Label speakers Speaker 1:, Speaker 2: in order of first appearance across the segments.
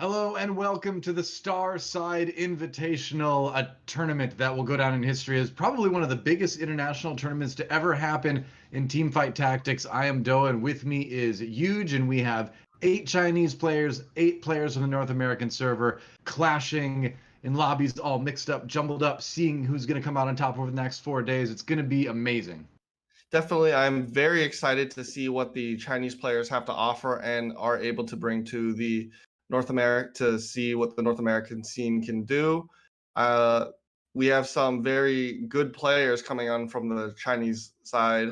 Speaker 1: Hello and welcome to the Starside Invitational, a tournament that will go down in history as probably one of the biggest international tournaments to ever happen in Teamfight Tactics. I am DoA, and with me is Yuuj, and we have 8 Chinese players, 8 players from the North American server, clashing in lobbies, all mixed up, jumbled up, seeing who's going to come out on top over the next 4 days. It's going to be amazing.
Speaker 2: Definitely, I'm very excited to see what the Chinese players have to offer and are able to bring to the North America to see what the North American scene can do. We have some very good players coming on from the Chinese side.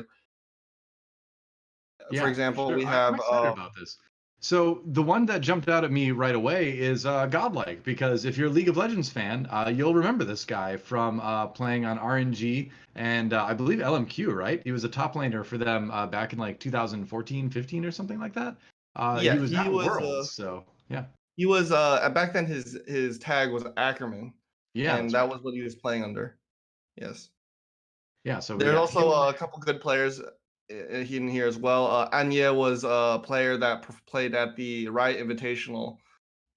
Speaker 2: For
Speaker 1: Yeah, for
Speaker 2: example,
Speaker 1: sure.
Speaker 2: we
Speaker 1: I'm
Speaker 2: have
Speaker 1: excited about this. So the one that jumped out at me right away is Godlike, because if you're a League of Legends fan, you'll remember this guy from playing on RNG and I believe LMQ, right? He was a top laner for them back in like 2014, 15 or something like that. He
Speaker 2: yeah,
Speaker 1: was at Worlds, so yeah.
Speaker 2: he was back then his tag was Ackerman,
Speaker 1: Yeah,
Speaker 2: and
Speaker 1: that's
Speaker 2: that
Speaker 1: right.
Speaker 2: was what he was playing under. Yes.
Speaker 1: Yeah, so we
Speaker 2: There's
Speaker 1: got
Speaker 2: also
Speaker 1: him.
Speaker 2: a couple good players in here as well. Anya was a player that played at the Riot Invitational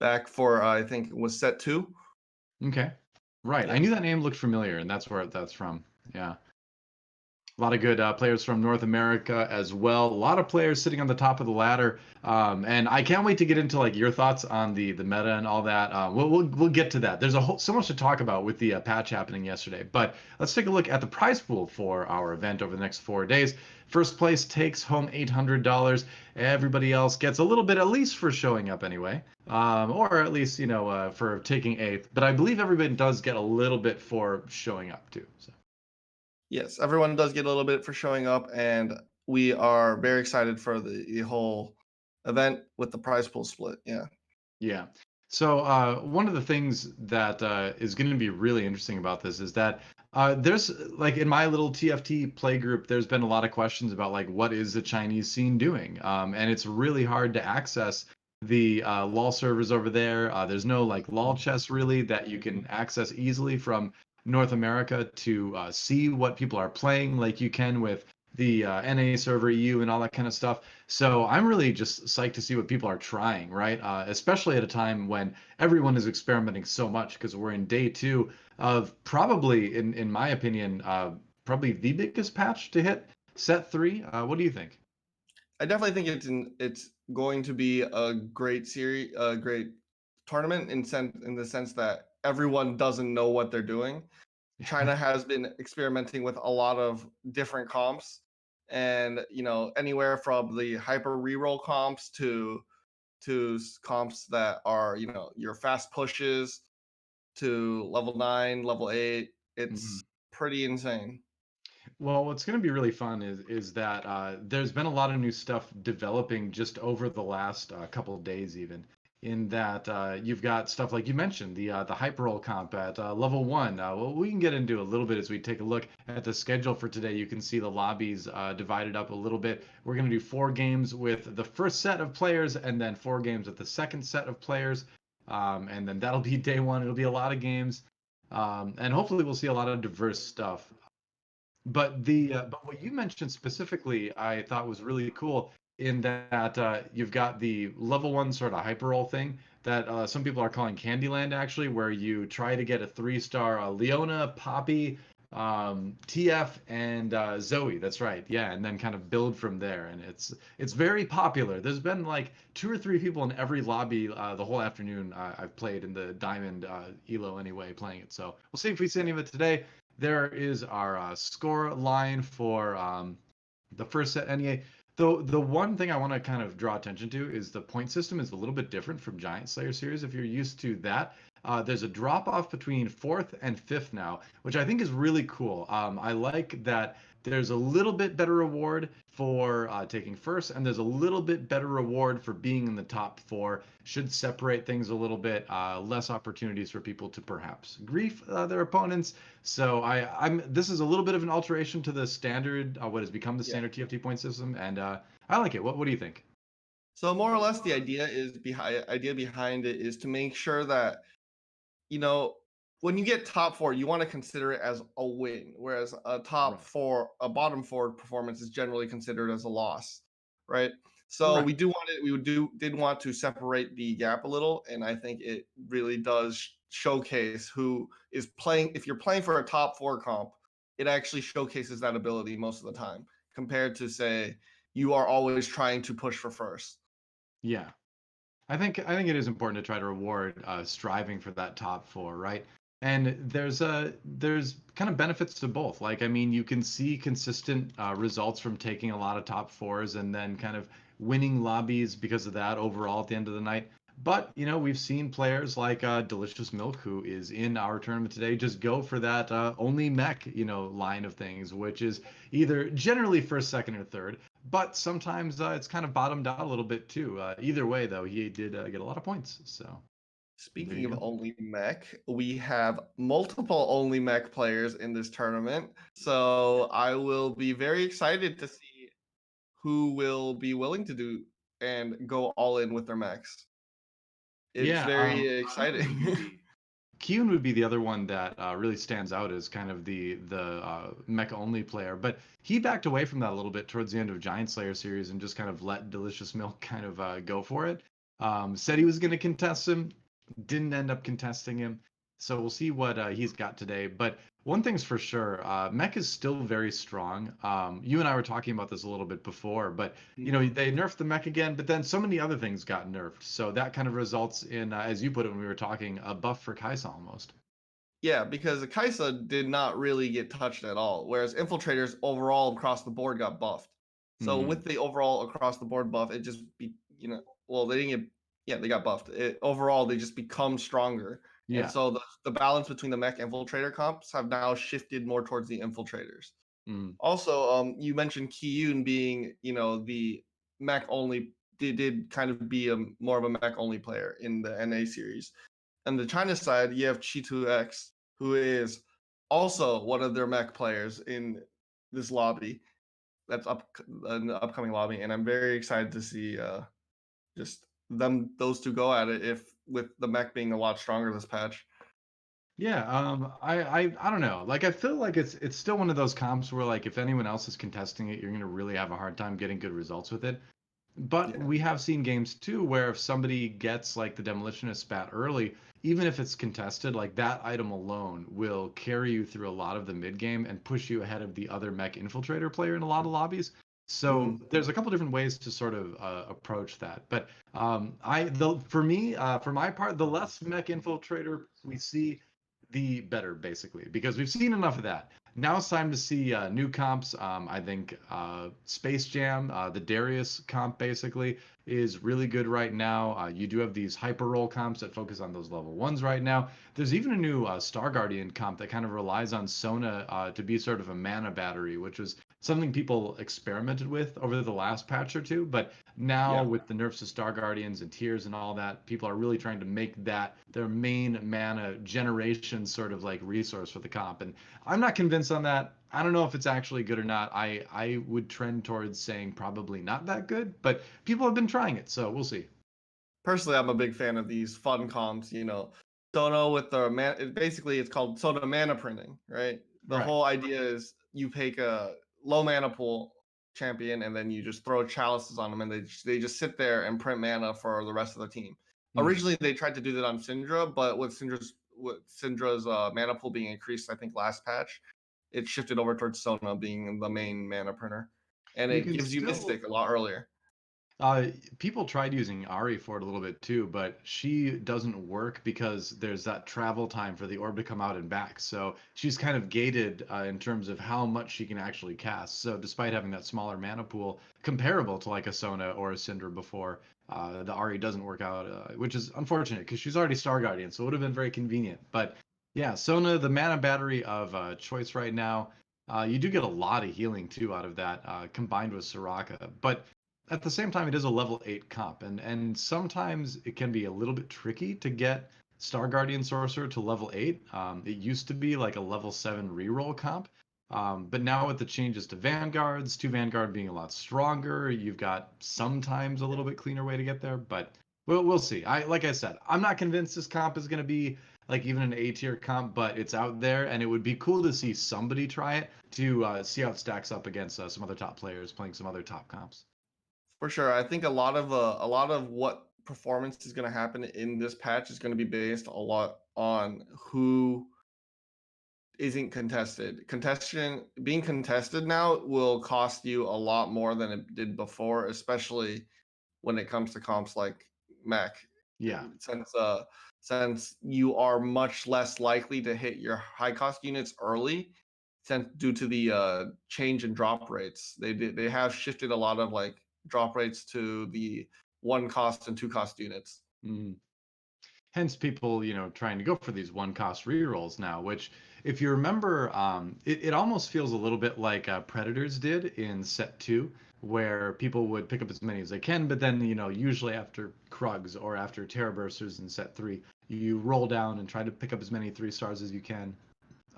Speaker 2: back for I think it was set 2.
Speaker 1: Okay. Right. I
Speaker 2: Yep.
Speaker 1: knew that name looked familiar, and that's where that's from. Yeah. A lot of good players from North America as well. A lot of players sitting on the top of the ladder, and I can't wait to get into like your thoughts on the meta and all that. We'll get to that. There's so much to talk about with the patch happening yesterday. But let's take a look at the prize pool for our event over the next 4 days. First place takes home $800. Everybody else gets a little bit, at least for showing up anyway, or at least for taking eighth. But I believe everybody does get a little bit for showing up too. So.
Speaker 2: Yes, everyone does get a little bit for showing up, and we are very excited for the whole event with the prize pool split. Yeah.
Speaker 1: Yeah. So one of the things that is going to be really interesting about this is that there's like in my little TFT play group, there's been a lot of questions about like what is the Chinese scene doing, and it's really hard to access the LOL servers over there. There's no like LOL chess really that you can access easily from North America to see what people are playing like you can with the NA server EU and all that kind of stuff. So I'm really just psyched to see what people are trying, right? Especially at a time when everyone is experimenting so much because we're in day 2 of probably, in my opinion, probably the biggest patch to hit set 3. What do you think?
Speaker 2: I definitely think it's going to be a great series, a great tournament in the sense that everyone doesn't know what they're doing. China has been experimenting with a lot of different comps, and anywhere from the hyper reroll comps to comps that are your fast pushes to level 9, level 8.
Speaker 1: Mhm.
Speaker 2: It's pretty insane.
Speaker 1: Well, what's going to be really fun is that there's been a lot of new stuff developing just over the last couple of days, even. In that you've got stuff like you mentioned, the hyperroll comp at level 1. Well, we can get into a little bit as we take a look at the schedule for today. You can see the lobbies divided up a little bit. We're going to do 4 games with the first set of players, and then 4 games with the second set of players, and then that'll be day 1. It'll be a lot of games, and hopefully we'll see a lot of diverse stuff. But what you mentioned specifically, I thought was really cool in that you've got the level 1 sort of hyper roll thing that some people are calling Candyland actually, where you try to get a 3-star Leona, Poppy, TF, and Zoe. That's right, yeah, and then kind of build from there. And it's very popular. There's been like 2 or 3 people in every lobby the whole afternoon I've played in the Diamond Elo anyway, playing it. So we'll see if we see any of it today. There is our score line for the first set NEA. Though the one thing I want to kind of draw attention to is the point system is a little bit different from Giant Slayer series. If you're used to that, there's a drop off between fourth and fifth now, which I think is really cool. I like that there's a little bit better reward for taking first, and there's a little bit better reward for being in the top 4. Should separate things a little bit, less opportunities for people to perhaps grief their opponents. So I'm this is a little bit of an alteration to the standard, what has become the
Speaker 2: Yeah.
Speaker 1: standard TFT point system, and I like it. What do you think?
Speaker 2: So more or less, the idea behind it is to make sure that you know when you get top 4, you want to consider it as a win, whereas a
Speaker 1: Right.
Speaker 2: bottom 4 performance is generally considered as a loss, right? So
Speaker 1: Right.
Speaker 2: we did want to separate the gap a little, and I think it really does showcase who is playing. If you're playing for a top 4 comp, it actually showcases that ability most of the time, compared to say you are always trying to push for first.
Speaker 1: Yeah. I think it is important to try to reward striving for that top four, right? And there's kind of benefits to both. Like, I mean, you can see consistent results from taking a lot of top fours and then kind of winning lobbies because of that overall at the end of the night. But we've seen players like Delicious Milk, who is in our tournament today, just go for that only mech, line of things, which is either generally first, second, or third. But sometimes it's kind of bottomed out a little bit too. Either way, though, he did get a lot of points. So there
Speaker 2: Speaking
Speaker 1: you
Speaker 2: of
Speaker 1: go.
Speaker 2: only mech, we have multiple only mech players in this tournament. So I will be very excited to see who will be willing to do and go all in with their mechs. It's
Speaker 1: Yeah,
Speaker 2: very
Speaker 1: Kyun would
Speaker 2: exciting.
Speaker 1: be Kyun would be the other one that really stands out as kind of the mecha only player. But he backed away from that a little bit towards the end of Giant Slayer series and just kind of let Delicious Milk kind of go for it. Said he was going to contest him, didn't end up contesting him. So we'll see what he's got today. But one thing's for sure, Mech is still very strong. You and I were talking about this a little bit before, but they nerfed the Mech again, but then so many other things got nerfed. So that kind of results in, as you put it when we were talking, a buff for Kaisa almost.
Speaker 2: Yeah, because the Kaisa did not really get touched at all, whereas infiltrators overall across the board got buffed. So
Speaker 1: Hmm.
Speaker 2: with the overall across the board buff, it just well, they didn't get, yeah, they got buffed. Overall, they just become stronger, and
Speaker 1: Yeah.
Speaker 2: so the balance between the mech infiltrator comps have now shifted more towards the infiltrators.
Speaker 1: Hmm.
Speaker 2: Also, you mentioned Kiyun being, the mech only did kind of be more of a mech only player in the NA series. On the China side, you have Chi2X, who is also one of their mech players in this lobby. That's an upcoming lobby, and I'm very excited to see just those two go at it. If with the mech being a lot stronger this patch.
Speaker 1: Yeah, I don't know. Like I feel like it's still one of those comps where like if anyone else is contesting it, you're gonna really have a hard time getting good results with it. But
Speaker 2: Yeah.
Speaker 1: we have seen games too where if somebody gets like the demolitionist spat early, even if it's contested, like that item alone will carry you through a lot of the mid game and push you ahead of the other mech infiltrator player in a lot of lobbies. So
Speaker 2: Hmm.
Speaker 1: there's a couple different ways to sort of approach that. But for me, for my part, the less mech infiltrator we see, the better, basically, because we've seen enough of that. Now it's time to see new comps. I think Space Jam, the Darius comp, basically, is really good right now. You do have these hyper roll comps that focus on those level ones right now. There's even a new Star Guardian comp that kind of relies on Sona to be sort of a mana battery, which was something people experimented with over the last patch or two. But now
Speaker 2: Yeah.
Speaker 1: with the nerfs of Star Guardians and tiers and all that, people are really trying to make that their main mana generation sort of like resource for the comp. And I'm not convinced on that. I don't know if it's actually good or not. I would trend towards saying probably not that good, but people have been trying it, so we'll see.
Speaker 2: Personally, I'm a big fan of these fun comps. Sono with the man. Basically, it's called Sono mana printing, right? The
Speaker 1: Right.
Speaker 2: whole idea is you pick a low mana pool champion, and then you just throw chalices on them, and they just sit there and print mana for the rest of the team.
Speaker 1: Hmm.
Speaker 2: Originally, they tried to do that on Syndra, but with Syndra's mana pool being increased, I think last patch, it shifted over towards Sona being the main mana printer, and
Speaker 1: You
Speaker 2: it
Speaker 1: can
Speaker 2: gives you
Speaker 1: still
Speaker 2: Mystic a lot earlier.
Speaker 1: People tried using Ari for it a little bit too, but she doesn't work because there's that travel time for the orb to come out and back. So she's kind of gated in terms of how much she can actually cast. So despite having that smaller mana pool, comparable to like a Sona or a Syndra before, the Ari doesn't work out, which is unfortunate because she's already Star Guardian, so it would have been very convenient. But yeah, Sona, the mana battery of choice right now. You do get a lot of healing too out of that, combined with Soraka. But at the same time, it is a level 8 comp, and sometimes it can be a little bit tricky to get Star Guardian Sorcerer to level 8. It used to be like a level 7 reroll comp, but now with the changes to Vanguards, to Vanguard being a lot stronger, you've got sometimes a little bit cleaner way to get there, but we'll see. Like I said, I'm not convinced this comp is going to be like even an A tier comp, but it's out there, and it would be cool to see somebody try it to see how it stacks up against some other top players playing some other top comps.
Speaker 2: For sure. I think a lot of what performance is going to happen in this patch is going to be based a lot on who isn't contested. Being contested now will cost you a lot more than it did before, especially when it comes to comps like mech.
Speaker 1: Yeah.
Speaker 2: Since you are much less likely to hit your high cost units early, since due to the change in drop rates, they have shifted a lot of like drop rates to the 1 cost and 2 cost units.
Speaker 1: Mm. Hence people, trying to go for these one cost rerolls now, which if you remember, it almost feels a little bit like Predators did in set two, where people would pick up as many as they can, but then, usually after Krugs or after Terror Bursters in set three, you roll down and try to pick up as many 3 stars as you can.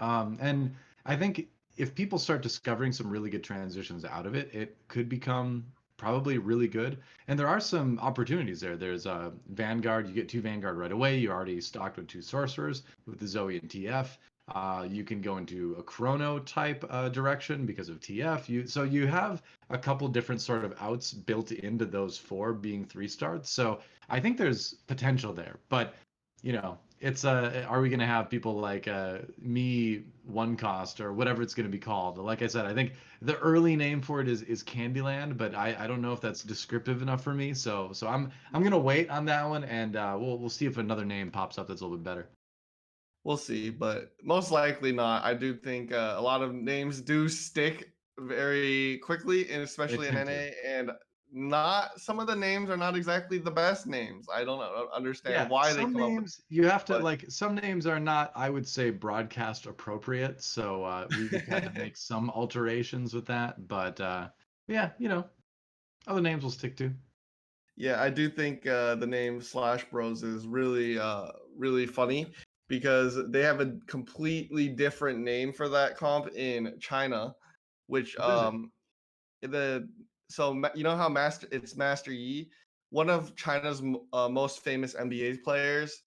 Speaker 1: And I think if people start discovering some really good transitions out of it, it could become probably really good. And there are some opportunities there. There's Vanguard. You get 2 Vanguard right away. You're already stocked with 2 sorcerers with the Zoe and TF. You can go into a Chrono type direction because of TF. So you have a couple different sort of outs built into those 4 being 3 stars. So I think there's potential there. But it's are we going to have people like me one cost or whatever it's going to be called? Like I said, I think the early name for it is Candyland, but I don't know if that's descriptive enough for me. So I'm going to wait on that one, and we'll see if another name pops up that's a little bit better.
Speaker 2: We'll see, but most likely not. I do think a lot of names do stick very quickly, and
Speaker 1: They
Speaker 2: especially in
Speaker 1: tend to.
Speaker 2: NA. And not some of the names are not exactly the best names. I don't understand
Speaker 1: Yeah,
Speaker 2: why they
Speaker 1: some
Speaker 2: come up with,
Speaker 1: names you have to
Speaker 2: but
Speaker 1: like. Some names are not, I would say, broadcast appropriate. So we've had to make some alterations with that. But yeah, other names will stick to.
Speaker 2: yeah, I do think the name Slash Bros is really funny because they have a completely different name for that comp in China, which
Speaker 1: What is it?
Speaker 2: the you know how Master Yi, one of China's most famous NBA players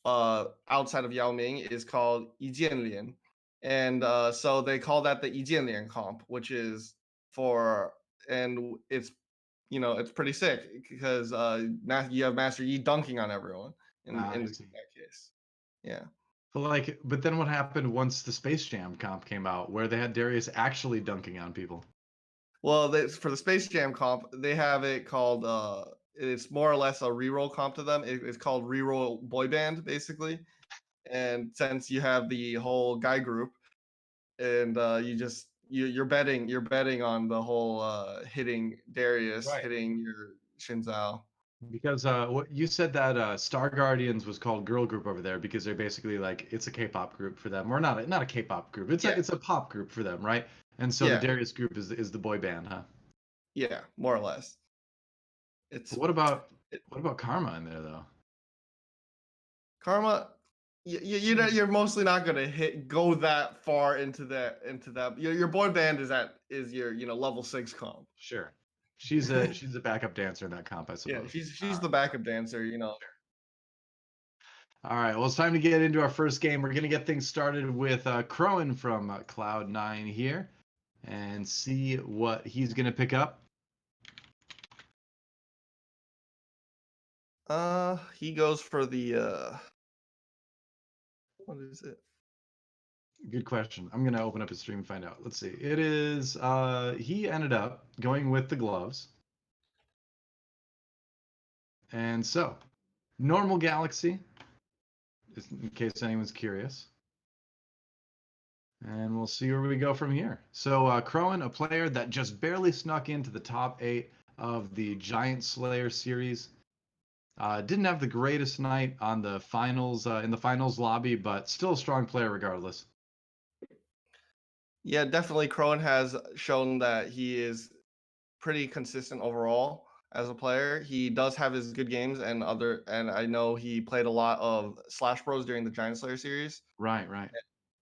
Speaker 2: outside of Yao Ming is called Yi Jianlian, and so they call that the Yi Jianlian comp, which is for and it's pretty sick because you have Master Yi dunking on everyone in
Speaker 1: I
Speaker 2: that
Speaker 1: see.
Speaker 2: case. Yeah.
Speaker 1: But then what happened once the Space Jam comp came out, where they had Darius actually dunking on people?
Speaker 2: Well, for the Space Jam comp, they have it called it's more or less a reroll comp to them. It's called reroll boy band basically. And since you have the whole guy group, and you're betting on the whole hitting Darius,
Speaker 1: Right.
Speaker 2: hitting your Shinzao.
Speaker 1: Because what you said that Star Guardians was called girl group over there because they're basically like it's a K-pop group for them, or not a K-pop group. It's a
Speaker 2: Yeah,
Speaker 1: it's a pop group for them, right? And so the
Speaker 2: yeah,
Speaker 1: Darius group is the boy band, huh?
Speaker 2: yeah, more or less. It's
Speaker 1: But what about
Speaker 2: it,
Speaker 1: what about Karma in there though?
Speaker 2: Karma. You're mostly not gonna go that far into that. Your boy band is your level 6 comp.
Speaker 1: Sure. She's a backup dancer in that comp, I
Speaker 2: Yeah,
Speaker 1: suppose.
Speaker 2: she's the backup dancer.
Speaker 1: Sure. All right, well, it's time to get into our first game. We're going to get things started with Crowan from Cloud9 here and see what he's going to pick up.
Speaker 2: He goes for the what is it?
Speaker 1: Good question. I'm going to open up his stream and find out. Let's see. It is, he ended up going with the gloves. And so, normal galaxy, just in case anyone's curious. And we'll see where we go from here. So, Crowan, a player that just barely snuck into the top 8 of the Giant Slayer series. Didn't have the greatest night on the finals in the finals lobby, but still a strong player regardless.
Speaker 2: Yeah, definitely. Crowan has shown that he is pretty consistent overall as a player. He does have his good games and I know he played a lot of Slash Bros during the Giant Slayer series.
Speaker 1: Right, right.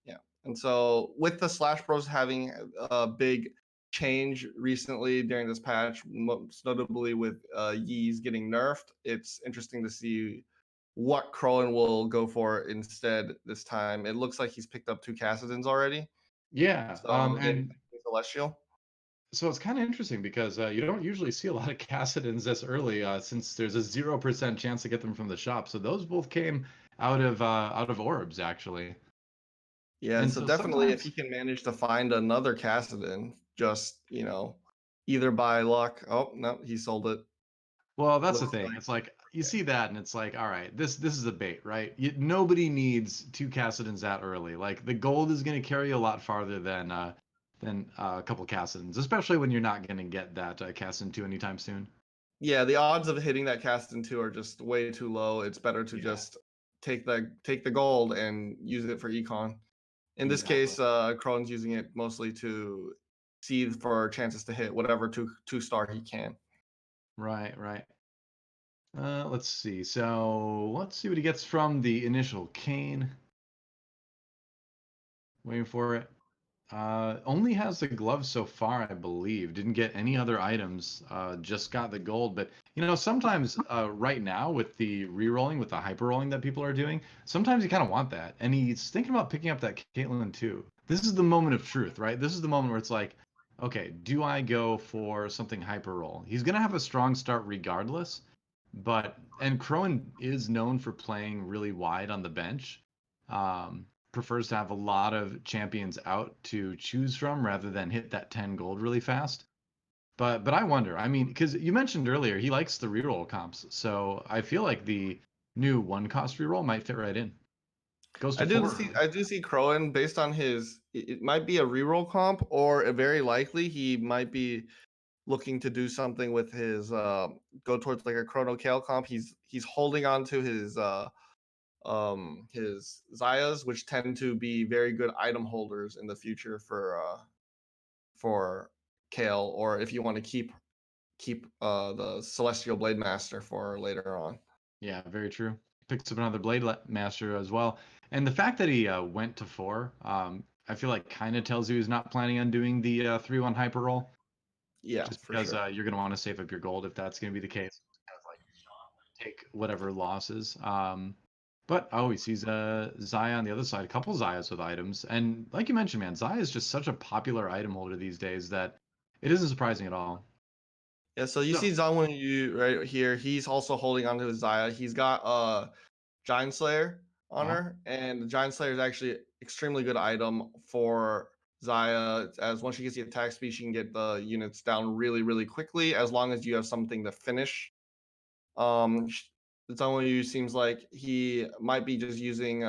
Speaker 2: Yeah. And so with the Slash Bros having a big change recently during this patch, most notably with Yee's getting nerfed, it's interesting to see what Crowan will go for instead this time. It looks like he's picked up 2 Cassidans already.
Speaker 1: Yeah.
Speaker 2: So maybe
Speaker 1: And
Speaker 2: Celestial.
Speaker 1: So it's kind of interesting because you don't usually see a lot of Cassidans this early, since there's a 0% chance to get them from the shop. So those both came out of orbs actually.
Speaker 2: Yeah,
Speaker 1: And
Speaker 2: so
Speaker 1: so
Speaker 2: definitely if he
Speaker 1: sometimes,
Speaker 2: can manage to find another Cassidon, just either by luck. Oh no, he sold it.
Speaker 1: well, that's the
Speaker 2: Looks
Speaker 1: thing.
Speaker 2: like
Speaker 1: It's like you
Speaker 2: yeah.
Speaker 1: see that, and it's like, all right, this is a bait, right? Nobody needs two Cassidans that early. Like the gold is going to carry you a lot farther than a couple Cassidans, especially when you're not going to get that Cassidon 2 anytime soon.
Speaker 2: Yeah, the odds of hitting that Cassidon 2 are just way too low. It's better to
Speaker 1: Yeah,
Speaker 2: just take the gold and use it for econ. In this
Speaker 1: exactly.
Speaker 2: case, Crone's using it mostly to see for chances to hit whatever two star he can.
Speaker 1: Right, right. Let's see. So let's see what he gets from the initial cane. Waiting for it. Only has the gloves so far, I believe. Didn't get any other items. Just got the gold. But sometimes right now with the re-rolling, with the hyper rolling that people are doing, sometimes you kind of want that. And he's thinking about picking up that Caitlyn too. This is the moment of truth, right? This is the moment where it's like, okay, do I go for something hyper roll? He's gonna have a strong start regardless. And Crone is known for playing really wide on the bench. Prefers to have a lot of champions out to choose from rather than hit that 10 gold really fast. But I wonder, I mean, because you mentioned earlier he likes the reroll comps, so I feel like the new one cost reroll might fit right in. Goes to
Speaker 2: I do
Speaker 1: 4
Speaker 2: see
Speaker 1: early.
Speaker 2: I do see Crowan based on his it might be a reroll comp or very likely he might be looking to do something with his go towards like a chrono kale comp. He's holding on to his Zayas, which tend to be very good item holders in the future for Kale, or if you want to keep the Celestial Blade Master for later on.
Speaker 1: Yeah, very true. Picks up another Master as well. And the fact that he went to 4, I feel like kind of tells you he's not planning on doing the 3-1 hyper roll,
Speaker 2: Yeah,
Speaker 1: just
Speaker 2: for
Speaker 1: because
Speaker 2: sure.
Speaker 1: you're going to want to save up your gold if that's going to be the case. Kind of like take whatever losses. But oh, he sees Zaya on the other side, a couple Zayas with items. And like you mentioned, man, Zaya is just such a popular item holder these days that it isn't surprising at all.
Speaker 2: Yeah, so you
Speaker 1: So,
Speaker 2: see Zhang Yu right here. He's also holding on to his Zaya. He's got Giant Slayer on
Speaker 1: uh
Speaker 2: her, and the Giant Slayer is actually extremely good item for Zaya. As once she gets the attack speed, she can get the units down really, really quickly. As long as you have something to finish. Zhang Yu seems like he might be just using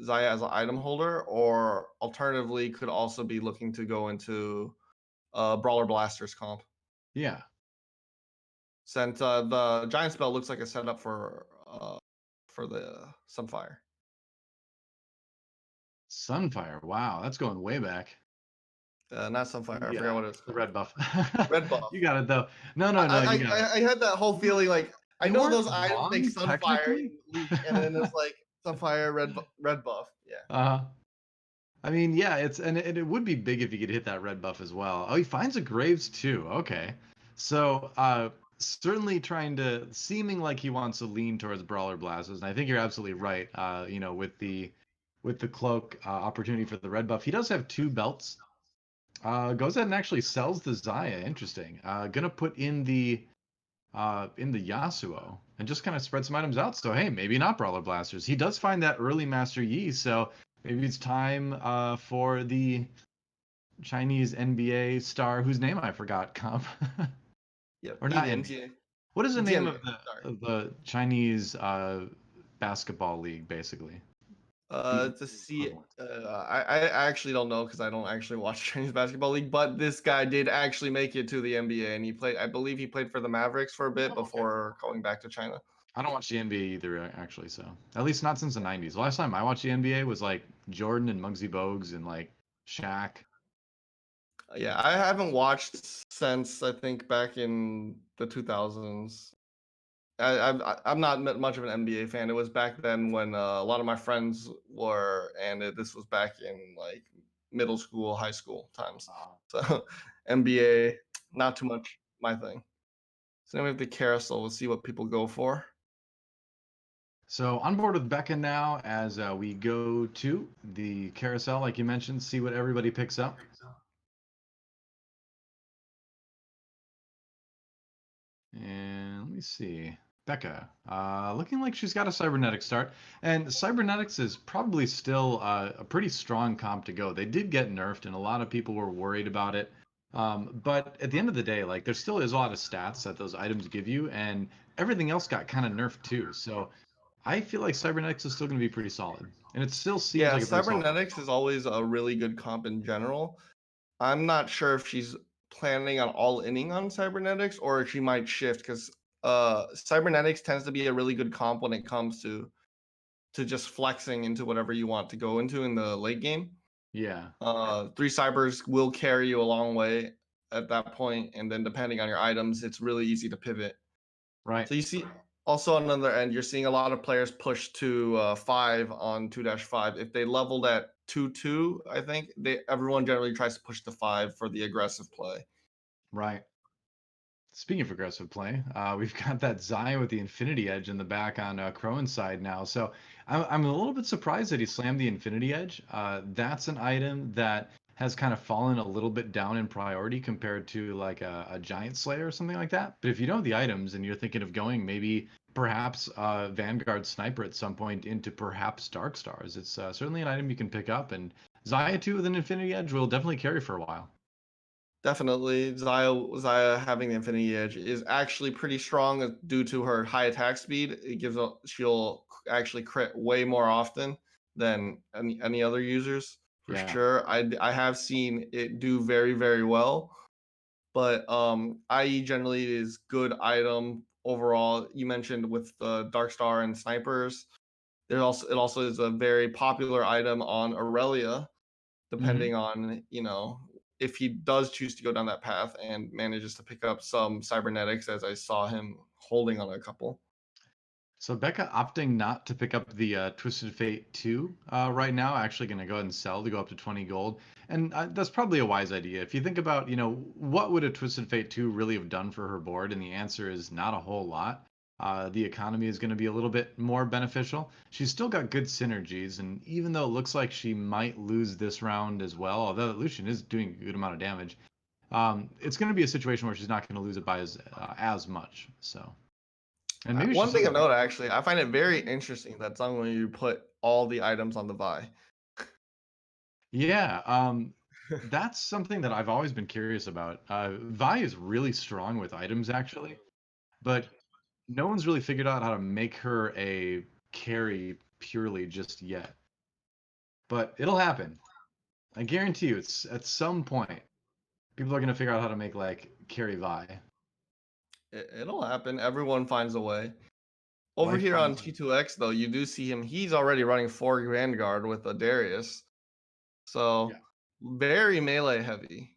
Speaker 2: Zaya as an item holder, or alternatively could also be looking to go into Brawler Blasters comp.
Speaker 1: yeah,
Speaker 2: Since the giant spell looks like a setup for the Sunfire.
Speaker 1: Sunfire. Wow, that's going way back.
Speaker 2: Not Sunfire. I
Speaker 1: The
Speaker 2: forgot what it's
Speaker 1: the
Speaker 2: called.
Speaker 1: red buff.
Speaker 2: Red buff.
Speaker 1: You got it though. No, no, no, you got it.
Speaker 2: I had that whole
Speaker 1: You
Speaker 2: feeling like I
Speaker 1: you
Speaker 2: know
Speaker 1: weren't
Speaker 2: those items make
Speaker 1: wrong
Speaker 2: Sunfire
Speaker 1: technically.
Speaker 2: in League, and then it's like Sunfire red buff. Yeah.
Speaker 1: uh I mean, yeah, it would be big if he could hit that red buff as well. Oh, he finds a Graves too. Okay. So, certainly trying to seeming like he wants to lean towards Brawler Blasters, and I think you're absolutely right. With the cloak opportunity for the red buff, he does have 2 belts. Goes ahead and actually sells the Zaya. Interesting. Gonna put in the Yasuo and just kind of spread some items out. So hey, maybe not Brawler Blasters. He does find that early Master Yi, so maybe it's time for the Chinese NBA star whose name I forgot comp.
Speaker 2: Yep.
Speaker 1: Or not
Speaker 2: Edian.
Speaker 1: NBA. What is the name
Speaker 2: Jian.
Speaker 1: of the
Speaker 2: Sorry.
Speaker 1: Chinese basketball league basically?
Speaker 2: To
Speaker 1: The
Speaker 2: see,
Speaker 1: equivalent.
Speaker 2: I actually don't know because I don't actually watch Chinese basketball league. But this guy did actually make it to the NBA, and he played. I believe he played for the Mavericks for a bit
Speaker 1: Oh, okay.
Speaker 2: before going back to China.
Speaker 1: I don't watch the NBA either, actually. So at least not since the '90s. The last time I watched the NBA was like Jordan and Muggsy Bogues and like Shaq.
Speaker 2: Yeah, I haven't watched since I think back in the 2000s. I'm not much of an NBA fan. It was back then when a lot of my friends were, and this was back in like middle school, high school times. So NBA, not too much my thing. So now we have the carousel. We'll see what people go for.
Speaker 1: So on board with Becca now as we go to the carousel, like you mentioned, see what everybody picks up. And let me see. Becca, looking like she's got a cybernetic start, and cybernetics is probably still a pretty strong comp to go. They did get nerfed, and a lot of people were worried about it. But at the end of the day, like there still is a lot of stats that those items give you, and everything else got kind of nerfed too. So I feel like cybernetics is still going to be pretty solid, and it still seems
Speaker 2: Yeah,
Speaker 1: like a pretty solid.
Speaker 2: cybernetics is always a really good comp in general. I'm not sure if she's planning on all inning on cybernetics or if she might shift because cybernetics tends to be a really good comp when it comes to just flexing into whatever you want to go into in the late game.
Speaker 1: Yeah,
Speaker 2: Three cybers will carry you a long way at that point, and then depending on your items, it's really easy to pivot.
Speaker 1: right.
Speaker 2: So you see, also on the other end, you're seeing a lot of players push to 5 on 2-5. If they leveled at 2-2, I think everyone generally tries to push to 5 for the aggressive play.
Speaker 1: Right. Speaking of aggressive play, we've got that Zaya with the Infinity Edge in the back on Crowan's side now. So I'm a little bit surprised that he slammed the Infinity Edge. That's an item that has kind of fallen a little bit down in priority compared to like a Giant Slayer or something like that. But if you don't have the items and you're thinking of going maybe perhaps Vanguard Sniper at some point into perhaps Dark Stars, it's certainly an item you can pick up. And Zaya 2 with an Infinity Edge will definitely carry for a while.
Speaker 2: Definitely, Zaya having the Infinity Edge is actually pretty strong due to her high attack speed. She'll actually crit way more often than any other users for
Speaker 1: Yeah.
Speaker 2: sure. I have seen it do very very well, but IE generally is good item overall. You mentioned with the Dark Star and snipers. It also is a very popular item on Aurelia
Speaker 1: hmm
Speaker 2: depending on, if he does choose to go down that path and manages to pick up some cybernetics, as I saw him holding on a couple.
Speaker 1: So Becca opting not to pick up the Twisted Fate 2 right now, actually going to go ahead and sell to go up to 20 gold. And that's probably a wise idea. If you think about, what would a Twisted Fate 2 really have done for her board? And the answer is not a whole lot. The economy is going to be a little bit more beneficial. She's still got good synergies, and even though it looks like she might lose this round as well, although Lucian is doing a good amount of damage, it's going to be a situation where she's not going to lose it by as much. So, and maybe she
Speaker 2: One thing
Speaker 1: says
Speaker 2: of note, actually, I find it very interesting that you put all the items on the Vi.
Speaker 1: Yeah, that's something that I've always been curious about. Vi is really strong with items, actually, but no one's really figured out how to make her a carry purely just yet. But it'll happen. I guarantee you, it's at some point people are gonna figure out how to make like carry Vi.
Speaker 2: It'll happen. Everyone finds a way. Over
Speaker 1: Life
Speaker 2: here on
Speaker 1: finds a
Speaker 2: T2X, though, you do see him. He's already running 4 Vanguard with a Darius.
Speaker 1: yeah,
Speaker 2: So, very melee heavy.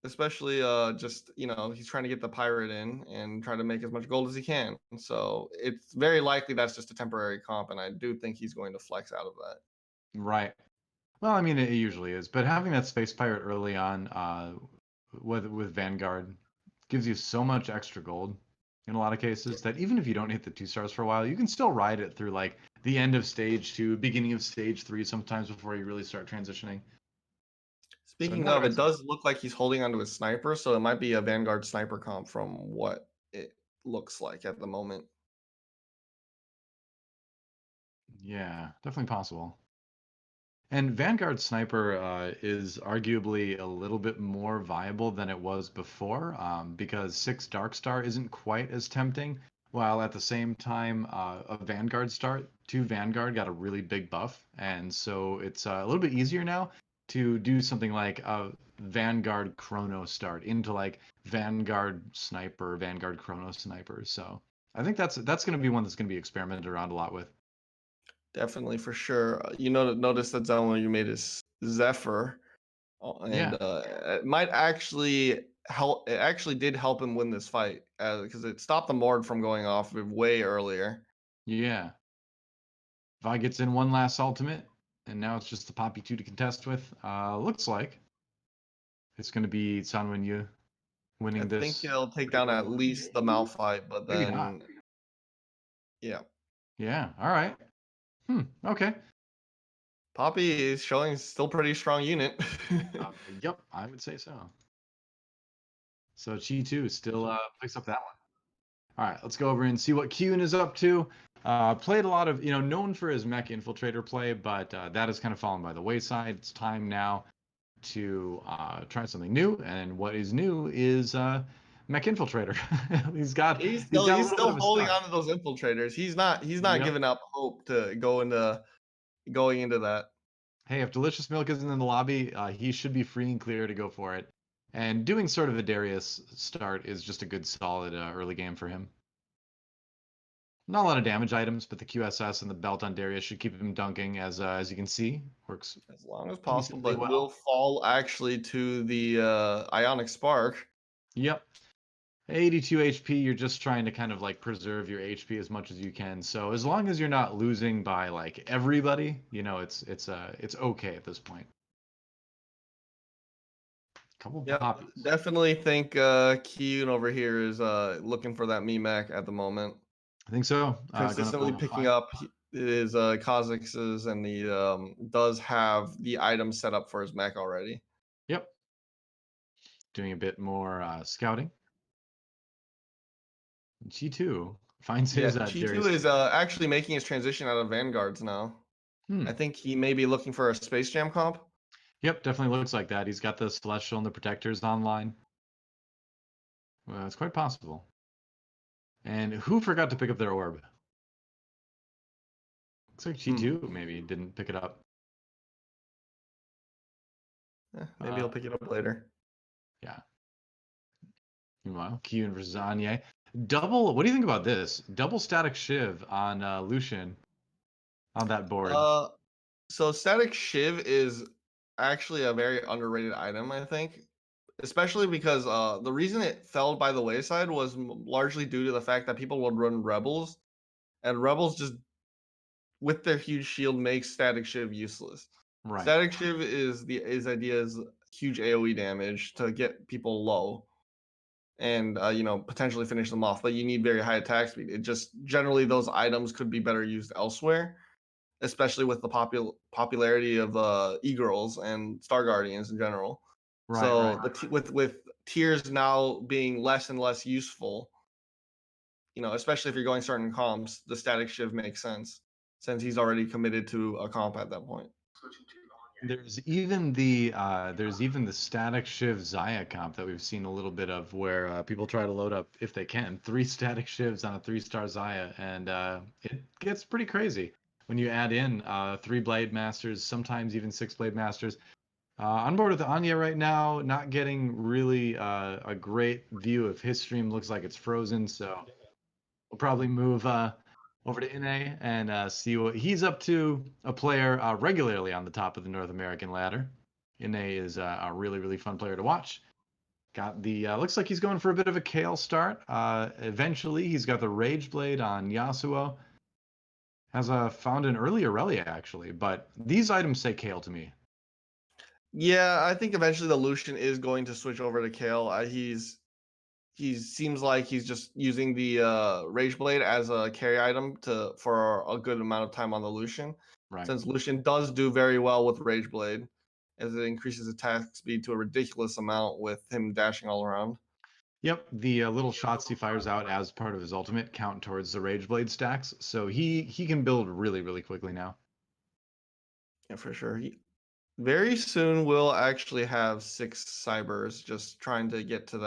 Speaker 2: Especially just he's trying to get the pirate in and try to make as much gold as he can, so it's very likely that's just a temporary comp, and I do think he's going to flex out of that.
Speaker 1: right. Well, I mean, it usually is, but having that space pirate early on, with Vanguard, gives you so much extra gold in a lot of cases that even if you don't hit the 2 stars for a while, you can still ride it through like the end of stage 2, beginning of stage 3, sometimes before you really start transitioning. So
Speaker 2: Speaking
Speaker 1: another
Speaker 2: of, it
Speaker 1: example.
Speaker 2: does look like he's holding onto his sniper, so it might be a Vanguard sniper comp from what it looks like at the moment.
Speaker 1: Yeah, definitely possible. And Vanguard Sniper is arguably a little bit more viable than it was before, because 6 Dark Star isn't quite as tempting, while at the same time, a Vanguard start to Vanguard got a really big buff, and so it's a little bit easier now to do something like a Vanguard Chrono start into like Vanguard Sniper, Vanguard Chrono Sniper. So I think that's going to be one that's going to be experimented around a lot with.
Speaker 2: Definitely, for sure. Notice that zone you made is Zephyr, and
Speaker 1: Yeah,
Speaker 2: it might actually help. It actually did help him win this fight because it stopped the Mord from going off way earlier.
Speaker 1: yeah. Vi gets in one last ultimate, and now it's just the Poppy 2 to contest with. Looks like it's going to be Sanwen Yu
Speaker 2: I
Speaker 1: winning
Speaker 2: think
Speaker 1: this
Speaker 2: he'll take
Speaker 1: pretty
Speaker 2: down at
Speaker 1: handily.
Speaker 2: least the Malphite, but
Speaker 1: Maybe not.
Speaker 2: then yeah,
Speaker 1: Yeah, all right. Okay.
Speaker 2: Poppy is showing still pretty strong unit.
Speaker 1: Yep, I would say so. So Chi2 still picks up that one. All right, let's go over and see what Kyun is up to. Played a lot of, known for his mech infiltrator play, but that has kind of fallen by the wayside. It's time now to try something new, and what is new is mech infiltrator. he's got
Speaker 2: He's
Speaker 1: he's
Speaker 2: still
Speaker 1: got a
Speaker 2: he's
Speaker 1: little bit
Speaker 2: still
Speaker 1: of a
Speaker 2: holding
Speaker 1: start.
Speaker 2: on to those infiltrators. He's not
Speaker 1: Yep.
Speaker 2: giving up hope to going into that.
Speaker 1: Hey, if Delicious Milk isn't in the lobby, he should be free and clear to go for it. And doing sort of a Darius start is just a good, solid early game for him. Not a lot of damage items, but the QSS and the belt on Darius should keep him dunking, as you can see. Works
Speaker 2: As long as possible,
Speaker 1: decently
Speaker 2: but
Speaker 1: well.
Speaker 2: will fall actually to the Ionic Spark.
Speaker 1: Yep. 82 HP, you're just trying to kind of like preserve your HP as much as you can. So as long as you're not losing by like everybody, it's okay at this point. Couple
Speaker 2: Yep,
Speaker 1: poppies.
Speaker 2: definitely think Kyun over here is looking for that Mech at the moment.
Speaker 1: I think so. Going up
Speaker 2: Consistently
Speaker 1: level
Speaker 2: picking
Speaker 1: 5.
Speaker 2: up his Kazakhs, and he does have the item set up for his mech already.
Speaker 1: Yep. Doing a bit more scouting. G2 finds
Speaker 2: Yeah,
Speaker 1: his
Speaker 2: Chi2
Speaker 1: Darius.
Speaker 2: is actually making his transition out of Vanguards now.
Speaker 1: Hmm.
Speaker 2: I think he may be looking for a Space Jam comp.
Speaker 1: Yep, definitely looks like that. He's got the Celestial and the Protectors online. Well, it's quite possible. And who forgot to pick up their orb? Looks like G2 maybe didn't pick it up.
Speaker 2: Maybe he'll pick it up later.
Speaker 1: Yeah. Meanwhile, Kyun versus Anye. Double, what do you think about this? Double static Shiv on Lucian on that board.
Speaker 2: So Static Shiv is actually a very underrated item, I think, especially because the reason it fell by the wayside was largely due to the fact that people would run Rebels, and Rebels just with their huge shield makes Static Shiv useless.
Speaker 1: Right.
Speaker 2: Static Shiv is idea is huge AOE damage to get people low and potentially finish them off, but you need very high attack speed. It just generally those items could be better used elsewhere, especially with the popularity of e-girls and Star Guardians in general.
Speaker 1: Right,
Speaker 2: So
Speaker 1: right.
Speaker 2: with tiers now being less and less useful, especially if you're going certain comps, the Static Shiv makes sense since he's already committed to a comp at that point.
Speaker 1: There's even the static Shiv Zaya comp that we've seen a little bit of where people try to load up if they can 3 static Shivs on a 3-star Zaya, and it gets pretty crazy when you add in 3 Blade Masters, sometimes even 6 Blade Masters. On board with Anya right now, not getting really a great view of his stream. Looks like it's frozen, so we'll probably move over to Ine and see what he's up to. A player regularly on the top of the North American ladder. Ine is a really, really fun player to watch. Got the looks like he's going for a bit of a Kale start. Eventually, he's got the Rage Blade on Yasuo. Has found an early Aurelia actually, but these items say Kale to me.
Speaker 2: Yeah, I think eventually the Lucian is going to switch over to Kale. He seems like he's just using the Rage Blade as a carry item for a good amount of time on the Lucian.
Speaker 1: Right.
Speaker 2: Since Lucian does do very well with Rage Blade, as it increases attack speed to a ridiculous amount with him dashing all around.
Speaker 1: Yep, the little shots he fires out as part of his ultimate count towards the Rage Blade stacks, so he can build really, really quickly now.
Speaker 2: Yeah, for sure. He very soon will actually have 6 cybers, just trying to get to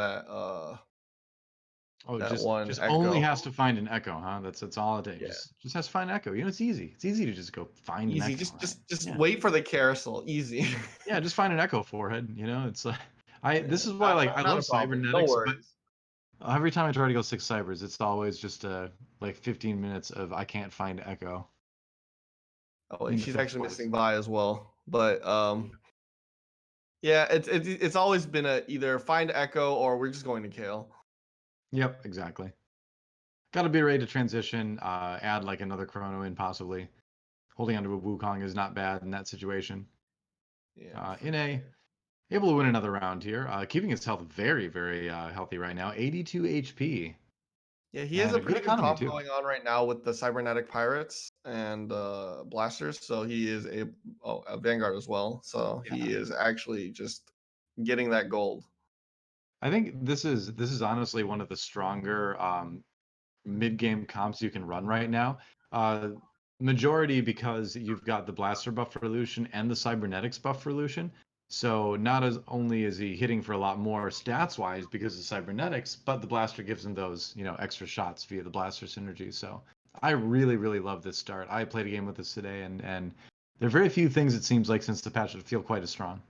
Speaker 1: Oh,
Speaker 2: that
Speaker 1: just
Speaker 2: one
Speaker 1: just only
Speaker 2: echo.
Speaker 1: has to find an echo, huh? That's all it takes.
Speaker 2: Yeah.
Speaker 1: Just has to find an echo. It's easy. It's easy to just go find an
Speaker 2: Easy.
Speaker 1: echo,
Speaker 2: Just
Speaker 1: right?
Speaker 2: just just
Speaker 1: Yeah.
Speaker 2: wait for the carousel. Easy.
Speaker 1: Yeah, just find an echo forehead, it's like I
Speaker 2: Yeah.
Speaker 1: this is why like I
Speaker 2: Not
Speaker 1: love
Speaker 2: a problem. No
Speaker 1: cybernetics, but
Speaker 2: worries.
Speaker 1: every time I try to go 6 cybers, it's always just like 15 minutes of I can't find echo
Speaker 2: Oh, wait,
Speaker 1: in the
Speaker 2: she's
Speaker 1: first
Speaker 2: actually
Speaker 1: place.
Speaker 2: missing Vi as well. But yeah, it's always been a either find Echo or we're just going to Kale.
Speaker 1: Yep, exactly. Got to be ready to transition, add like another chrono in possibly. Holding onto a Wukong is not bad in that situation.
Speaker 2: Yeah, for
Speaker 1: In a
Speaker 2: sure.
Speaker 1: able to win another round here, keeping his health very, very healthy right now. 82 HP
Speaker 2: Yeah, he has
Speaker 1: and
Speaker 2: a
Speaker 1: a good
Speaker 2: pretty good
Speaker 1: economy
Speaker 2: comp
Speaker 1: too.
Speaker 2: going on right now with the cybernetic pirates and blasters. So he is a Vanguard as well. So he
Speaker 1: Yeah.
Speaker 2: is actually just getting that gold.
Speaker 1: I think this is honestly one of the stronger mid-game comps you can run right now. Uh, Majority because you've got the blaster buff for Lucian and the cybernetics buff for Lucian. So not as only is he hitting for a lot more stats wise because of cybernetics, but the blaster gives him those, extra shots via the blaster synergy. So I really, really love this start. I played a game with this today, and there are very few things it seems like since the patch that feel quite as strong.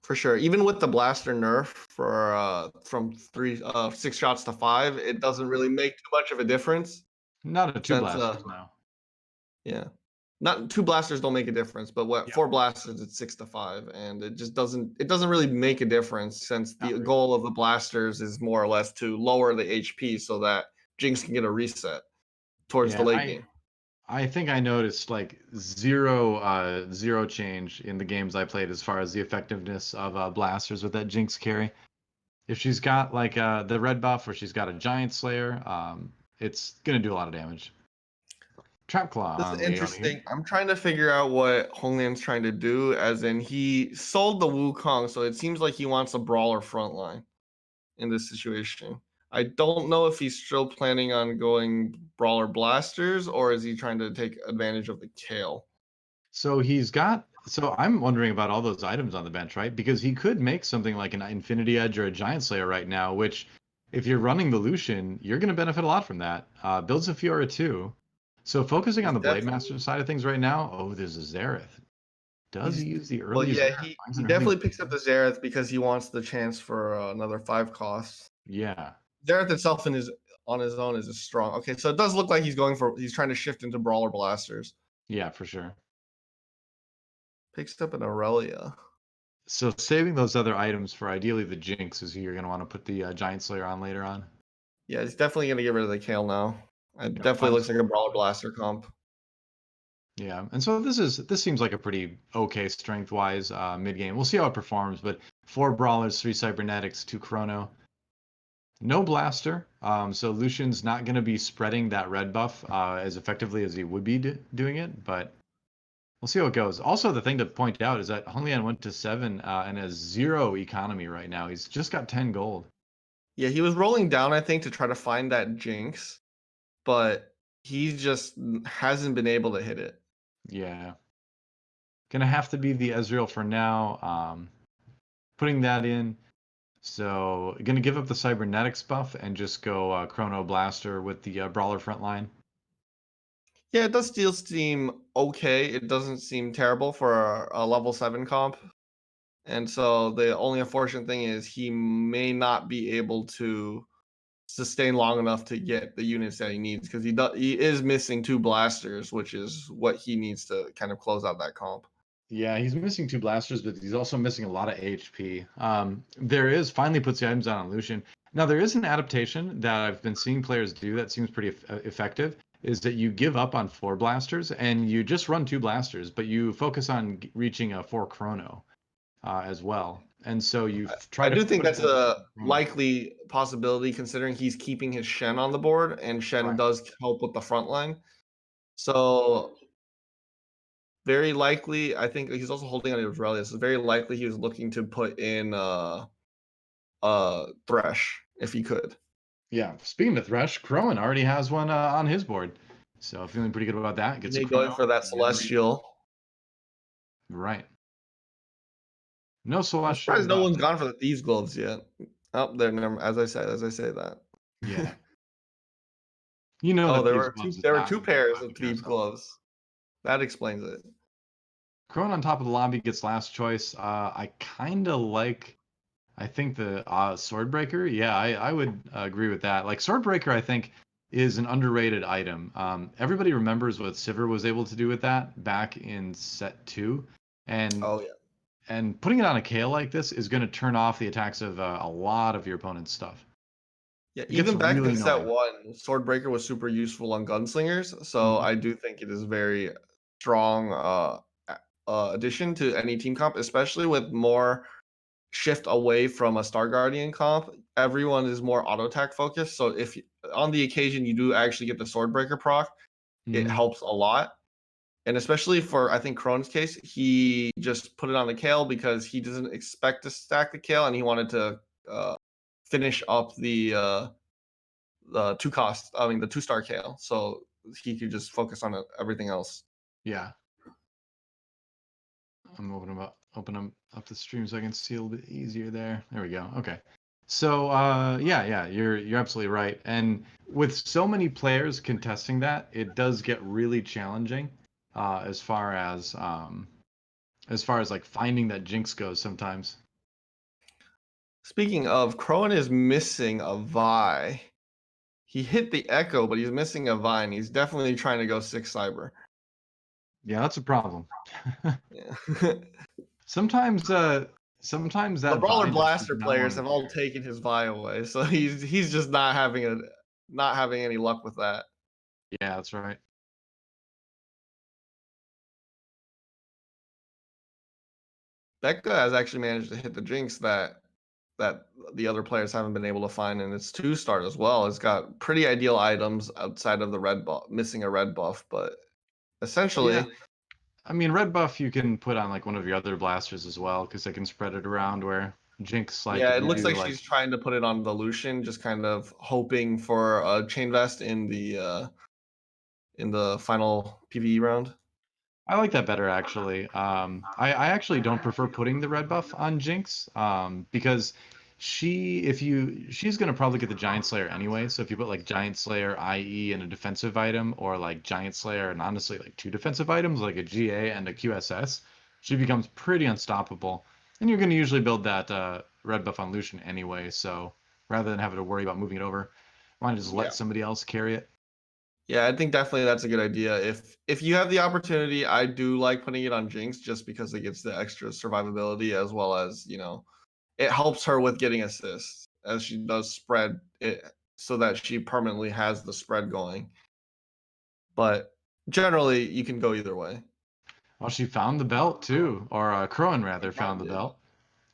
Speaker 2: For sure. Even with the blaster nerf for from 6 shots to 5, it doesn't really make too much of a difference.
Speaker 1: Not a two
Speaker 2: Since
Speaker 1: blasters now.
Speaker 2: yeah. Not 2 blasters don't make a difference, but what
Speaker 1: Yeah.
Speaker 2: 4 blasters it's 6 to 5, and it doesn't really make a difference since
Speaker 1: Not
Speaker 2: the
Speaker 1: really.
Speaker 2: goal of the blasters is more or less to lower the HP so that Jinx can get a reset towards the
Speaker 1: Yeah,
Speaker 2: late
Speaker 1: I
Speaker 2: game.
Speaker 1: I think I noticed like zero change in the games I played as far as the effectiveness of blasters with that Jinx carry. If she's got like the red buff or she's got a Giant Slayer, it's gonna do a lot of damage. Trap Claw
Speaker 2: This is
Speaker 1: on Leona here.
Speaker 2: interesting. I'm trying to figure out what Honglian's trying to do, as in he sold the Wukong, so it seems like he wants a brawler frontline in this situation. I don't know if he's still planning on going brawler blasters or is he trying to take advantage of the Kale.
Speaker 1: So I'm wondering about all those items on the bench, right? Because he could make something like an Infinity Edge or a Giant Slayer right now, which if you're running the Lucian, you're going to benefit a lot from that. Builds a Fiora too. So focusing on
Speaker 2: He's
Speaker 1: the Blade
Speaker 2: definitely
Speaker 1: Master side of things right now, oh, there's a Xerath. Does he
Speaker 2: he's
Speaker 1: use the
Speaker 2: well,
Speaker 1: early
Speaker 2: yeah,
Speaker 1: Xerath? Finds
Speaker 2: he
Speaker 1: an early
Speaker 2: definitely picks up the Xerath because he wants the chance for another 5 costs.
Speaker 1: Yeah,
Speaker 2: Xerath itself on his own is a strong. Okay, so it does look like he's trying to shift into brawler blasters.
Speaker 1: yeah, for sure.
Speaker 2: Picks up an Aurelia.
Speaker 1: So saving those other items for ideally the Jinx is who you're going to want to put the Giant Slayer on later on.
Speaker 2: Yeah, he's definitely gonna get rid of the Kale now. It
Speaker 1: Yeah,
Speaker 2: definitely
Speaker 1: find
Speaker 2: looks like a
Speaker 1: some
Speaker 2: brawler
Speaker 1: brawlers.
Speaker 2: blaster comp.
Speaker 1: Yeah, and so this seems like a pretty okay strength wise mid game. We'll see how it performs, but 4 brawlers, 3 cybernetics, 2 chrono, no blaster. So Lucian's not going to be spreading that red buff as effectively as he would be doing it, but we'll see how it goes. Also, the thing to point out is that Honglian went to 7 and has 0 economy right now. He's just got 10 gold.
Speaker 2: Yeah, he was rolling down, I think, to try to find that Jinx, but he just hasn't been able to hit it.
Speaker 1: Yeah. Gonna have to be the Ezreal for now. Putting that in. So gonna give up the cybernetics buff and just go Chrono Blaster with the brawler front line.
Speaker 2: Yeah, it does still seem okay. It doesn't seem terrible for a level 7 comp. And so the only unfortunate thing is he may not be able to sustain long enough to get the units that he needs because he is missing 2 blasters, which is what he needs to kind of close out that comp.
Speaker 1: Yeah, he's missing 2 blasters, but he's also missing a lot of HP. There is finally puts the items down on Lucian. Now there is an adaptation that I've been seeing players do that seems pretty effective. Is that you give up on 4 blasters and you just run 2 blasters, but you focus on reaching a 4 chrono as well. And so you try
Speaker 2: I
Speaker 1: to
Speaker 2: do think
Speaker 1: put
Speaker 2: that's
Speaker 1: it on
Speaker 2: a
Speaker 1: chrono.
Speaker 2: likely possibility considering he's keeping his Shen on the board, and Shen
Speaker 1: Right.
Speaker 2: does help with the front line. So very likely, I think he's also holding on to Aurelia. So very likely he was looking to put in Thresh if he could.
Speaker 1: Yeah. Speaking of Thresh, Crowan already has one on his board. So feeling pretty good about that. Gets a
Speaker 2: They going
Speaker 1: chrono.
Speaker 2: for that Celestial.
Speaker 1: Right. No
Speaker 2: I'm
Speaker 1: celestial,
Speaker 2: surprised no
Speaker 1: but
Speaker 2: one's gone for the Thieves Gloves yet. Oh, there. As I say that.
Speaker 1: yeah. You know
Speaker 2: Oh,
Speaker 1: that Thieves Gloves is
Speaker 2: there were
Speaker 1: not
Speaker 2: 2
Speaker 1: gonna be a
Speaker 2: pairs
Speaker 1: lobby
Speaker 2: of Thieves
Speaker 1: carousel.
Speaker 2: Gloves. That explains it.
Speaker 1: Crone on top of the lobby gets last choice. I kind of like, I think the Swordbreaker. Yeah, I would agree with that. Like Swordbreaker, I think is an underrated item. Everybody remembers what Sivir was able to do with that back in set 2, and
Speaker 2: Oh yeah.
Speaker 1: and putting it on a Kale like this is going to turn off the attacks of a lot of your opponent's stuff.
Speaker 2: Yeah,
Speaker 1: It gets
Speaker 2: even back
Speaker 1: really
Speaker 2: in set
Speaker 1: annoying.
Speaker 2: 1, Swordbreaker was super useful on gunslingers. So
Speaker 1: Mhm.
Speaker 2: I do think it is very strong addition to any team comp, especially with more shift away from a Star Guardian comp. Everyone is more auto attack focused. So if on the occasion you do actually get the Swordbreaker proc, it
Speaker 1: Mhm.
Speaker 2: helps a lot. And especially for I think Krone's case, he just put it on the Kale because he doesn't expect to stack the Kale and he wanted to finish up the 2-star Kale, so he could just focus on everything else.
Speaker 1: Yeah. I'm opening up the stream so I can see a little bit easier there. There we go. Okay. So yeah, you're absolutely right. And with so many players contesting that, it does get really challenging as far as like finding that jinx goes sometimes.
Speaker 2: Speaking of, Crowan is missing a Vi. He hit the Echo, but he's missing a Vi, and he's definitely trying to go 6 Cyber.
Speaker 1: Yeah, that's a problem.
Speaker 2: Yeah.
Speaker 1: Sometimes sometimes
Speaker 2: The
Speaker 1: that
Speaker 2: Brawler
Speaker 1: Vi just does
Speaker 2: Blaster
Speaker 1: not want
Speaker 2: players
Speaker 1: to
Speaker 2: have
Speaker 1: be
Speaker 2: all
Speaker 1: there.
Speaker 2: taken his Vi away, so he's just not having any luck with that.
Speaker 1: Yeah, that's right.
Speaker 2: Becca has actually managed to hit the Jinx that the other players haven't been able to find, and it's 2-star as well. It's got pretty ideal items outside of the red buff, missing a red buff, but
Speaker 1: Yeah.
Speaker 2: essentially,
Speaker 1: I mean, red buff you can put on like one of your other blasters as well because they can spread it around. Where Jinx, like
Speaker 2: yeah,
Speaker 1: if
Speaker 2: it
Speaker 1: you
Speaker 2: looks
Speaker 1: do
Speaker 2: like
Speaker 1: like,
Speaker 2: she's trying to put it on the Lucian, just kind of hoping for a chain vest in the final PvE round.
Speaker 1: I like that better actually. I actually don't prefer putting the red buff on Jinx because she's gonna probably get the Giant Slayer anyway. So if you put like Giant Slayer IE and a defensive item, or like Giant Slayer and honestly like 2 defensive items like a GA and a QSS, she becomes pretty unstoppable. And you're gonna usually build that red buff on Lucian anyway. So rather than having to worry about moving it over, why not just
Speaker 2: Yeah.
Speaker 1: let somebody else carry it?
Speaker 2: Yeah, I think definitely that's a good idea. If you have the opportunity, I do like putting it on Jinx just because it gets the extra survivability as well as, it helps her with getting assists as she does spread it so that she permanently has the spread going. But generally, you can go either way.
Speaker 1: Well, she found the belt too, or Crowan rather
Speaker 2: Crown
Speaker 1: found the
Speaker 2: did.
Speaker 1: belt.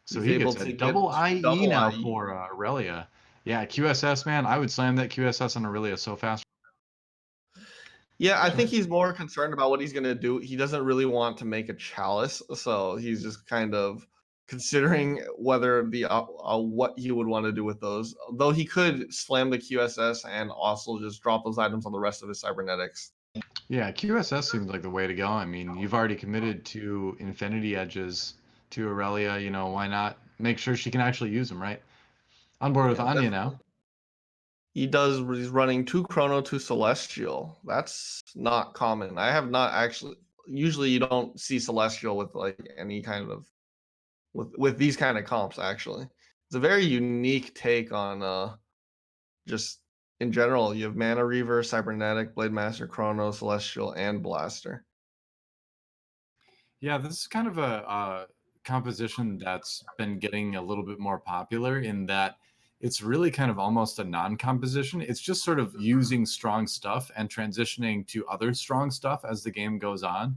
Speaker 1: So
Speaker 2: He's
Speaker 1: he
Speaker 2: able
Speaker 1: gets a
Speaker 2: to get
Speaker 1: double IE
Speaker 2: double
Speaker 1: now
Speaker 2: IE.
Speaker 1: for Aurelia. Yeah, QSS, man. I would slam that QSS on Aurelia so fast.
Speaker 2: Yeah, I think he's more concerned about what he's gonna do. He doesn't really want to make a chalice, so he's just kind of considering whether what he would want to do with those. Though he could slam the QSS and also just drop those items on the rest of his cybernetics.
Speaker 1: Yeah, QSS seems like the way to go. I mean, you've already committed to Infinity Edges to Aurelia. You know, why not make sure she can actually use them, right? On board with
Speaker 2: Yeah,
Speaker 1: Anya now.
Speaker 2: definitely. He's running 2 Chrono, 2 Celestial. That's not common. I have not actually. Usually, you don't see Celestial with like any kind of with these kind of comps. Actually, it's a very unique take on just in general. You have Mana Reaver, Cybernetic, Blade Master, Chrono, Celestial, and Blaster.
Speaker 1: Yeah, this is kind of a composition that's been getting a little bit more popular in that it's really kind of almost a non-composition. It's just sort of using strong stuff and transitioning to other strong stuff as the game goes on.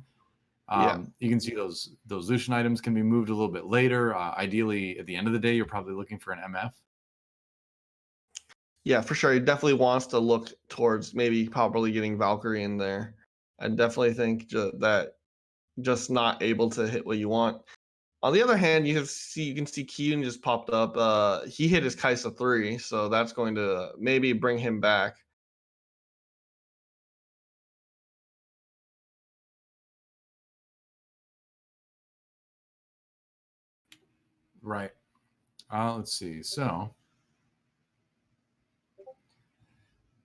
Speaker 2: Yeah,
Speaker 1: You can see those Lucian items can be moved a little bit later. Ideally, at the end of the day, you're probably looking for an MF.
Speaker 2: yeah, for sure. He definitely wants to look towards maybe probably getting Valkyrie in there. I definitely think that just not able to hit what you want. On the other hand, you can see Kyun just popped up. He hit his Kaisa 3, so that's going to maybe bring him back.
Speaker 1: Right. Let's see. So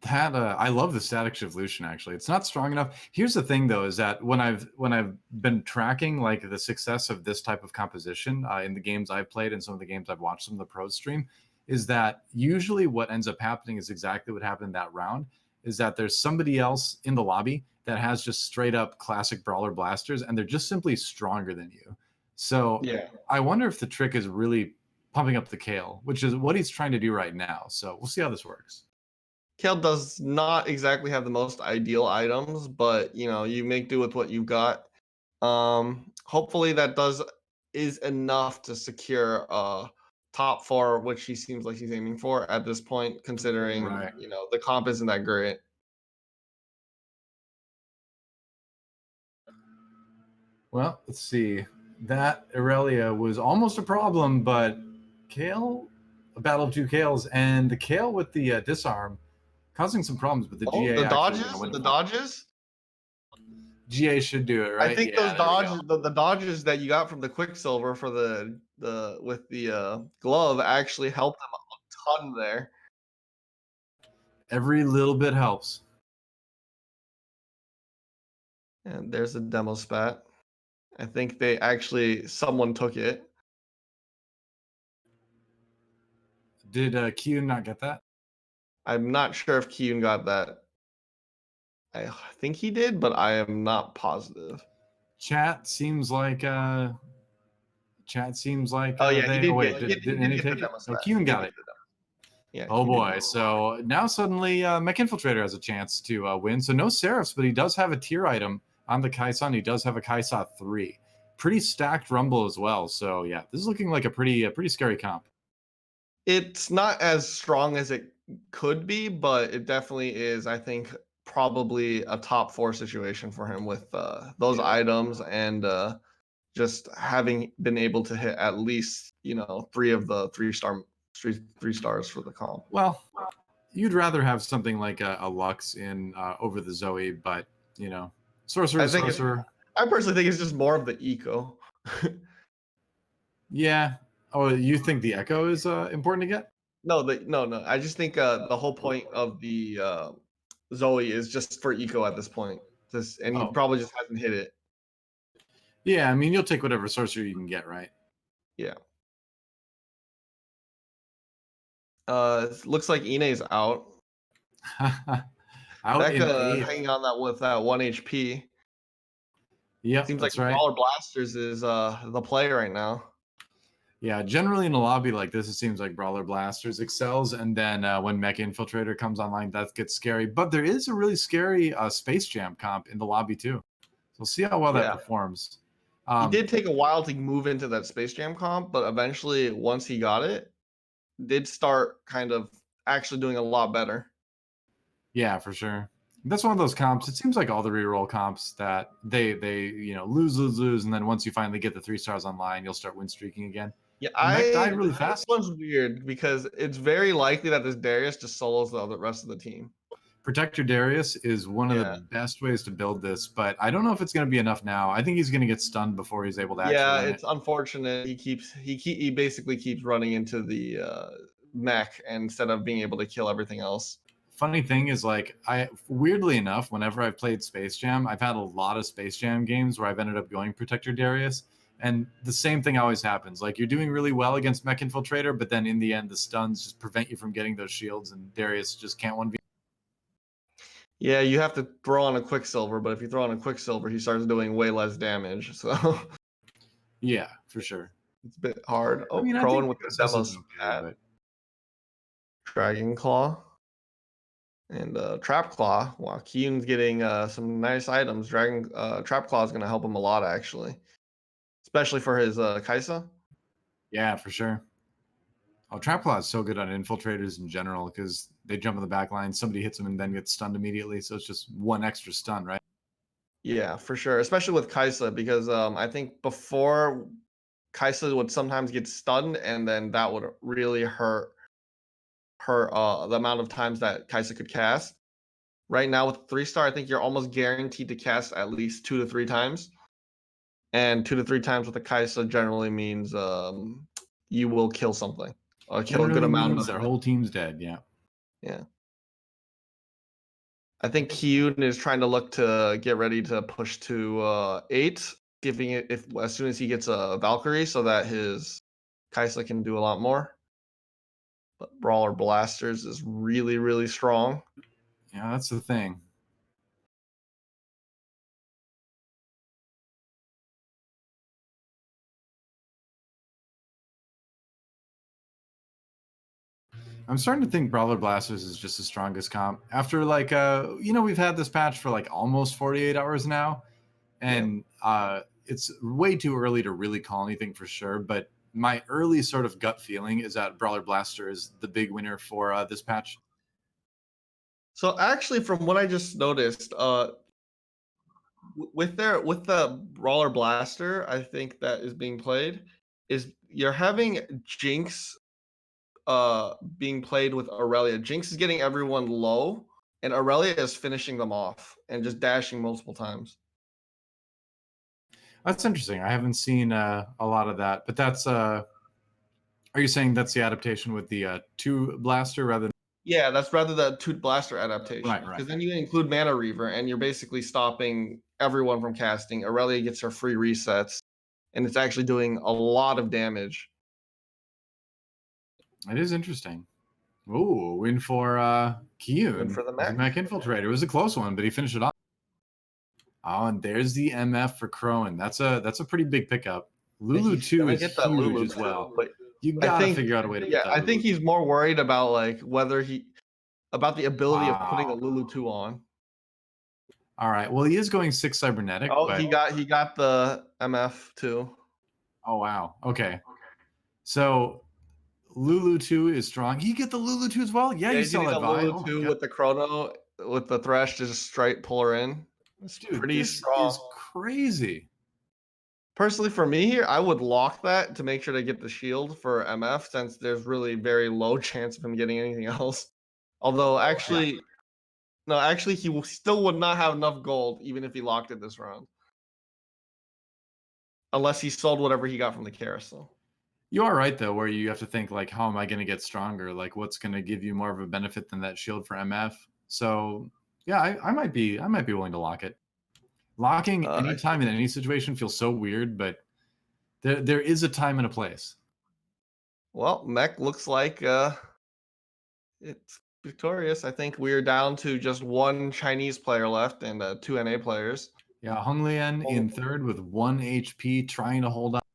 Speaker 1: that I love the static shift Lucian. Actually, it's not strong enough. Here's the thing, though, is that when I've been tracking like the success of this type of composition in the games I've played and some of the games I've watched some of the pros stream, is that usually what ends up happening is exactly what happened in that round. Is that there's somebody else in the lobby that has just straight up classic brawler blasters, and they're just simply stronger than you. So
Speaker 2: Yeah.
Speaker 1: I wonder if the trick is really pumping up the Kale, which is what he's trying to do right now. So we'll see how this works.
Speaker 2: Kale does not exactly have the most ideal items, but you make do with what you've got. Hopefully that is enough to secure top 4, which he seems like he's aiming for at this point, considering
Speaker 1: Right.
Speaker 2: the comp isn't that great.
Speaker 1: Well, let's see. That Aurelia was almost a problem, but Kale a battle of two Kales, and the Kale with the disarm causing some problems, but the GA
Speaker 2: the
Speaker 1: actually
Speaker 2: dodges,
Speaker 1: win
Speaker 2: the dodges.
Speaker 1: GA should do it, right?
Speaker 2: I think
Speaker 1: yeah,
Speaker 2: those dodges, the dodges that you got from the Quicksilver for the with the glove actually helped them a ton there.
Speaker 1: Every little bit helps.
Speaker 2: And there's a demo spat. I think they actually someone took it.
Speaker 1: Did Q not get that?
Speaker 2: I'm not sure if Kyun got that. I think he did, but I am not positive.
Speaker 1: Chat seems like
Speaker 2: Oh yeah, he
Speaker 1: they.
Speaker 2: did
Speaker 1: Oh wait,
Speaker 2: get. He did,
Speaker 1: didn't
Speaker 2: he did
Speaker 1: any
Speaker 2: get the
Speaker 1: take it?
Speaker 2: demo
Speaker 1: Oh,
Speaker 2: spat.
Speaker 1: Q
Speaker 2: He did
Speaker 1: got
Speaker 2: get
Speaker 1: it.
Speaker 2: the demo. Yeah.
Speaker 1: Oh
Speaker 2: he did.
Speaker 1: boy! So now suddenly Mech Infiltrator has a chance to win. So no Seraphs, but he does have a tier item on the Kai'San. He does have a Kai'Sa 3. Pretty stacked Rumble as well. So yeah, this is looking like a pretty scary comp.
Speaker 2: It's not as strong as it could be, but it definitely is. I think probably a top 4 situation for him with those items and just having been able to hit at least 3 of the 3 stars for the comp.
Speaker 1: Well, you'd rather have something like a Lux in over the Zoe, but sorcerer.
Speaker 2: I personally think it's just more of the eco.
Speaker 1: Yeah. Oh, you think the Echo is important to get?
Speaker 2: No. I just think the whole point of the Zoe is just for eco at this point. And he probably just hasn't hit it.
Speaker 1: Yeah, I mean, you'll take whatever sorcerer you can get, right?
Speaker 2: Yeah. Looks like Ine's out. Becca hanging on that with that 1 HP.
Speaker 1: Yep,
Speaker 2: Seems
Speaker 1: that's
Speaker 2: like
Speaker 1: right.
Speaker 2: Brawler Blasters is the play right now.
Speaker 1: Yeah, generally in a lobby like this, it seems like Brawler Blasters excels, and then when Mech Infiltrator comes online, that gets scary. But there is a really scary Space Jam comp in the lobby too. So we'll see how well that performs.
Speaker 2: He did take a while to move into that Space Jam comp, but eventually, once he got it, did start kind of actually doing a lot better.
Speaker 1: Yeah, for sure. That's one of those comps. It seems like all the reroll comps that they lose, and then once you finally get the 3 stars online, you'll start win streaking again.
Speaker 2: Yeah,
Speaker 1: Mech died really fast.
Speaker 2: This one's weird because it's very likely that this Darius just solos the rest of the team.
Speaker 1: Protector Darius is one of the best ways to build this, but I don't know if it's going to be enough now. I think he's going to get stunned before he's able to actually win
Speaker 2: it's unfortunate. He basically keeps running into the mech instead of being able to kill everything else.
Speaker 1: Funny thing is, like, weirdly enough, whenever I've played Space Jam, I've had a lot of Space Jam games where I've ended up going Protector Darius, and the same thing always happens. Like, you're doing really well against Mech Infiltrator, but then in the end, the stuns just prevent you from getting those shields, and Darius just can't 1v.
Speaker 2: Yeah, you have to throw on a Quicksilver, but if you throw on a Quicksilver, he starts doing way less damage. So
Speaker 1: yeah, for sure.
Speaker 2: It's a bit hard. Oh,
Speaker 1: I mean,
Speaker 2: Crone with the demos
Speaker 1: okay, but...
Speaker 2: Dragon Claw and Trap Claw. Wow, Keen's getting some nice items. Trap Claw is going to help him a lot, actually, especially for his Kai'Sa.
Speaker 1: Yeah, for sure. Oh, Trap Claw is so good on infiltrators in general because they jump in the back line, somebody hits them and then gets stunned immediately. So it's just one extra stun, right?
Speaker 2: Yeah, for sure. Especially with Kai'Sa, because I think before Kai'Sa would sometimes get stunned, and then that would really hurt the amount of times that Kai'Sa could cast. Right now with 3-star, I think you're almost guaranteed to cast at least 2 to 3 times. And 2 to 3 times with a Kai'Sa generally means you will kill something. Kill a good amount of
Speaker 1: their whole team's dead, yeah.
Speaker 2: Yeah. I think Kyun is trying to look to get ready to push to 8, giving it as soon as he gets a Valkyrie so that his Kai'Sa can do a lot more. But Brawler Blasters is really, really strong.
Speaker 1: Yeah, that's the thing. I'm starting to think Brawler Blasters is just the strongest comp. After like we've had this patch for like almost 48 hours now, and it's way too early to really call anything for sure, but my early sort of gut feeling is that Brawler Blaster is the big winner for this patch.
Speaker 2: So actually, from what I just noticed, with the Brawler Blaster, I think that is being played is you're having Jinx being played with Aurelia. Jinx is getting everyone low, and Aurelia is finishing them off and just dashing multiple times.
Speaker 1: That's interesting. I haven't seen a lot of that, but that's. Are you saying that's the adaptation with the 2 blaster rather than?
Speaker 2: Yeah, that's rather the Toot Blaster adaptation.
Speaker 1: Right.
Speaker 2: Because then you include Mana Reaver, and you're basically stopping everyone from casting. Aurelia gets her free resets, and it's actually doing a lot of damage.
Speaker 1: It is interesting. Ooh, win for Kyun.
Speaker 2: Win for the
Speaker 1: The
Speaker 2: Mech.
Speaker 1: Mech Infiltrator. It was a close one, but he finished it off. Oh, and there's the MF for Crowan. That's a pretty big pickup. Lulu
Speaker 2: He's
Speaker 1: 2
Speaker 2: gonna
Speaker 1: is
Speaker 2: get that
Speaker 1: huge
Speaker 2: Lulu
Speaker 1: as well.
Speaker 2: too, but
Speaker 1: You
Speaker 2: I
Speaker 1: gotta
Speaker 2: think-
Speaker 1: figure out a way to
Speaker 2: yeah,
Speaker 1: get that.
Speaker 2: I think he's more worried about like whether about the ability of putting a
Speaker 1: Wow.
Speaker 2: Lulu 2 on.
Speaker 1: All right. Well, he is going 6 cybernetic.
Speaker 2: Oh,
Speaker 1: but...
Speaker 2: he got the MF too.
Speaker 1: Oh wow. Okay. So Lulu 2 is strong. You get the Lulu 2 as well? Yeah, you
Speaker 2: he's
Speaker 1: saw
Speaker 2: getting
Speaker 1: that
Speaker 2: the
Speaker 1: vibe.
Speaker 2: Lulu
Speaker 1: Oh my
Speaker 2: 2
Speaker 1: God.
Speaker 2: with the Chrono with the Thresh to just straight pull her in. It's
Speaker 1: Dude,
Speaker 2: pretty
Speaker 1: this
Speaker 2: strong.
Speaker 1: is crazy.
Speaker 2: Personally, for me here, I would lock that to make sure to get the shield for MF, since there's really very low chance of him getting anything else. Although, actually, no, actually, he still would not have enough gold even if he locked it this round, unless he sold whatever he got from the carousel.
Speaker 1: You are right though, where you have to think like, how am I going to get stronger? Like, what's going to give you more of a benefit than that shield for MF? So, yeah, I might be willing to lock it. Locking anytime in any situation feels so weird, but there is a time and a place.
Speaker 2: Well, Mech looks like it's victorious. I think we're down to just 1 Chinese player left and 2 NA players.
Speaker 1: Yeah, Honglian in third with 1 HP, trying to hold up.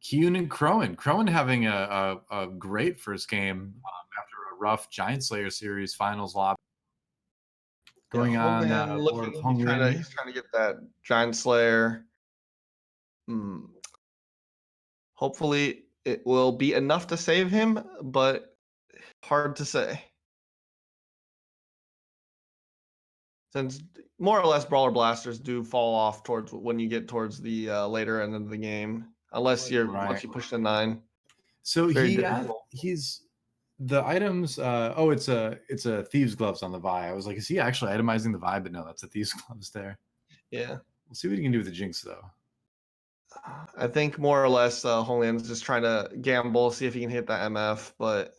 Speaker 1: Kyun and Crowan. Crowan having a great first game after a rough Giant Slayer series finals lobby. Going on board of Honglian.
Speaker 2: He's trying to get that Giant Slayer. Hopefully it will be enough to save him, but hard to say. Since more or less Brawler Blasters do fall off towards when you get towards the later end of the game, unless once you push to 9.
Speaker 1: So he's the items. Oh, it's a Thieves Gloves on the Vi. I was like, is he actually itemizing the Vi? But no, that's a Thieves Gloves there.
Speaker 2: Yeah.
Speaker 1: We'll see what he can do with the Jinx though.
Speaker 2: I think more or less Homeland's just trying to gamble, see if he can hit that MF, but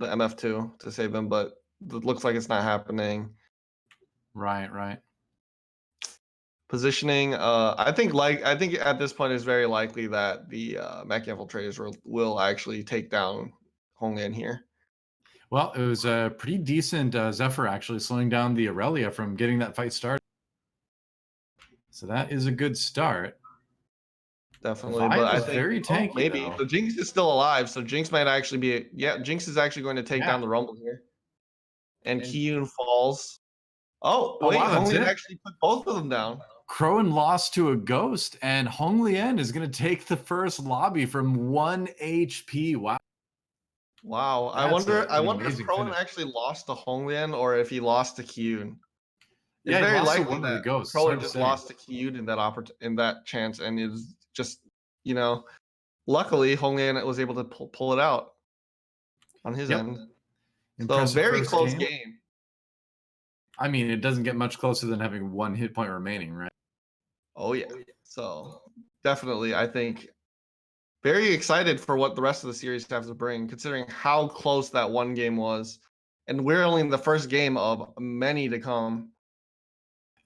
Speaker 2: the MF2 to save him, but it looks like it's not happening.
Speaker 1: Right.
Speaker 2: Positioning, I think at this point it's very likely that the Mech Infiltrators will actually take down Hongyan here.
Speaker 1: Well, it was a pretty decent Zephyr actually slowing down the Aurelia from getting that fight started. So that is a good start.
Speaker 2: Definitely, but I think
Speaker 1: very tanky.
Speaker 2: Maybe
Speaker 1: though.
Speaker 2: so. Jinx is still alive, so Jinx might actually be. Yeah, Jinx is actually going to take down the Rumble here, and Kyun falls. Oh wait,
Speaker 1: wow,
Speaker 2: Hongyan actually put both of them down.
Speaker 1: Crowan lost to a ghost, and Hong Lian is going to take the first lobby from 1 HP. Wow.
Speaker 2: Wow, I wonder if Crowan actually lost to Hongyan or if he lost to Kyun. It's very likely that Crowan just lost to Kyun in that chance, and is just luckily Hongyan was able to pull it out on his end. So very close game.
Speaker 1: I mean, it doesn't get much closer than having 1 hit point remaining, right?
Speaker 2: Oh yeah. So definitely, I think very excited for what the rest of the series has to bring, considering how close that one game was, and we're only in the first game of many to come.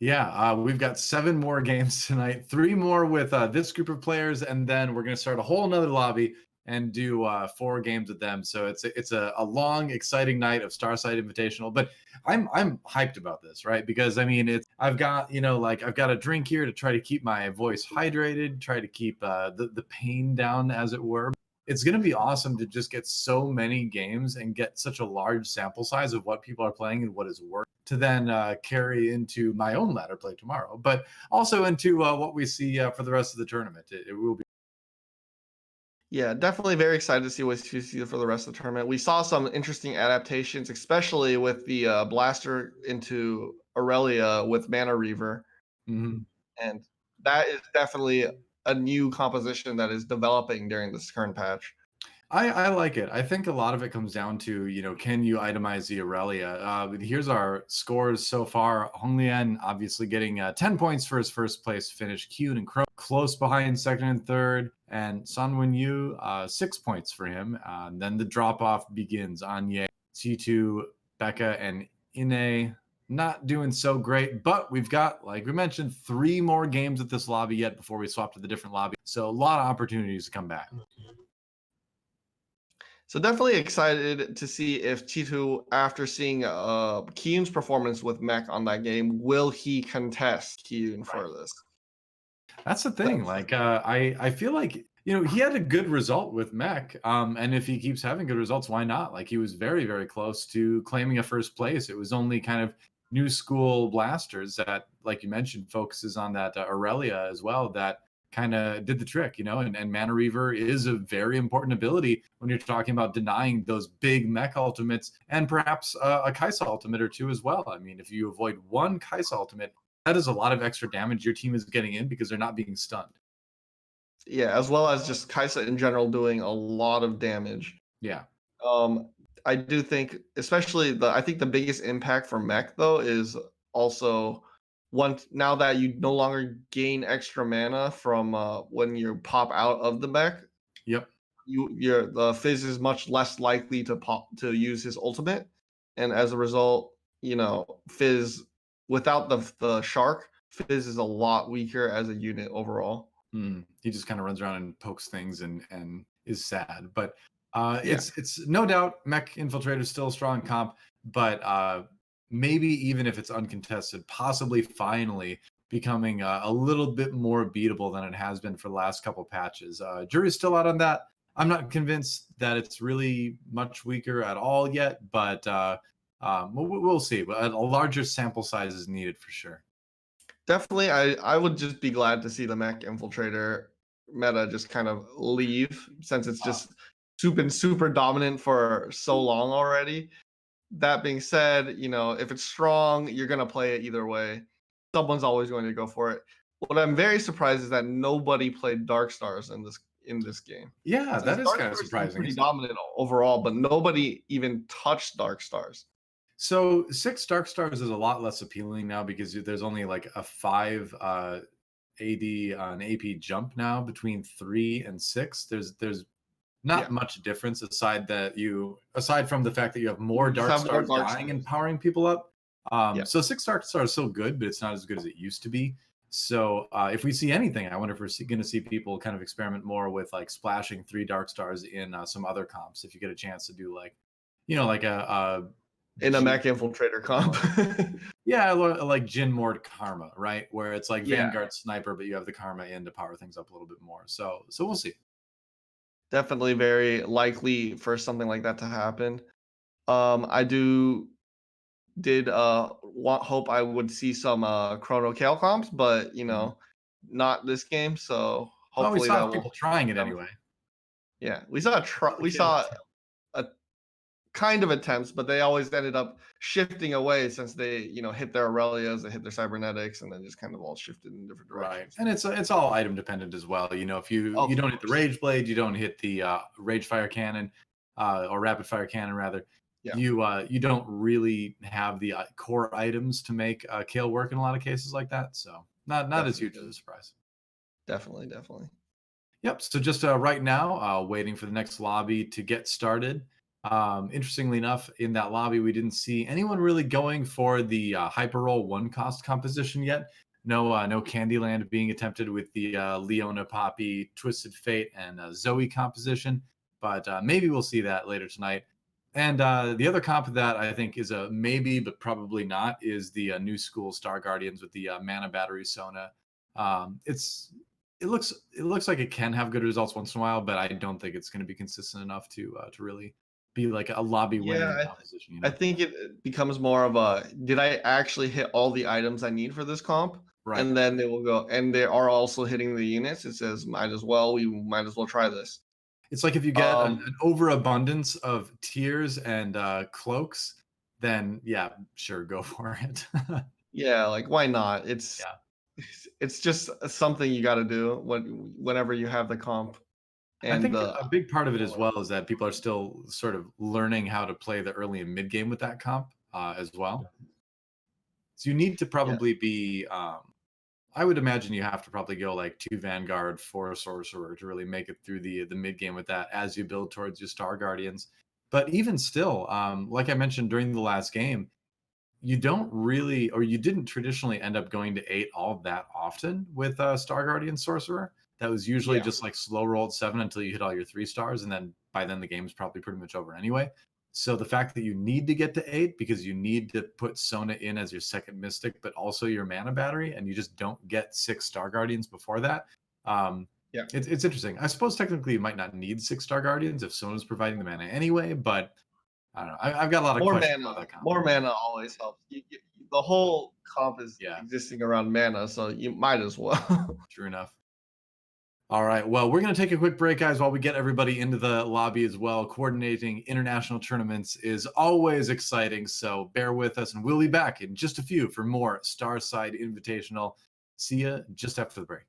Speaker 1: Yeah, we've got 7 more games tonight, 3 more with this group of players, and then we're going to start a whole nother lobby and do 4 games with them. So it's a long, exciting night of Starside Invitational. But I'm hyped about this, right? Because I mean, I've got I've got a drink here to try to keep my voice hydrated, try to keep the pain down, as it were. It's going to be awesome to just get so many games and get such a large sample size of what people are playing and what is working to then carry into my own ladder play tomorrow, but also into what we see for the rest of the tournament. It will be.
Speaker 2: Yeah, definitely very excited to see what you see for the rest of the tournament. We saw some interesting adaptations, especially with the blaster into Aurelia with Mana Reaver.
Speaker 1: Mm-hmm.
Speaker 2: And that is definitely a new composition that is developing during this current patch.
Speaker 1: I like it. I think a lot of it comes down to, can you itemize the Aurelia? Here's our scores so far. Hong Lian obviously getting 10 points for his first place finish. Kyun and Crow close behind second and third. And Sun Wen Yu, 6 points for him. And then the drop off begins. Anye, C2, Becca, and Ine not doing so great. But we've got, like we mentioned, 3 more games at this lobby yet before we swap to the different lobby. So a lot of opportunities to come back.
Speaker 2: So definitely excited to see if T2, after seeing Kyun's performance with Mech on that game, will he contest Kyun for this?
Speaker 1: That's the thing. Like, I feel like he had a good result with Mech, and if he keeps having good results, why not? Like, he was very, very close to claiming a first place. It was only kind of new school blasters that, like you mentioned, focuses on that Aurelia as well that kind of did the trick, and Mana Reaver is a very important ability when you're talking about denying those big Mech ultimates and perhaps a Kaisa ultimate or two as well. I mean, if you avoid one Kaisa ultimate, that is a lot of extra damage your team is getting in because they're not being stunned.
Speaker 2: Yeah, as well as just Kaisa in general doing a lot of damage.
Speaker 1: Yeah.
Speaker 2: I do think, especially I think the biggest impact for Mech though is also now that you no longer gain extra mana from when you pop out of the Mech.
Speaker 1: Yep.
Speaker 2: The Fizz is much less likely to use his ultimate, and as a result, Fizz without the Shark, Fizz is a lot weaker as a unit overall.
Speaker 1: He just kind of runs around and pokes things and is sad. But it's no doubt Mech Infiltrator is still a strong comp, but maybe even if it's uncontested, possibly finally becoming a little bit more beatable than it has been for the last couple patches. Jury's still out on that. I'm not convinced that it's really much weaker at all yet, but we'll see. A larger sample size is needed for sure.
Speaker 2: Definitely, I would just be glad to see the Mech Infiltrator meta just kind of leave, since it's just been super dominant for so long already. That being said, if it's strong, you're gonna play it either way. Someone's always going to go for it. What I'm very surprised is that nobody played Dark Stars in this game.
Speaker 1: Yeah, that is
Speaker 2: Dark
Speaker 1: kind of
Speaker 2: Stars
Speaker 1: surprising.
Speaker 2: Pretty dominant overall, but nobody even touched Dark Stars.
Speaker 1: So 6 Dark Stars is a lot less appealing now because there's only like a 5 AD an AP jump now between 3 and 6. There's not much difference aside from the fact that you have more Dark Stars dying and powering people up. So 6 Dark Stars is still good, but it's not as good as it used to be. So if we see anything, I wonder if we're going to see people kind of experiment more with like splashing 3 Dark Stars in some other comps. If you get a chance to do like, like a
Speaker 2: in a Mech Infiltrator comp.
Speaker 1: Yeah, like Jin Mord Karma, right? Where it's like Vanguard Sniper, but you have the Karma in to power things up a little bit more. So we'll see.
Speaker 2: Definitely very likely for something like that to happen. I hope I would see some Chrono Kale comps, but not this game. So hopefully
Speaker 1: we saw people trying it anyway.
Speaker 2: Yeah, we saw a kind of attempts, but they always ended up shifting away since they hit their Aurelias, they hit their cybernetics, and then just kind of all shifted in different directions.
Speaker 1: Right, and it's all item dependent as well. If you don't hit the Rage Blade, you don't hit the Rage Fire Cannon, or Rapid Fire Cannon rather.
Speaker 2: Yeah.
Speaker 1: You don't really have the core items to make Kale work in a lot of cases like that. So not as huge of a surprise.
Speaker 2: Definitely.
Speaker 1: Yep. So just right now, waiting for the next lobby to get started. Interestingly enough, in that lobby, we didn't see anyone really going for the hyper roll 1 cost composition yet. No Candyland being attempted with the Leona Poppy, Twisted Fate, and Zoe composition, but maybe we'll see that later tonight. And the other comp that I think is a maybe, but probably not, is the new school Star Guardians with the Mana Battery Sona. It looks like it can have good results once in a while, but I don't think it's going to be consistent enough to really be like a lobby winning composition.
Speaker 2: I think it becomes more of a, did I actually hit all the items I need for this comp?
Speaker 1: Right.
Speaker 2: And then they will go, and they are also hitting the units. It says we might as well try this.
Speaker 1: It's like if you get an overabundance of tiers and cloaks, then yeah, sure, go for it.
Speaker 2: Yeah, like why not? It's just something you got to do whenever you have the comp.
Speaker 1: I
Speaker 2: and
Speaker 1: think
Speaker 2: the
Speaker 1: a big part of it as well is that people are still sort of learning how to play the early and mid game with that comp as well. So you need to
Speaker 2: yeah.
Speaker 1: probably be I would imagine you have to probably go like 2 Vanguard, 4 Sorcerer to really make it through the mid game with that as you build towards your Star Guardians. But even still, like I mentioned during the last game, you don't really, or you didn't traditionally end up going to 8 all that often with Star Guardian Sorcerer. That was usually
Speaker 2: Yeah.
Speaker 1: just like slow roll at 7 until you hit all your 3 stars, and then by then the game's probably pretty much over anyway. So the fact that you need to get to 8 because you need to put Sona in as your second Mystic, but also your mana battery, and you just don't get 6 Star Guardians before that.
Speaker 2: Yeah.
Speaker 1: It's interesting. I suppose technically you might not need 6 Star Guardians if Sona's providing the mana anyway, but I don't know. I've got a lot of questions about that comp.
Speaker 2: More mana always helps. The whole comp is
Speaker 1: Yeah,
Speaker 2: existing around mana, so you might as well.
Speaker 1: true enough. All right. Well, we're going to take a quick break, guys, while we get everybody into the lobby as well. Coordinating international tournaments is always exciting, so bear with us, and we'll be back in just a few for more Starside Invitational. See ya just after the break.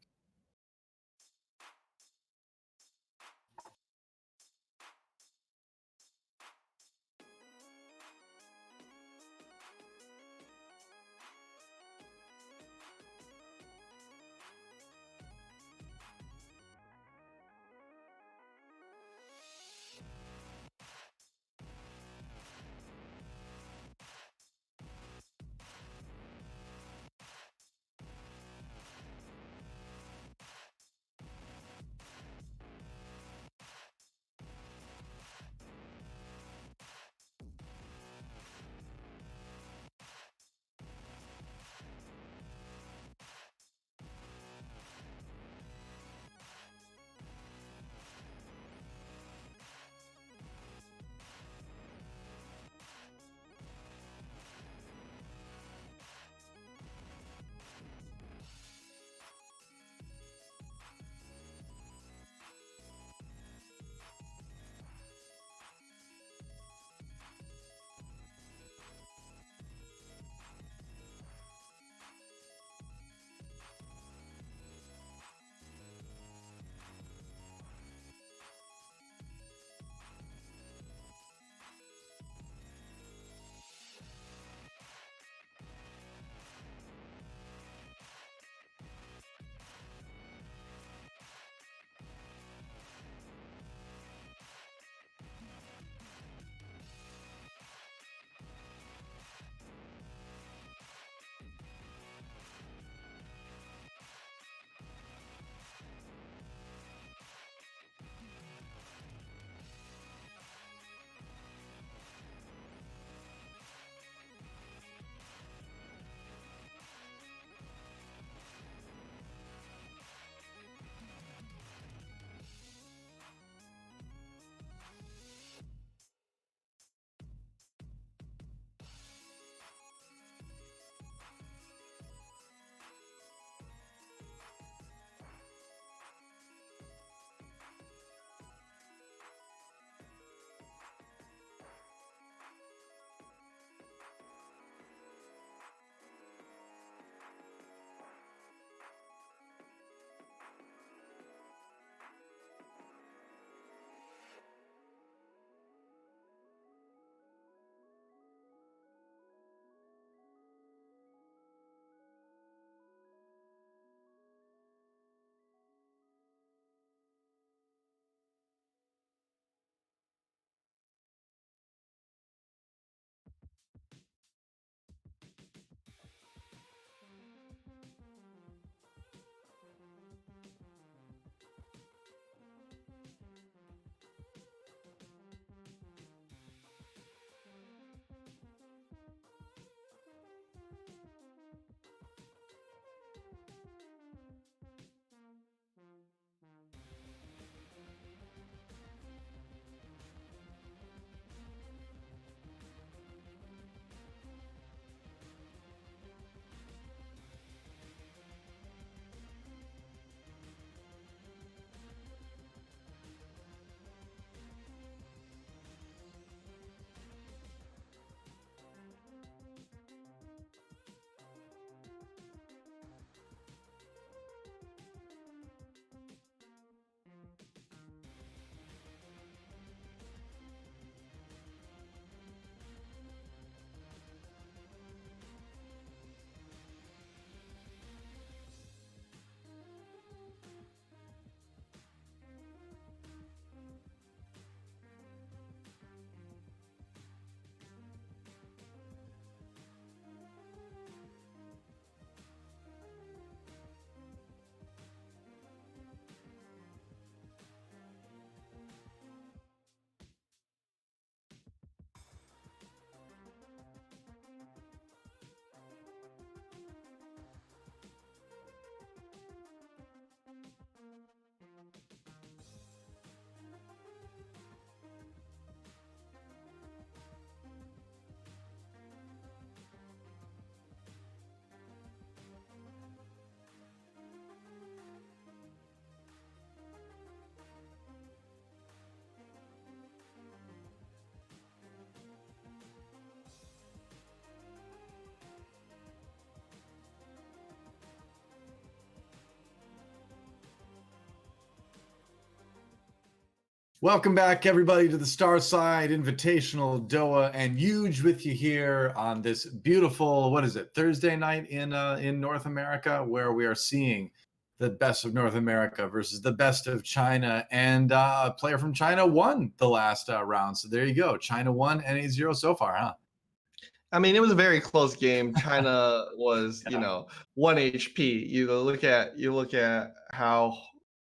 Speaker 1: Welcome back, everybody, to the Starside Invitational. DoA and Yuuj with you here on this beautiful, what is it, Thursday night in North America, where we are seeing the best of North America versus the best of China, and a player from China won the last round. So there you go, China won, NA0 so far, huh?
Speaker 2: I mean, it was a very close game. China was,
Speaker 1: Yeah.
Speaker 2: 1 HP. You look at how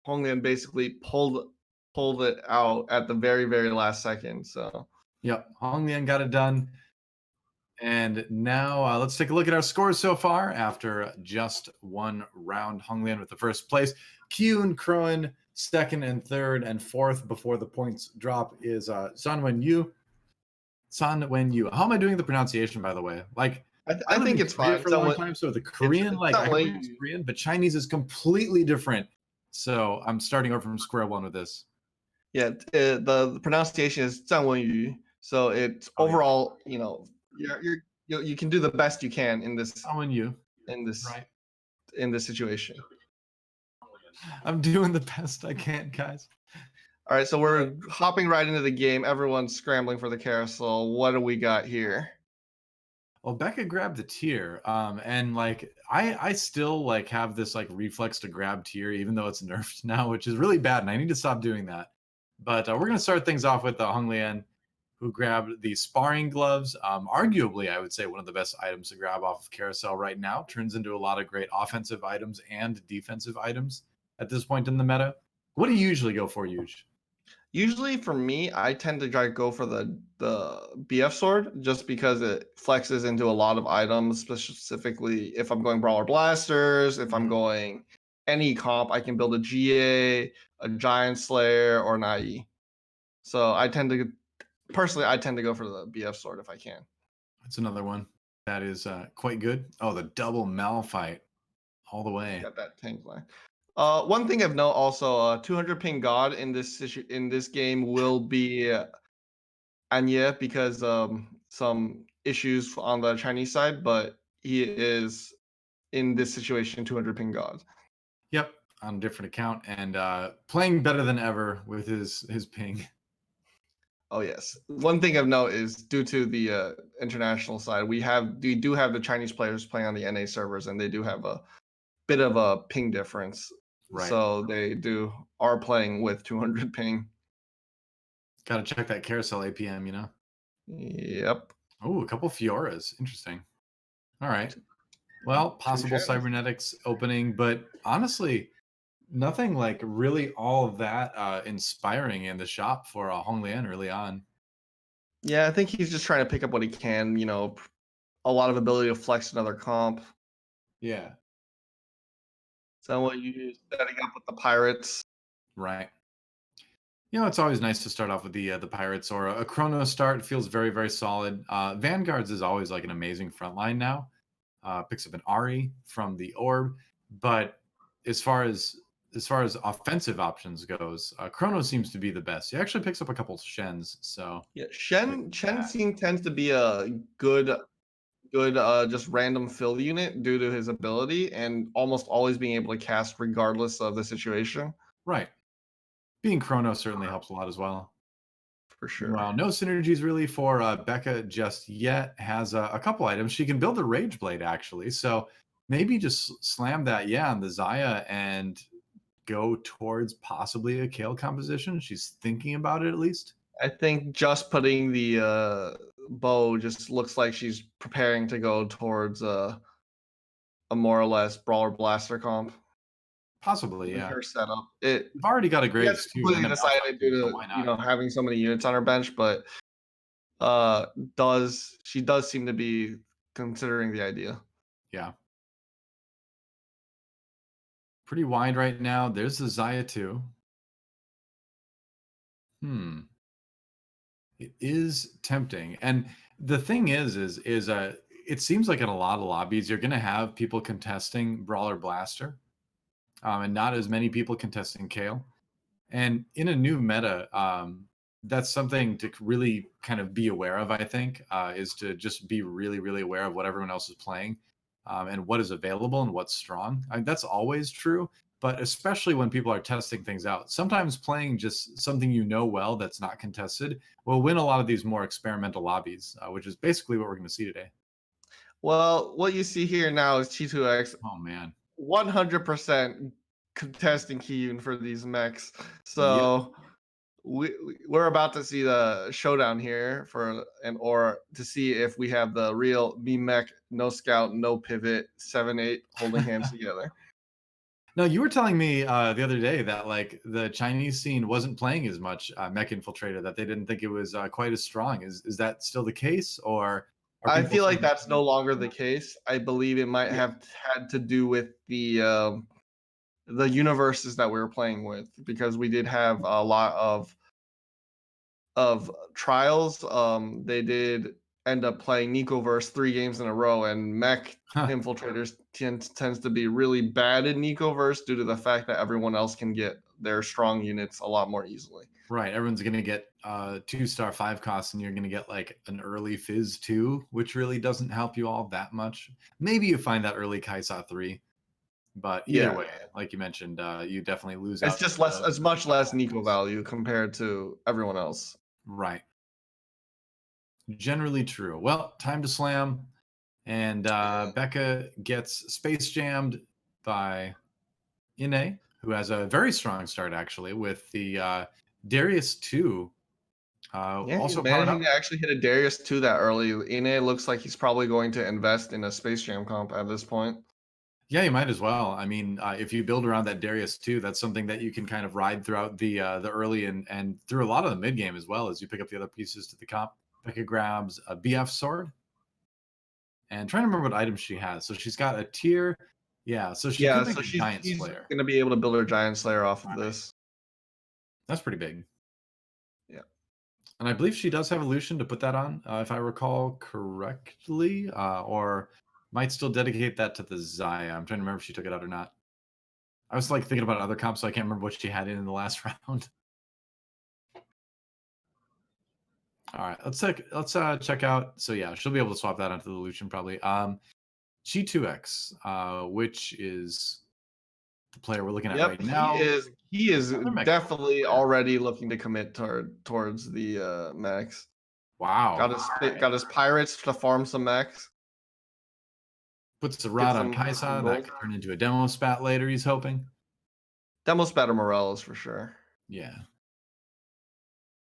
Speaker 2: Honglian basically pulled it out at the very, very last second. So
Speaker 1: Yep, Hong Liang got it done. And now let's take a look at our scores so far after just one round. Hong Lian with the first place. Kyun Kroen second and third, and fourth before the points drop is San Wen Yu. San Wen Yu. How am I doing the pronunciation, by the way? Like, I
Speaker 2: I
Speaker 1: lived
Speaker 2: think
Speaker 1: in
Speaker 2: it's
Speaker 1: Korea
Speaker 2: fine.
Speaker 1: for a long time, so the Korean,
Speaker 2: It's
Speaker 1: like,
Speaker 2: not
Speaker 1: I can
Speaker 2: way
Speaker 1: pronounce Korean, but Chinese is completely different. So I'm starting over from square one with this.
Speaker 2: Yeah, the pronunciation is 藏文语. So it's
Speaker 1: Oh, yeah.
Speaker 2: overall, you can do the best you can in this
Speaker 1: San Wen Yu.
Speaker 2: in this
Speaker 1: Right.
Speaker 2: in this situation.
Speaker 1: I'm doing the best I can, guys.
Speaker 2: All right, so we're hopping right into the game. Everyone's scrambling for the carousel. What do we got here?
Speaker 1: Well, Becca grabbed the tier, and like I still like have this like reflex to grab tier, even though it's nerfed now, which is really bad, and I need to stop doing that. But we're gonna start things off with Hong Lian, who grabbed the sparring gloves. Arguably, I would say one of the best items to grab off of Carousel right now. Turns into a lot of great offensive items and defensive items at this point in the meta. What do you usually go for, Yuuj?
Speaker 2: Usually for me, I tend to try to go for the BF sword just because it flexes into a lot of items, specifically if I'm going Brawler Blasters, if I'm going any comp, I can build a GA, a Giant Slayer, or an IE. So I tend to go for the BF sword if I can.
Speaker 1: That's another one that is quite good. Oh, the double Malphite all the way.
Speaker 2: Got that tank line. One thing of note also, 200 ping God in this game will be Anya because some issues on the Chinese side, but he is in this situation 200 ping God.
Speaker 1: Yep, on a different account and playing better than ever with his ping.
Speaker 2: Oh yes. One thing of note is due to the international side, we do have the Chinese players playing on the NA servers, and they do have a bit of a ping difference.
Speaker 1: Right.
Speaker 2: So they are playing with 200 ping.
Speaker 1: Got to check that carousel APM, you know?
Speaker 2: Yep.
Speaker 1: Oh, a couple Fioras. Interesting. All right. Well, possible cybernetics opening, but honestly, nothing like really all of that inspiring in the shop for Hong Lian early on.
Speaker 2: Yeah, I think he's just trying to pick up what he can, a lot of ability to flex another comp.
Speaker 1: Yeah.
Speaker 2: So what you setting up with the pirates.
Speaker 1: Right. You know, it's always nice to start off with the pirates or a chrono start. Feels very, very solid. Vanguards is always like an amazing front line now. Picks up an Ari from the orb, but as far as offensive options goes, Chrono seems to be the best. He actually picks up a couple Shens, so
Speaker 2: Yeah, Shen tends to be a good just random fill unit due to his ability and almost always being able to cast regardless of the situation.
Speaker 1: right. Being Chrono certainly helps a lot as well.
Speaker 2: For sure.
Speaker 1: Well, no synergies really for Becca just yet. Has a couple items. She can build a Rage Blade actually, so maybe just slam that on the Xayah and go towards possibly a Kale composition. She's thinking about it at least.
Speaker 2: I think just putting the bow just looks like she's preparing to go towards a more or less Brawler Blaster comp.
Speaker 1: Possibly,
Speaker 2: In
Speaker 1: yeah.
Speaker 2: her setup. We've
Speaker 1: already got a Graves too.
Speaker 2: completely
Speaker 1: And a
Speaker 2: decided due
Speaker 1: so
Speaker 2: to
Speaker 1: why not?
Speaker 2: having so many units on her bench, but she does seem to be considering the idea.
Speaker 1: Yeah. Pretty wide right now. There's the Xayah too. It is tempting. And the thing is it seems like in a lot of lobbies you're gonna have people contesting Brawler Blaster. And not as many people contesting Kale. And in a new meta, that's something to really kind of be aware of, I think, is to just be really, really aware of what everyone else is playing and what is available and what's strong. I mean, that's always true. but especially when people are testing things out. Sometimes playing just something well that's not contested will win a lot of these more experimental lobbies, which is basically what we're going to see today.
Speaker 2: Well, what you see here now is Chi2X
Speaker 1: Oh man,
Speaker 2: 100% contesting Kiyun for these mechs.
Speaker 1: yep.
Speaker 2: So we're about to see the showdown here or to see if we have the real me mech, no scout, no pivot, 7-8 holding hands together.
Speaker 1: No, you were telling me the other day that like the Chinese scene wasn't playing as much Mech Infiltrator, that they didn't think it was quite as strong. Is that still the case, or are
Speaker 2: I
Speaker 1: people
Speaker 2: feel like
Speaker 1: starting
Speaker 2: that's no longer the case. I believe it might
Speaker 1: Yeah.
Speaker 2: have had to do with the universes that we were playing with, because we did have a lot of trials. They did end up playing Nicoverse 3 games in a row, and Mech
Speaker 1: Huh.
Speaker 2: Infiltrators tends to be really bad in Nicoverse due to the fact that everyone else can get their strong units a lot more easily.
Speaker 1: Right, everyone's gonna get 2-star 5 costs, and you're gonna get like an early Fizz 2, which really doesn't help you all that much. Maybe you find that early Kaisa 3, but either way, like you mentioned, you definitely lose
Speaker 2: It's
Speaker 1: out.
Speaker 2: just less, it's much less Nico value compared to everyone else.
Speaker 1: Right. Generally true. Well, time to slam, and Becca gets space jammed by Ine, who has a very strong start actually with the Darius 2.
Speaker 2: Yeah, he's
Speaker 1: Also powered up.
Speaker 2: managing to actually hit a Darius 2 that early. Ine looks like he's probably going to invest in a Space Jam comp at this point.
Speaker 1: Yeah, you might as well. I mean, if you build around that Darius 2, that's something that you can kind of ride throughout the early and through a lot of the mid game as well, as you pick up the other pieces to the comp. Becca grabs a BF sword, and trying to remember what items she has. So she's got a tier. Yeah, so she could make a Giant
Speaker 2: she's
Speaker 1: Slayer.
Speaker 2: going to be able to build her Giant Slayer off of this.
Speaker 1: That's pretty big.
Speaker 2: Yeah.
Speaker 1: And I believe she does have Illusion to put that on, if I recall correctly, or might still dedicate that to the Zaya. I'm trying to remember if she took it out or not. I was like thinking about other comps, so I can't remember what she had in the last round. All right, let's check out. So yeah, she'll be able to swap that onto the Lucian probably. G2X, which is the player we're looking at right now.
Speaker 2: He is definitely already looking to commit towards the mechs.
Speaker 1: Wow.
Speaker 2: Got his pirates to farm some mechs.
Speaker 1: Puts the rod on Kaisa. That could turn into a demo spat later, he's hoping.
Speaker 2: Demo spat or Morellos for sure.
Speaker 1: Yeah.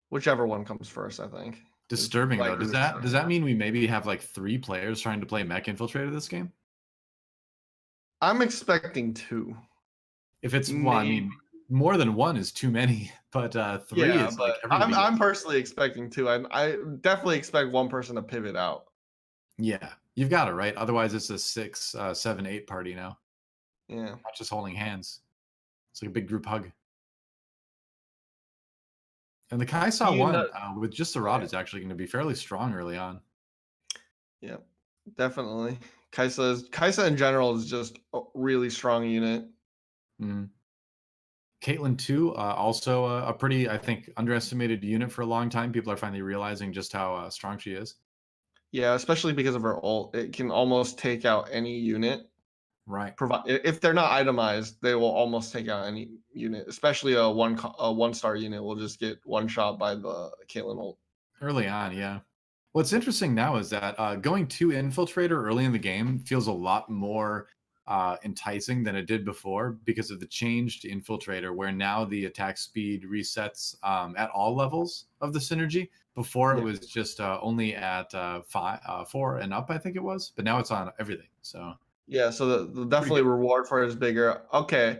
Speaker 2: Whichever one comes first, I think.
Speaker 1: Disturbing though. Does that mean we maybe have like 3 players trying to play Mech Infiltrator this game?
Speaker 2: I'm expecting 2.
Speaker 1: If it's well, I mean, more than 1 is too many, but 3 is like everybody.
Speaker 2: I'm personally expecting 2. I definitely expect one person to pivot out.
Speaker 1: Yeah, you've got it right. Otherwise, it's a 6, 7, 8 party now.
Speaker 2: Yeah,
Speaker 1: not just holding hands. It's like a big group hug. And the Kaisa one with just the rod is actually going to be fairly strong early on.
Speaker 2: Yeah, definitely. Kaisa in general is just a really strong unit.
Speaker 1: Mm. Caitlyn too, also a pretty, I think, underestimated unit for a long time. People are finally realizing just how strong she is.
Speaker 2: Yeah, especially because of her ult. It can almost take out any unit.
Speaker 1: Right.
Speaker 2: If they're not itemized, they will almost take out any unit. Especially a 1-star unit will just get one shot by the Caitlyn ult.
Speaker 1: Early on, yeah. What's interesting now is that going to Infiltrator early in the game feels a lot more enticing than it did before because of the change to Infiltrator, where now the attack speed resets at all levels of the synergy. Before it was just only at 4 and up, I think it was, but now it's on everything. So
Speaker 2: yeah, so the definitely reward for it is bigger. Okay,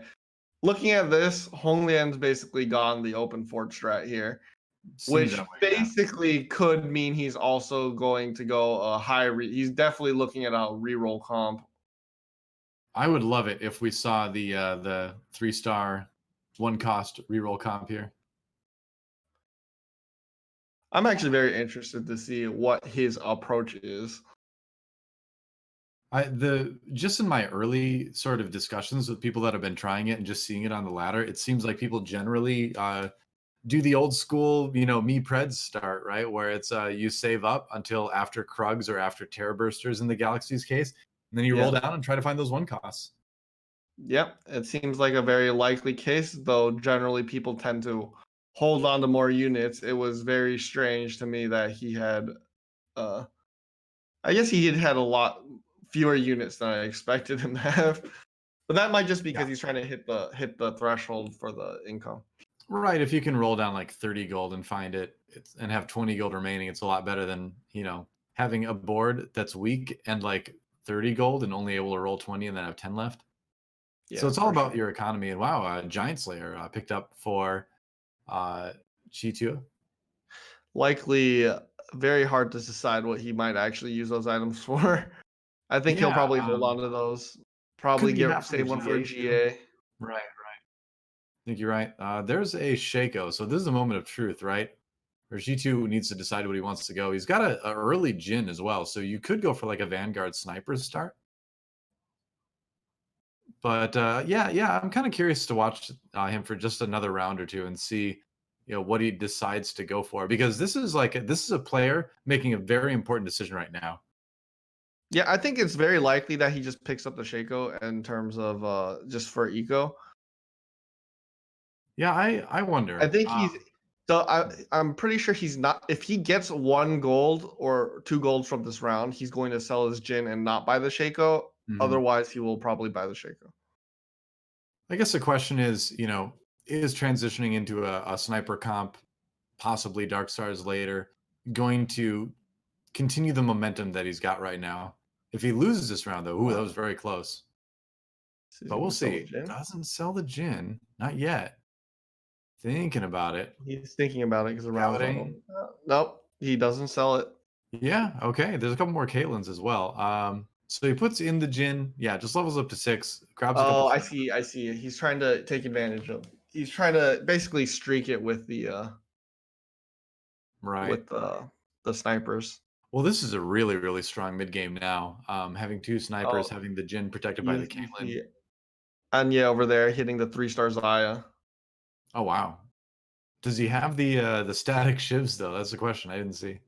Speaker 2: looking at this, Honglian's basically gone the open fort strat here. Which basically could mean he's also going to go a high. He's definitely looking at a reroll comp.
Speaker 1: I would love it if we saw the 3-star 1-cost reroll comp here.
Speaker 2: I'm actually very interested to see what his approach is.
Speaker 1: Just in my early sort of discussions with people that have been trying it and just seeing it on the ladder, it seems like people generally do the old school, me Preds start, right? Where it's you save up until after Krugs or after Terror Bursters in the Galaxies case, and then you roll down and try to find those 1 costs.
Speaker 2: Yep, it seems like a very likely case, though generally people tend to hold on to more units. It was very strange to me that he had uh I guess he had a lot fewer units than I expected him to have. But that might just be
Speaker 1: Yeah.
Speaker 2: because he's trying to hit the threshold for the income.
Speaker 1: Right. If you can roll down like 30 gold and find it and have 20 gold remaining, it's a lot better than, having a board that's weak and like 30 gold and only able to roll 20 and then have 10 left. So
Speaker 2: Yeah,
Speaker 1: it's all
Speaker 2: for
Speaker 1: about
Speaker 2: sure.
Speaker 1: your economy. And wow, Giant Slayer picked up for G2.
Speaker 2: Likely very hard to decide what he might actually use those items for. I think he'll
Speaker 1: Yeah.
Speaker 2: probably hold on to those.
Speaker 1: Could
Speaker 2: Probably
Speaker 1: be
Speaker 2: get
Speaker 1: half of the
Speaker 2: save one for a
Speaker 1: GA too.
Speaker 2: GA.
Speaker 1: Right. I think you're right. There's a Shaco. So this is a moment of truth, right? Where G2 needs to decide what he wants to go. He's got a early Jin as well. So you could go for like a Vanguard sniper start. But yeah, I'm kind of curious to watch him for just another round or two and see, what he decides to go for, because this is a player making a very important decision right now.
Speaker 2: Yeah, I think it's very likely that he just picks up the Shaco in terms of just for eco.
Speaker 1: Yeah, I
Speaker 2: I
Speaker 1: wonder.
Speaker 2: think I'm pretty sure he's not, if he gets 1 gold or 2 golds from this round, he's going to sell his Jin and not buy the Shaco.
Speaker 1: Mhm.
Speaker 2: Otherwise, he will probably buy the Shaco.
Speaker 1: I guess the question is, is transitioning into a sniper comp, possibly Dark Stars later, going to continue the momentum that he's got right now? If he loses this round, though, that was very close.
Speaker 2: So he's
Speaker 1: But we'll
Speaker 2: gonna sell the
Speaker 1: see.
Speaker 2: Jin.
Speaker 1: Doesn't sell the Jin. Not yet. Thinking about it.
Speaker 2: He's thinking about it because the round's not
Speaker 1: Scouting.
Speaker 2: over. Nope, he doesn't sell it.
Speaker 1: Yeah, okay. There's a couple more Caitlins as well. So he puts in the Jin. Yeah, just levels up to 6. Grabs a couple.
Speaker 2: Oh, I see. I see. He's trying to take advantage of. He's trying to basically streak it with
Speaker 1: Right.
Speaker 2: the snipers.
Speaker 1: Well, this is a really, really strong mid game now. Having 2 snipers,
Speaker 2: Oh,
Speaker 1: having the Jin protected by the
Speaker 2: you
Speaker 1: Caitlyn.
Speaker 2: see Anya over there hitting the 3-star Zaya.
Speaker 1: Oh wow. Does he have the static shivs though? That's the question. I didn't see.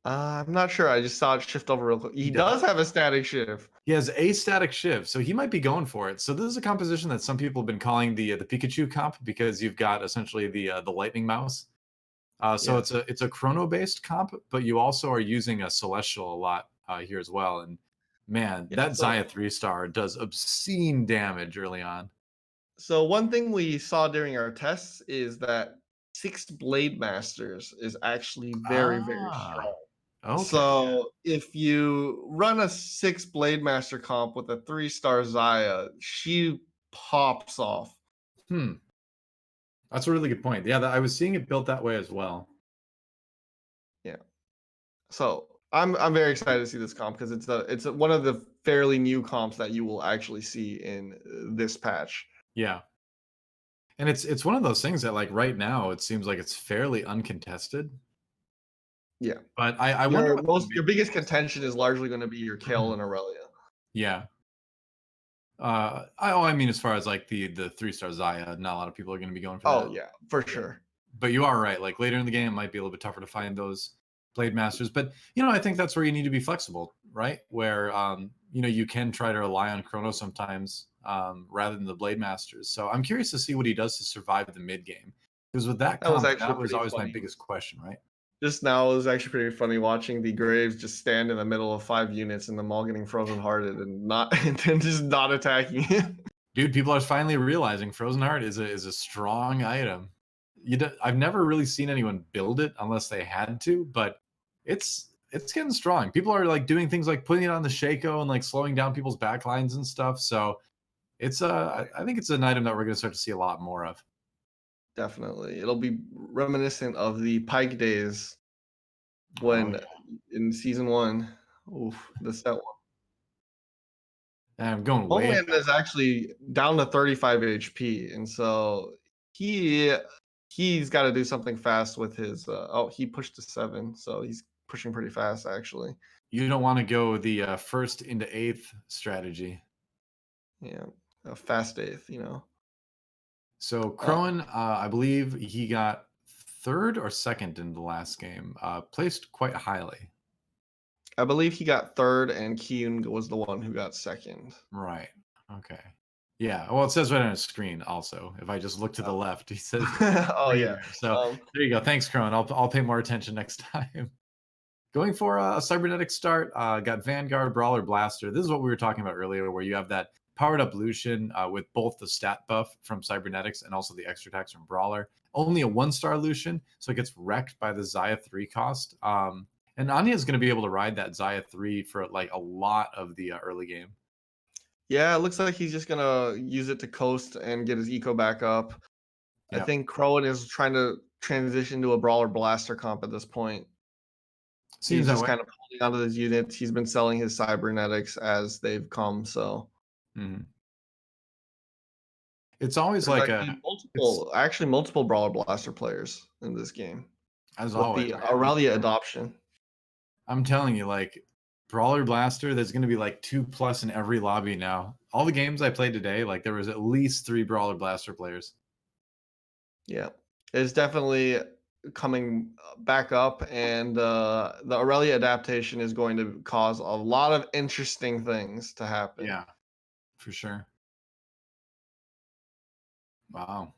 Speaker 2: I'm not sure. I just saw it shift over real quick. He does have a static shift.
Speaker 1: He has a static shiv, so he might be going for it. So this is a composition that some people have been calling the Pikachu comp, because you've got essentially the lightning mouse. So
Speaker 2: Yes.
Speaker 1: it's a chrono based comp, but you also are using a celestial a lot here as well. And man,
Speaker 2: Yeah.
Speaker 1: that Zaya 3-star does obscene damage early on.
Speaker 2: So one thing we saw during our tests is that 6 Blade Masters is actually very, very
Speaker 1: Ah,
Speaker 2: strong.
Speaker 1: okay.
Speaker 2: So if you run a 6 Blade Master comp with a 3-star Zaya, she pops off.
Speaker 1: Hmm. That's a really good point. Yeah, I was seeing it built that way as well.
Speaker 2: Yeah. So I'm very excited to see this comp because it's one of the fairly new comps that you will actually see in this patch.
Speaker 1: Yeah. And it's one of those things that like right now it seems like it's fairly uncontested.
Speaker 2: Yeah.
Speaker 1: But I wonder what the
Speaker 2: Your
Speaker 1: mid
Speaker 2: biggest
Speaker 1: game is gonna
Speaker 2: contention is largely going to be your Kale and Aurelia.
Speaker 1: Yeah. I mean, as far as like the 3-star Zaya, not a lot of people are going to be going for
Speaker 2: Oh
Speaker 1: that.
Speaker 2: yeah, for sure.
Speaker 1: But you are right. Like later in the game, it might be a little bit tougher to find those Blade Masters. But I think that's where you need to be flexible, right? Where you can try to rely on Chrono sometimes rather than the Blade Masters. So I'm curious to see what he does to survive the mid game. Because with that
Speaker 2: That was
Speaker 1: comp,
Speaker 2: actually
Speaker 1: that was
Speaker 2: pretty
Speaker 1: always my
Speaker 2: funny.
Speaker 1: biggest question, right?
Speaker 2: Just now it was actually pretty funny watching the Graves just stand in the middle of 5 units and them all getting frozen hearted and not and then just not attacking it.
Speaker 1: Dude, people are finally realizing Frozen Heart is a strong item. I've never really seen anyone build it unless they had to, but it's getting strong. People are like doing things like putting it on the Shaco and like slowing down people's backlines and stuff. So it's I think it's an item that we're going to start to see a lot more of.
Speaker 2: Definitely. It'll be reminiscent of the Pike days
Speaker 1: Oh
Speaker 2: when
Speaker 1: yeah,
Speaker 2: in season 1. Oof, the set one.
Speaker 1: and I'm going way
Speaker 2: Homeland
Speaker 1: back.
Speaker 2: is actually down to 35 HP, and so he he's got to do something fast with his. He pushed to 7, so he's pushing pretty fast actually.
Speaker 1: You don't want to go the first into 8th strategy.
Speaker 2: Yeah, a fast 8th.
Speaker 1: So
Speaker 2: Uh,
Speaker 1: Crowan, I believe he got 3rd or 2nd in the last game, placed quite highly.
Speaker 2: I believe he got 3rd, and Kyun was the one who got 2nd.
Speaker 1: Right. Okay. Yeah, well, it says right on his screen also. If I just look to the left, he says
Speaker 2: Oh yeah.
Speaker 1: crazier. So there you go. Thanks, Crone. I'll pay more attention next time. Going for a cybernetic start, got Vanguard, Brawler, Blaster. This is what we were talking about earlier, where you have that powered up Lucian with both the stat buff from cybernetics and also the extra attacks from Brawler. Only a 1-star Lucian, so it gets wrecked by the Xayah 3 cost. And Anya is going to be able to ride that Xayah 3 for like a lot of the early game.
Speaker 2: Yeah, it looks like he's just gonna use it to coast and get his eco back up. I
Speaker 1: Yeah.
Speaker 2: think Crone is trying to transition to a Brawler Blaster comp at this point.
Speaker 1: Seems
Speaker 2: He's
Speaker 1: that
Speaker 2: just
Speaker 1: way.
Speaker 2: kind of holding onto his units. He's been selling his cybernetics as they've come, so
Speaker 1: Mhm. It's always
Speaker 2: there's
Speaker 1: like
Speaker 2: actually multiple Brawler Blaster players in this game
Speaker 1: as
Speaker 2: with
Speaker 1: always,
Speaker 2: the
Speaker 1: man.
Speaker 2: Aurelia adoption.
Speaker 1: I'm telling you, like Brawler Blaster, there's going to be like 2+ in every lobby now. All the games I played today, like there was at least 3 Brawler Blaster players.
Speaker 2: Yeah, it's definitely coming back up, and the Aurelia adaptation is going to cause a lot of interesting things to happen.
Speaker 1: Yeah, for sure. Wow.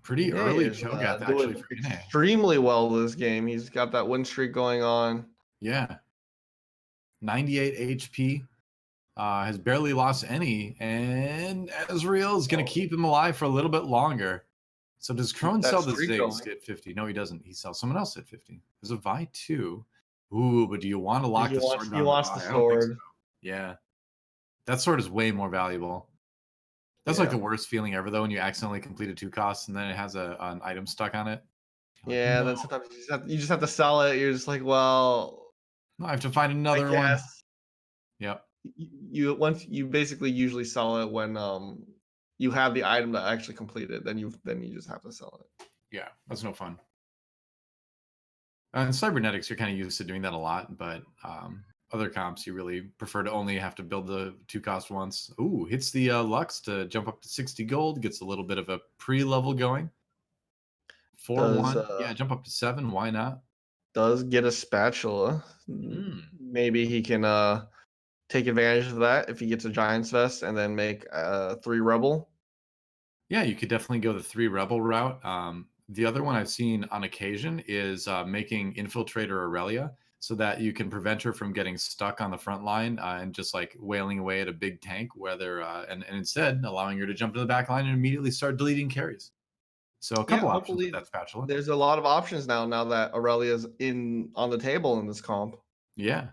Speaker 1: Pretty
Speaker 2: Ine
Speaker 1: early
Speaker 2: is
Speaker 1: Cho'Gath actually
Speaker 2: doing
Speaker 1: for Ine.
Speaker 2: extremely well this game. He's got that win streak going on.
Speaker 1: Yeah. 98 HP. Has barely lost any, and Ezreal is going to keep him alive for a little bit longer. So does Crone
Speaker 2: That
Speaker 1: sell the
Speaker 2: streak
Speaker 1: Ziggs
Speaker 2: going.
Speaker 1: at 50? No, he doesn't. He sells someone else at 50. There's a Vi 2. Ooh, but do you want to lock the sword
Speaker 2: He
Speaker 1: down the
Speaker 2: wants
Speaker 1: Vi?
Speaker 2: the
Speaker 1: I don't think so.
Speaker 2: sword.
Speaker 1: Yeah. That sword is way more valuable. That's like the worst feeling ever, though, when you accidentally complete a 2 cost and then it has an item stuck on it. You're like,
Speaker 2: Yeah,
Speaker 1: no,
Speaker 2: then sometimes you just have to sell it. You're just like, well,
Speaker 1: no, I have to find
Speaker 2: I
Speaker 1: another one.
Speaker 2: guess
Speaker 1: Yep.
Speaker 2: you once you basically usually sell it when you have the item to actually complete it. Then you just have to sell it.
Speaker 1: Yeah, that's no fun. In cybernetics, you're kind of used to doing that a lot, but other comps, you really prefer to only have to build the 2 cost once. Ooh, hits the Lux to jump up to 60 gold, gets a little bit of a pre-level going. 4-1. Yeah, jump up to 7. Why not?
Speaker 2: Does get a spatula. Maybe he can take advantage of that if he gets a Giant's Vest and then make 3 Rebel.
Speaker 1: Yeah, you could definitely go the 3 Rebel route. The other one I've seen on occasion is making Infiltrator Aurelia so that you can prevent her from getting stuck on the front line and just like wailing away at a big tank, and instead allowing her to jump to the back line and immediately start deleting carries. So a couple options with that spatula.
Speaker 2: There's a lot of options now that Aurelia's on the table in this comp.
Speaker 1: Yeah.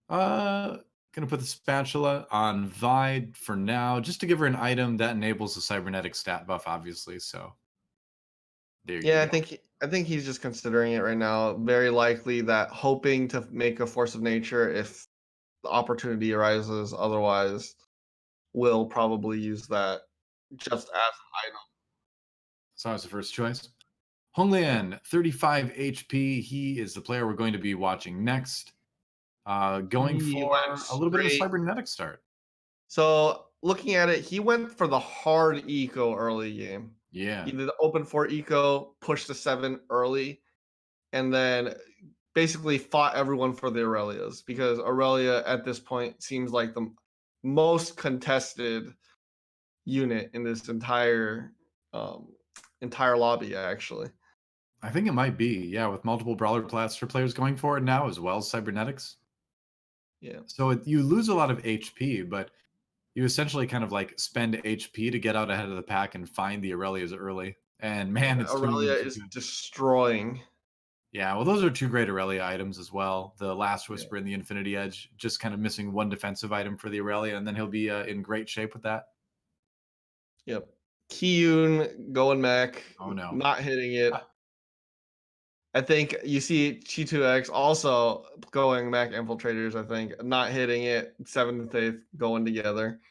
Speaker 1: Gonna put the spatula on Vi for now, just to give her an item that enables the cybernetic stat buff, obviously. So there you go.
Speaker 2: I think he's just considering it right now. Very likely that hoping to make a force of nature if the opportunity arises. Otherwise, will probably use that just as an item.
Speaker 1: So that's the first choice. Honglian, 35 HP. He is the player we're going to be watching next. Going for a little bit of a cybernetic start.
Speaker 2: So looking at it, he went for the hard eco early game.
Speaker 1: Yeah.
Speaker 2: He did the open 4 eco, pushed to 7 early, and then basically fought everyone for the Aurelias because Aurelia at this point seems like the most contested unit in this entire lobby, actually.
Speaker 1: I think it might be, yeah, with multiple Brawler Blaster players going for it now, as well as cybernetics.
Speaker 2: Yeah.
Speaker 1: So you lose a lot of HP, but you essentially kind of like spend HP to get out ahead of the pack and find the Aurelias early. And man, it's
Speaker 2: Aurelia is destroying.
Speaker 1: Yeah, well, those are 2 great Aurelia items as well. The Last Whisper and the Infinity Edge, just kind of missing 1 defensive item for the Aurelia, and then he'll be in great shape with that.
Speaker 2: Yep. Kiyun going mech.
Speaker 1: Oh, no.
Speaker 2: Not hitting it. I think you see Chi2X also going mech infiltrators, I think. Not hitting it. 7th, 8th going together.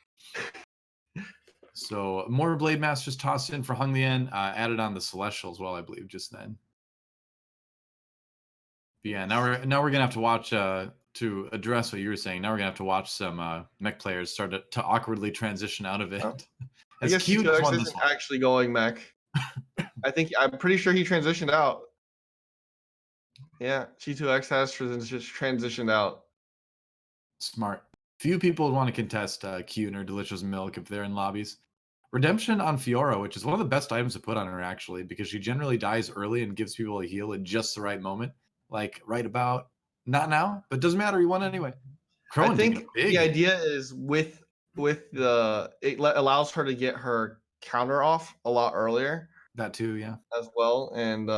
Speaker 1: So more Blade Masters tossed in for Honglian, added on the Celestial as well, I believe, just then. But yeah, now we're gonna have to watch to address what you were saying. Now we're gonna have to watch some mech players start to awkwardly transition out of it.
Speaker 2: Oh. I guess Chi2X isn't actually going mech. I'm pretty sure he transitioned out. Yeah, Chi2X has transitioned out.
Speaker 1: Smart. Few people would want to contest Kyun or Delicious Milk if they're in lobbies. Redemption on Fiora, which is one of the best items to put on her, actually, because she generally dies early and gives people a heal at just the right moment. Like, right about, not now, but doesn't matter, you won anyway.
Speaker 2: I
Speaker 1: Crowan taking a
Speaker 2: think
Speaker 1: big
Speaker 2: the
Speaker 1: hit.
Speaker 2: idea is with allows her to get her counter off a lot earlier
Speaker 1: That too, yeah.
Speaker 2: as well, and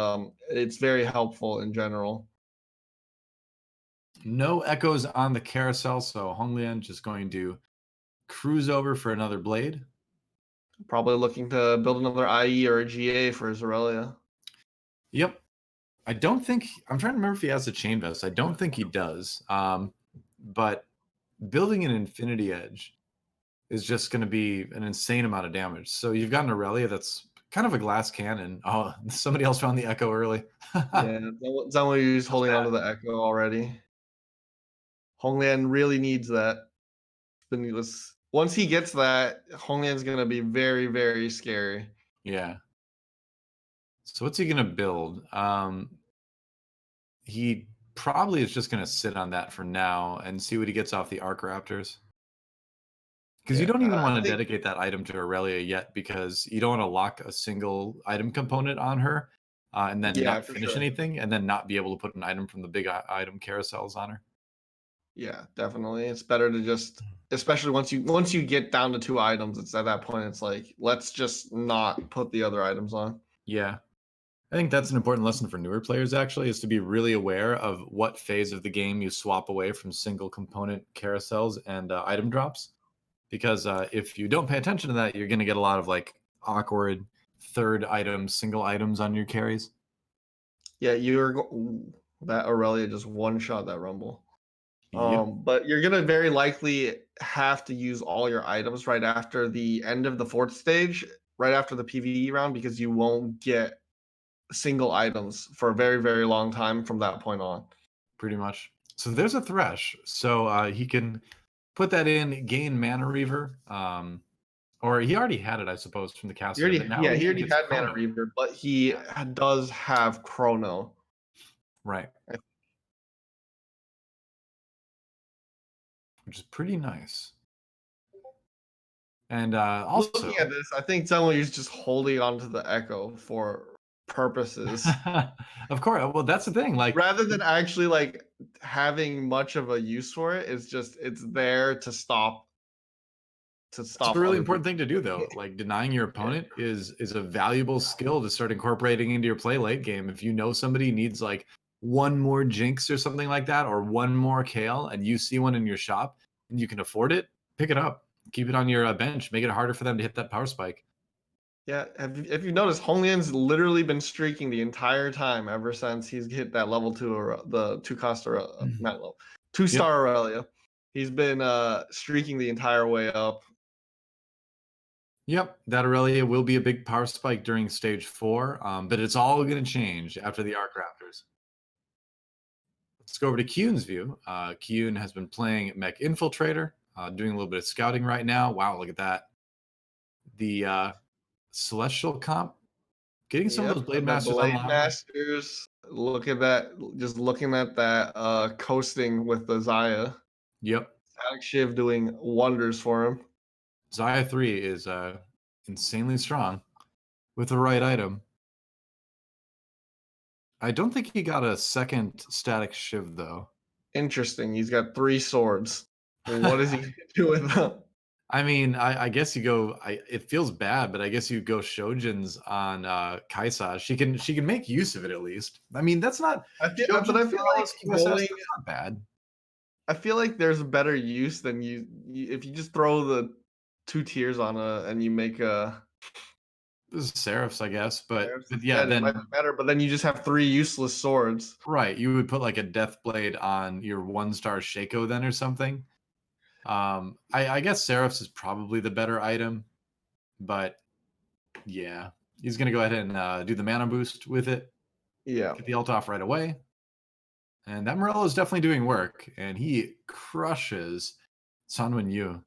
Speaker 2: it's very helpful in general.
Speaker 1: No echoes on the carousel, so Honglian just going to cruise over for another blade.
Speaker 2: Probably looking to build another IE or a GA for Zorelia.
Speaker 1: Yep. I don't think, I'm trying to remember if he has a chain vest. I don't think he does. But building an Infinity Edge is just going to be an insane amount of damage. So you've got an Aurelia that's kind of a glass cannon. Oh, somebody else found the echo early.
Speaker 2: Yeah, Zhang Yu's holding onto the echo already. Honglian really needs that. Once he gets that, Honglian's gonna be very, very scary.
Speaker 1: Yeah. So what's he going to build? He probably is just going to sit on that for now and see what he gets off the Arc Raptors. Because you don't even want to dedicate that item to Aurelia yet, because you don't want to lock a single item component on her and then not finish anything, and then not be able to put an item from the big item carousels on her.
Speaker 2: Yeah, definitely. It's better to just, especially once you get down to 2 items, it's at that point it's like, let's just not put the other items on.
Speaker 1: Yeah. I think that's an important lesson for newer players, actually, is to be really aware of what phase of the game you swap away from single component carousels and item drops. Because if you don't pay attention to that, you're going to get a lot of like awkward third items, single items on your carries.
Speaker 2: Yeah, that Aurelia just one-shot that Rumble.
Speaker 1: Yep.
Speaker 2: But you're gonna very likely have to use all your items right after the end of the 4th stage, right after the PvE round, because you won't get single items for a very, very long time from that point on.
Speaker 1: Pretty much. So there's a Thresh. So he can put that in, gain Mana Reaver. Or he already had it, I suppose, from the caster.
Speaker 2: He already had Mana Reaver, but he does have Chrono.
Speaker 1: Right. Which is pretty nice. And also,
Speaker 2: looking at this, I think someone is just holding onto the Echo for purposes.
Speaker 1: Of course. Well, that's the thing. Like,
Speaker 2: rather than actually like having much of a use for it, it's there to stop.
Speaker 1: It's a really important thing to do, though. Like, denying your opponent is a valuable skill to start incorporating into your play late game. If you know somebody needs like one more Jinx or something like that, or one more Kale, and you see one in your shop and you can afford it, pick it up. Keep it on your bench. Make it harder for them to hit that power spike.
Speaker 2: Yeah, if you noticed, Honglian's literally been streaking the entire time ever since he's hit that level 2 or the 2-cost or not level 2-star Aurelia. He's been streaking the entire way up.
Speaker 1: Yep, that Aurelia will be a big power spike during stage 4, but it's all going to change after the Arc Raptors. Let's go over to Kyun's view. Kyun has been playing Mech Infiltrator, doing a little bit of scouting right now. Wow, look at that. The Celestial comp, getting some of those Blade Masters online.
Speaker 2: Masters, look at that. Just looking at that coasting with the Xayah.
Speaker 1: Yep.
Speaker 2: Static Shiv doing wonders for him.
Speaker 1: Xayah 3 is insanely strong with the right item. I don't think he got a second Static Shiv, though.
Speaker 2: Interesting. He's got 3 swords. What is he going to do with them?
Speaker 1: I mean, I guess you go. It feels bad, but I guess you go Shojin's on Kaisa. She can make use of it at least. I mean, that's not.
Speaker 2: I feel like
Speaker 1: that's not bad.
Speaker 2: I feel like there's a better use than you if you just throw the 2 tiers on and you make a.
Speaker 1: This is Seraphs, I guess, but
Speaker 2: yeah, then it might be better. But then you just have 3 useless swords.
Speaker 1: Right, you would put like a Death Blade on your 1-star Shaco then or something. I guess Seraphs is probably the better item, but yeah, he's gonna go ahead and do the mana boost with it.
Speaker 2: Yeah,
Speaker 1: get the ult off right away, and that Morello is definitely doing work, and he crushes Sunwin Yu.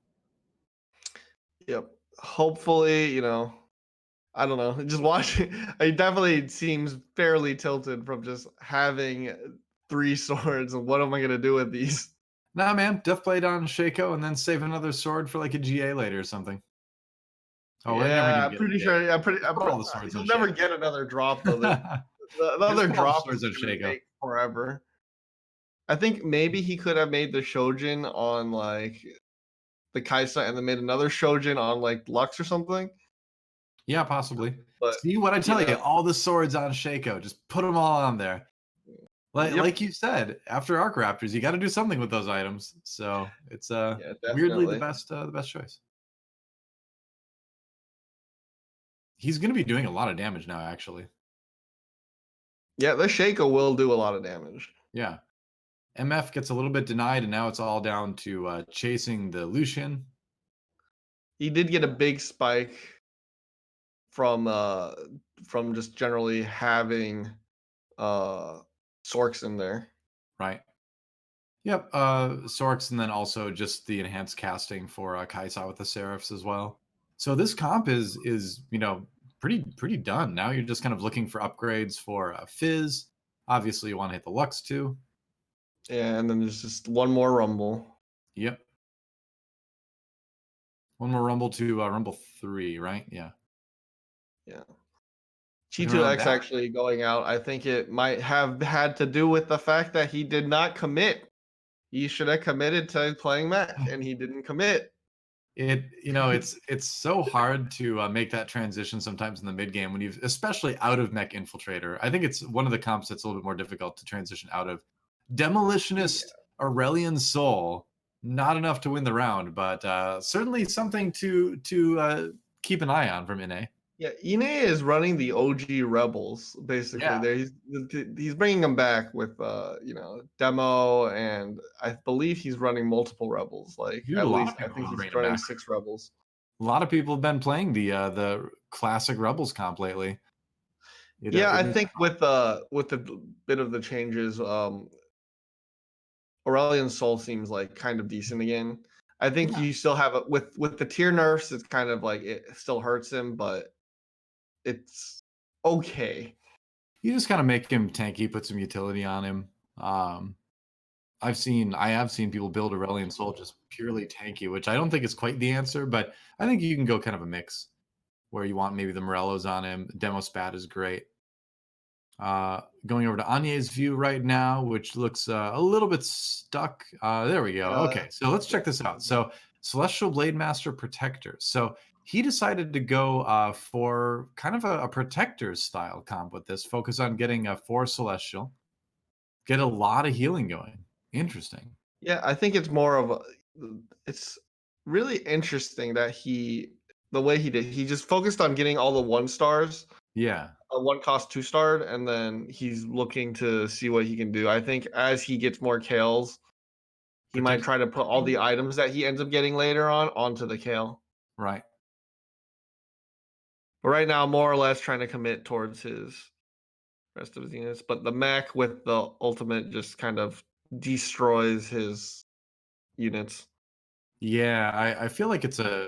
Speaker 2: Yep. Hopefully, I don't know. Just watching, it definitely seems fairly tilted from just having 3 swords. And what am I gonna do with these?
Speaker 1: Nah, man, Death Blade on Shaco and then save another sword for like a GA later or something. Oh, we're never
Speaker 2: Yeah,
Speaker 1: gonna
Speaker 2: I'm
Speaker 1: get a
Speaker 2: pretty
Speaker 1: GA.
Speaker 2: sure.
Speaker 1: Just put all the swords
Speaker 2: He'll
Speaker 1: on
Speaker 2: never
Speaker 1: Shaco.
Speaker 2: get another drop though. The
Speaker 1: Just
Speaker 2: other
Speaker 1: put all the
Speaker 2: drop
Speaker 1: swords
Speaker 2: is
Speaker 1: on
Speaker 2: gonna
Speaker 1: Shaco.
Speaker 2: take forever. I think maybe he could have made the Shojin on like the Kaisa and then made another Shojin on like Lux or something.
Speaker 1: Yeah, possibly.
Speaker 2: But
Speaker 1: See what I
Speaker 2: you
Speaker 1: tell you,
Speaker 2: know,
Speaker 1: all the swords on Shaco. Just put them all on there.
Speaker 2: yep,
Speaker 1: Like you said, after Arc Raptors, you got to do something with those items. So it's
Speaker 2: yeah,
Speaker 1: weirdly
Speaker 2: definitely.
Speaker 1: the best choice. He's going to be doing a lot of damage now, actually.
Speaker 2: Yeah, the Shaco will do a lot of damage.
Speaker 1: Yeah. MF gets a little bit denied, and now it's all down to chasing the Lucian.
Speaker 2: He did get a big spike from just generally having Sorks in there.
Speaker 1: Right. Yep. Sorks, and then also just the enhanced casting for Kaisa with the Seraphs as well. So this comp is pretty done. Now you're just kind of looking for upgrades for Fizz. Obviously, you want to hit the Lux too.
Speaker 2: Yeah, and then there's just one more Rumble.
Speaker 1: Yep. One more Rumble to Rumble 3, right? Yeah.
Speaker 2: Yeah.
Speaker 1: Looking around
Speaker 2: G2X
Speaker 1: that.
Speaker 2: actually going out, I think it might have had to do with the fact that he did not commit. He should have committed to playing Mac, and he didn't commit.
Speaker 1: It's so hard to make that transition sometimes in the mid game when you've, especially out of Mech Infiltrator. I think it's one of the comps that's a little bit more difficult to transition out of. Demolitionist Aurelian Soul, not enough to win the round, but certainly something to keep an eye on from NA.
Speaker 2: Yeah, Ine is running the OG Rebels basically.
Speaker 1: Yeah.
Speaker 2: There, he's bringing them back with demo, and I believe he's running multiple Rebels. Like
Speaker 1: Dude, a
Speaker 2: at
Speaker 1: lot
Speaker 2: least
Speaker 1: of
Speaker 2: I
Speaker 1: people
Speaker 2: think
Speaker 1: have been
Speaker 2: he's
Speaker 1: bringing him
Speaker 2: running
Speaker 1: back.
Speaker 2: 6 Rebels.
Speaker 1: A lot of people have been playing the classic Rebels comp lately.
Speaker 2: I think with the bit of the changes, Aurelian Soul seems like kind of decent again. I think you still have it with the tier nerfs. It's kind of like it still hurts him, but it's okay.
Speaker 1: You just kind of make him tanky, put some utility on him. I have seen people build Aurelian Soul just purely tanky, which I don't think is quite the answer, but I think you can go kind of a mix where you want maybe the Morellos on him. Demo Spat is great. Going over to Anye's view right now, which looks a little bit stuck. There we go. Okay, so let's check this out. So Celestial Blade Master Protector. So he decided to go for kind of a Protector's style comp with this, focus on getting a 4 Celestial, get a lot of healing going. Interesting.
Speaker 2: Yeah, I think it's more of it's really interesting that the way he did, he just focused on getting all the 1 stars,
Speaker 1: Yeah.
Speaker 2: a 1 cost 2 star, and then he's looking to see what he can do. I think as he gets more Kales, he might try to put all the items that he ends up getting later on onto the Kale.
Speaker 1: Right.
Speaker 2: But right now, more or less trying to commit towards his rest of his units. But the mech with the ultimate just kind of destroys his units.
Speaker 1: Yeah, I feel like it's a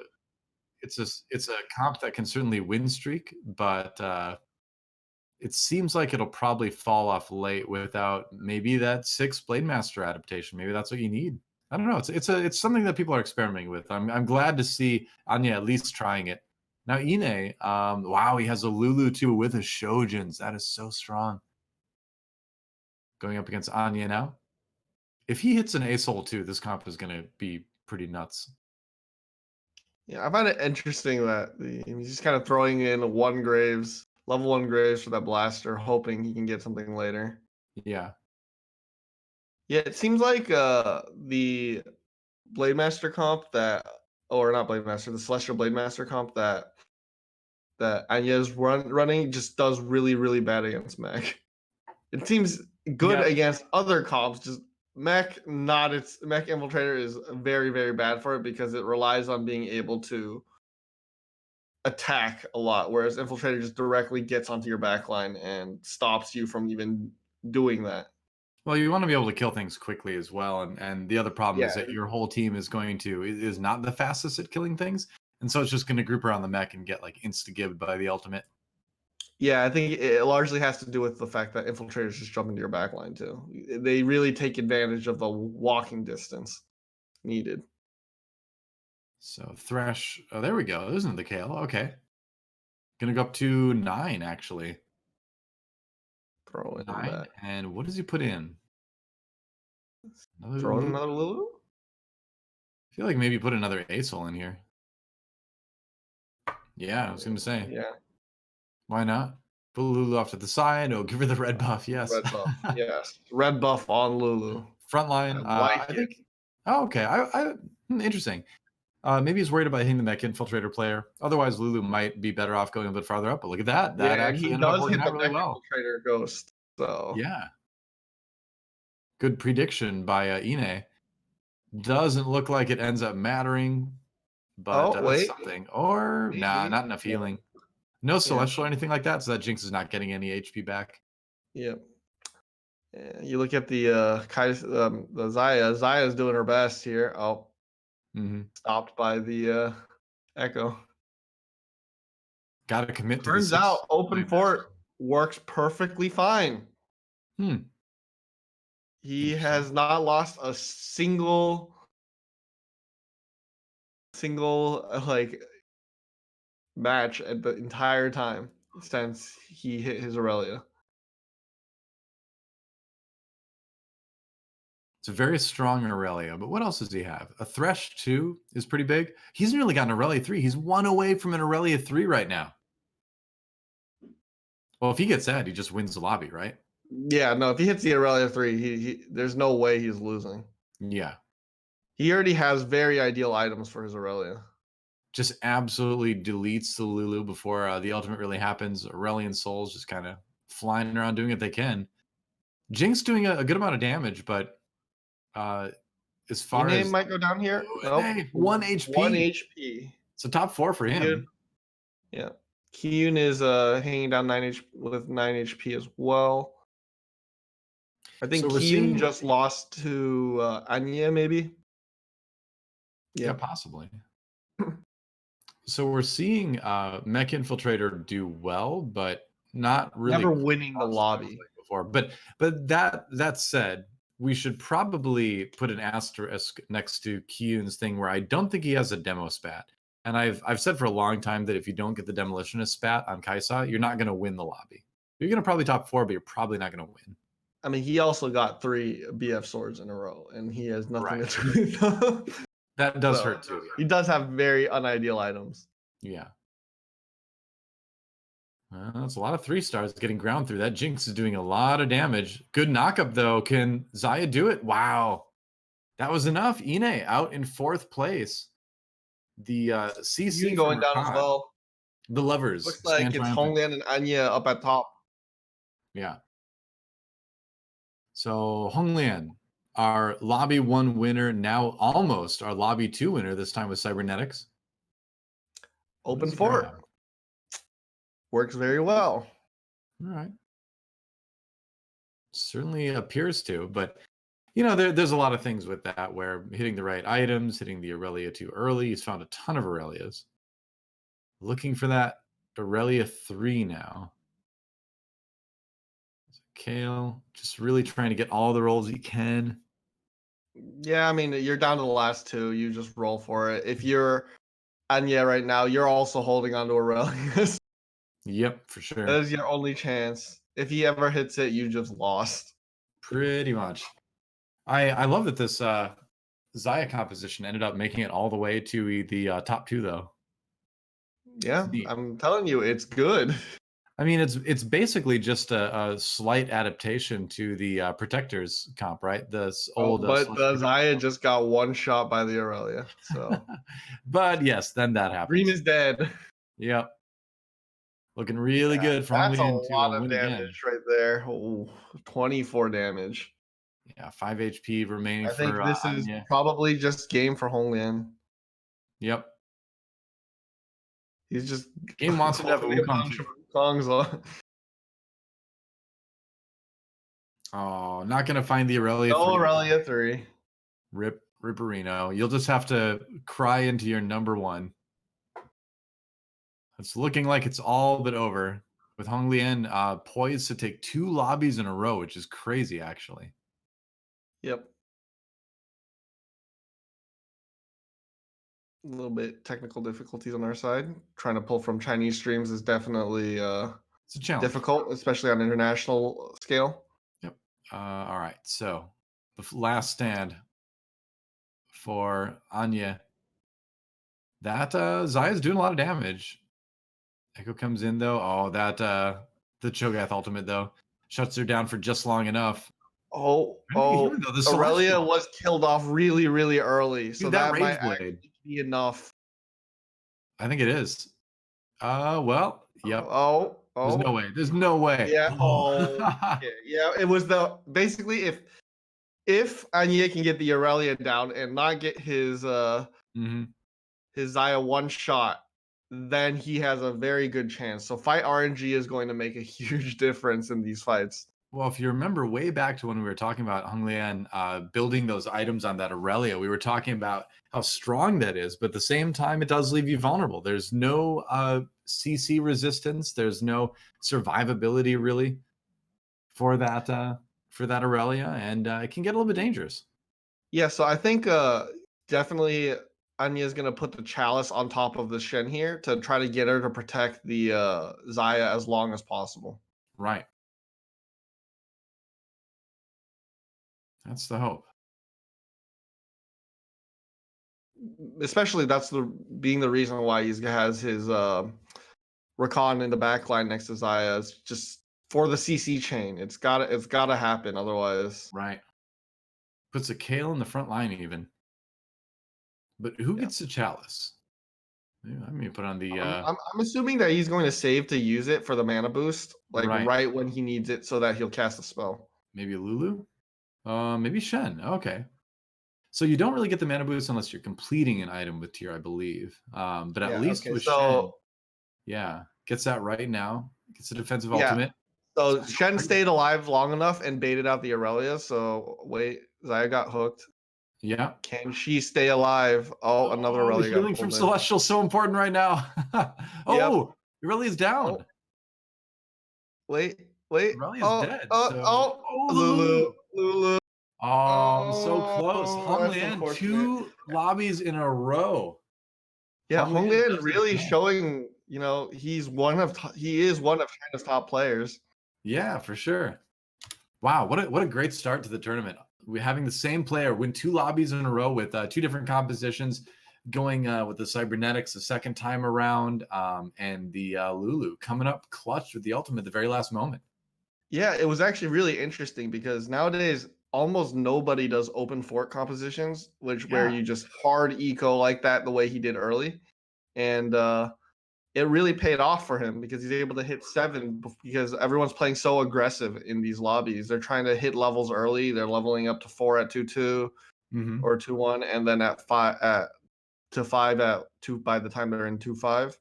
Speaker 1: comp that can certainly win streak, but it seems like it'll probably fall off late without maybe that 6 Blade Master adaptation. Maybe that's what you need. I don't know. It's something that people are experimenting with. I'm glad to see Anya at least trying it. Now Ine, wow, he has a Lulu too with his Shojins. That is so strong. Going up against Anya now. If he hits an A-Soul too, this comp is gonna be pretty nuts.
Speaker 2: Yeah, I find it interesting that he's just kind of throwing in level 1 Graves for that blaster, hoping he can get something later.
Speaker 1: Yeah.
Speaker 2: Yeah, it seems like the Blade Master comp or not Blade Master, the Celestial Blade Master comp that Anya's running just does really, really bad against mech. It seems good against other comps, just mech mech infiltrator is very, very bad for it because it relies on being able to attack a lot, whereas infiltrator just directly gets onto your backline and stops you from even doing that.
Speaker 1: Well, you want to be able to kill things quickly as well, and the other problem is that your whole team is not the fastest at killing things, and so it's just going to group around the mech and get like insta-gibbed by the ultimate.
Speaker 2: Yeah, I think it largely has to do with the fact that infiltrators just jump into your backline too. They really take advantage of the walking distance needed.
Speaker 1: So Thresh. Oh, there we go. This isn't the Kale. Okay. Gonna go up to 9, actually.
Speaker 2: Throw in
Speaker 1: 9.
Speaker 2: that.
Speaker 1: And what does he put in?
Speaker 2: Throw in
Speaker 1: Lulu?
Speaker 2: another Lulu?
Speaker 1: I feel like maybe put another Acel in here. Yeah, I was gonna say.
Speaker 2: Yeah.
Speaker 1: Why not? Put Lulu off to the side. Oh, give her the red buff. Yes.
Speaker 2: Red buff. Yes. Red buff on Lulu.
Speaker 1: Frontline.
Speaker 2: I
Speaker 1: I think. Oh, okay. Interesting. Maybe he's worried about hitting the mech infiltrator player. Otherwise, Lulu might be better off going a bit farther up. But look at that. That
Speaker 2: Yeah, and
Speaker 1: actually
Speaker 2: he
Speaker 1: ended up
Speaker 2: does
Speaker 1: working
Speaker 2: hit
Speaker 1: out
Speaker 2: the
Speaker 1: really
Speaker 2: mech
Speaker 1: well.
Speaker 2: infiltrator ghost. So
Speaker 1: Yeah. Good prediction by Ine. Doesn't look like it ends up mattering, but that's
Speaker 2: wait.
Speaker 1: something. Or, nah,
Speaker 2: Maybe.
Speaker 1: not enough healing. No Celestial or anything like that, so that Jinx is not getting any HP back.
Speaker 2: Yep. Yeah, you look at the the Xayah. Xayah's doing her best here. Oh, stopped by the Echo.
Speaker 1: Got to commit to the
Speaker 2: Turns
Speaker 1: 6.
Speaker 2: out open fort works perfectly fine. He has not lost a single like match at the entire time since he hit his Aurelia.
Speaker 1: It's a very strong Aurelia, but what else does he have? A Thresh 2 is pretty big. He's nearly got an Aurelia 3. He's 1 away from an Aurelia 3 right now. Well, if he gets that, he just wins the lobby, right?
Speaker 2: Yeah, no, if he hits the Aurelia 3, he there's no way he's losing.
Speaker 1: Yeah.
Speaker 2: He already has very ideal items for his Aurelia.
Speaker 1: Just absolutely deletes the Lulu before the ultimate really happens. Aurelian Souls just kind of flying around doing what they can. Jinx doing a good amount of damage, but as far
Speaker 2: Ine
Speaker 1: as
Speaker 2: might go down here. Nope.
Speaker 1: 1 HP.
Speaker 2: 1 HP.
Speaker 1: It's a top 4 for him.
Speaker 2: Yeah. Kyun is hanging down 9 with 9 HP as well. I think
Speaker 1: So we're
Speaker 2: Kyun
Speaker 1: seeing
Speaker 2: just lost to Anya, maybe.
Speaker 1: yeah, possibly. So we're seeing Mech Infiltrator do well, but not really
Speaker 2: Never winning the lobby
Speaker 1: before. But that said, we should probably put an asterisk next to Kyun's thing where I don't think he has a demo spat. And I've said for a long time that if you don't get the demolitionist spat on Kaisa, you're not going to win the lobby. You're going to probably top 4, but you're probably not going to win.
Speaker 2: I mean, he also got 3 BF swords in a row, and he has nothing to do with them.
Speaker 1: That does hurt too.
Speaker 2: He does have very unideal items.
Speaker 1: Yeah. That's a lot of 3 stars getting ground through. That Jinx is doing a lot of damage. Good knockup, though. Can Xayah do it? Wow. That was enough. Ine out in 4th place. The CC
Speaker 2: going down as well.
Speaker 1: The lovers.
Speaker 2: Looks like it's Honglian and Anya up at top.
Speaker 1: Yeah. So Honglian, our lobby 1 winner, now almost our lobby 2 winner, this time with Cybernetics.
Speaker 2: Open fort. Works very well.
Speaker 1: All right. Certainly appears to, but you know, there's a lot of things with that where hitting the right items, hitting the Aurelia too early. He's found a ton of Aurelias. Looking for that Aurelia 3 now. Kale, just really trying to get all the rolls he can.
Speaker 2: Yeah, I mean, you're down to the last 2. You just roll for it. If you're Anya right now, you're also holding on to Aurelius.
Speaker 1: Yep, for sure.
Speaker 2: That is your only chance. If he ever hits it, you just lost.
Speaker 1: Pretty much. I love that this Xayah composition ended up making it all the way to the top 2, though.
Speaker 2: Yeah, I'm telling you, it's good.
Speaker 1: I mean, it's basically just a slight adaptation to the Protectors comp, right? This old.
Speaker 2: But the Xayah just got one shot by the Aurelia. So.
Speaker 1: But yes, then that happens.
Speaker 2: Dream is dead.
Speaker 1: Yep. Looking really good for
Speaker 2: That's a
Speaker 1: Honglian to
Speaker 2: lot of
Speaker 1: win
Speaker 2: damage
Speaker 1: again.
Speaker 2: right there. Ooh, 24 damage.
Speaker 1: Yeah, 5 HP remaining
Speaker 2: I think
Speaker 1: for
Speaker 2: this is probably just game for Honglian.
Speaker 1: Yep.
Speaker 2: He's just
Speaker 1: game wants to have a
Speaker 2: Wukong's.
Speaker 1: Oh, not gonna find the Aurelia.
Speaker 2: No Aurelia 3.
Speaker 1: Rip Ripperino. You'll just have to cry into your number 1. It's looking like it's all but over. with Hong Lian poised to take 2 lobbies in a row, which is crazy, actually.
Speaker 2: Yep. A little bit technical difficulties on our side. Trying to pull from Chinese streams is definitely
Speaker 1: It's a challenge.
Speaker 2: difficult, especially on international scale.
Speaker 1: Yep. All right. So the last stand for Anya. That Zaya's doing a lot of damage. Echo comes in though. Oh, that the Cho'Gath ultimate though shuts her down for just long enough.
Speaker 2: Oh,
Speaker 1: Though, the
Speaker 2: Aurelia
Speaker 1: Celestial.
Speaker 2: was killed off really, really early, so
Speaker 1: Dude, that
Speaker 2: that might
Speaker 1: Rage Blade.
Speaker 2: actually be enough.
Speaker 1: I think it is. Well, yep.
Speaker 2: Oh,
Speaker 1: There's no way. There's no way.
Speaker 2: yeah. Yeah. It was basically if Anya can get the Aurelia down and not get his his Zaya one shot, then he has a very good chance. So fight RNG is going to make a huge difference in these fights.
Speaker 1: Well, if you remember way back to when we were talking about Hong Lian building those items on that Aurelia, we were talking about how strong that is, but at the same time, it does leave you vulnerable. There's no CC resistance. There's no survivability really for that Aurelia, and it can get a little bit dangerous.
Speaker 2: Yeah, so I think definitely Anya's gonna put the chalice on top of the Shen here to try to get her to protect the Zaya as long as possible.
Speaker 1: Right. That's the hope.
Speaker 2: Especially that's being the reason why he has his Rakan in the backline next to Zaya. It's just for the CC chain. It's gotta happen otherwise.
Speaker 1: Right. Puts a Kale in the front line even. But who gets the chalice? I mean, put on the.
Speaker 2: I'm assuming that he's going to save to use it for the mana boost, like right when he needs it, so that he'll cast a spell.
Speaker 1: Maybe Lulu. Maybe Shen. Okay. So you don't really get the mana boost unless you're completing an item with tier, I believe. But at least with Shen, gets that right now. Gets a defensive ultimate.
Speaker 2: So Shen stayed alive long enough and baited out the Aurelia. So wait, Zaya got hooked.
Speaker 1: Yeah.
Speaker 2: Can she stay alive? Oh, another Aurelia.
Speaker 1: The healing from Celestial so important right now. Aurelia's down.
Speaker 2: Oh. Wait.
Speaker 1: Aurelia's dead. Lulu. Oh, so close. Hong Lian, 2 lobbies in a row.
Speaker 2: Yeah, Hong Lian really showing, he is one of China's top players.
Speaker 1: Yeah, for sure. Wow, what a great start to the tournament. We're having the same player win 2 lobbies in a row with 2 different compositions, going with the Cybernetics the second time around, and the Lulu coming up clutch with the ultimate at the very last moment.
Speaker 2: Yeah, it was actually really interesting because nowadays almost nobody does open fort compositions, where you just hard eco like that the way he did early. And it really paid off for him because he's able to hit 7 because everyone's playing so aggressive in these lobbies. They're trying to hit levels early. They're leveling up to 4 at 2-2 or 2-1, and then at 5 to 5 at 2 by the time they're in 2-5.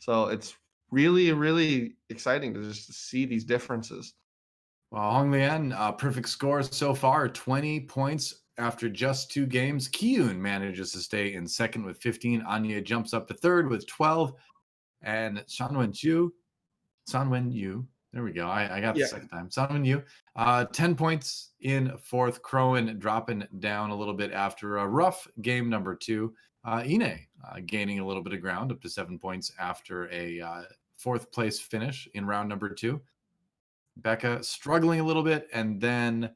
Speaker 2: So it's really, really exciting to just see these differences.
Speaker 1: Well, Hong Lian, perfect scores so far, 20 points after just 2 games. Kiyun manages to stay in second with 15. Anya jumps up to third with 12. And Sanwen Yu, there we go. I got the second time. Sanwen Yu, 10 points in fourth. Crowan dropping down a little bit after a rough game number 2. Ine gaining a little bit of ground, up to 7 points after a 4th place finish in round number 2. Becca struggling a little bit, and then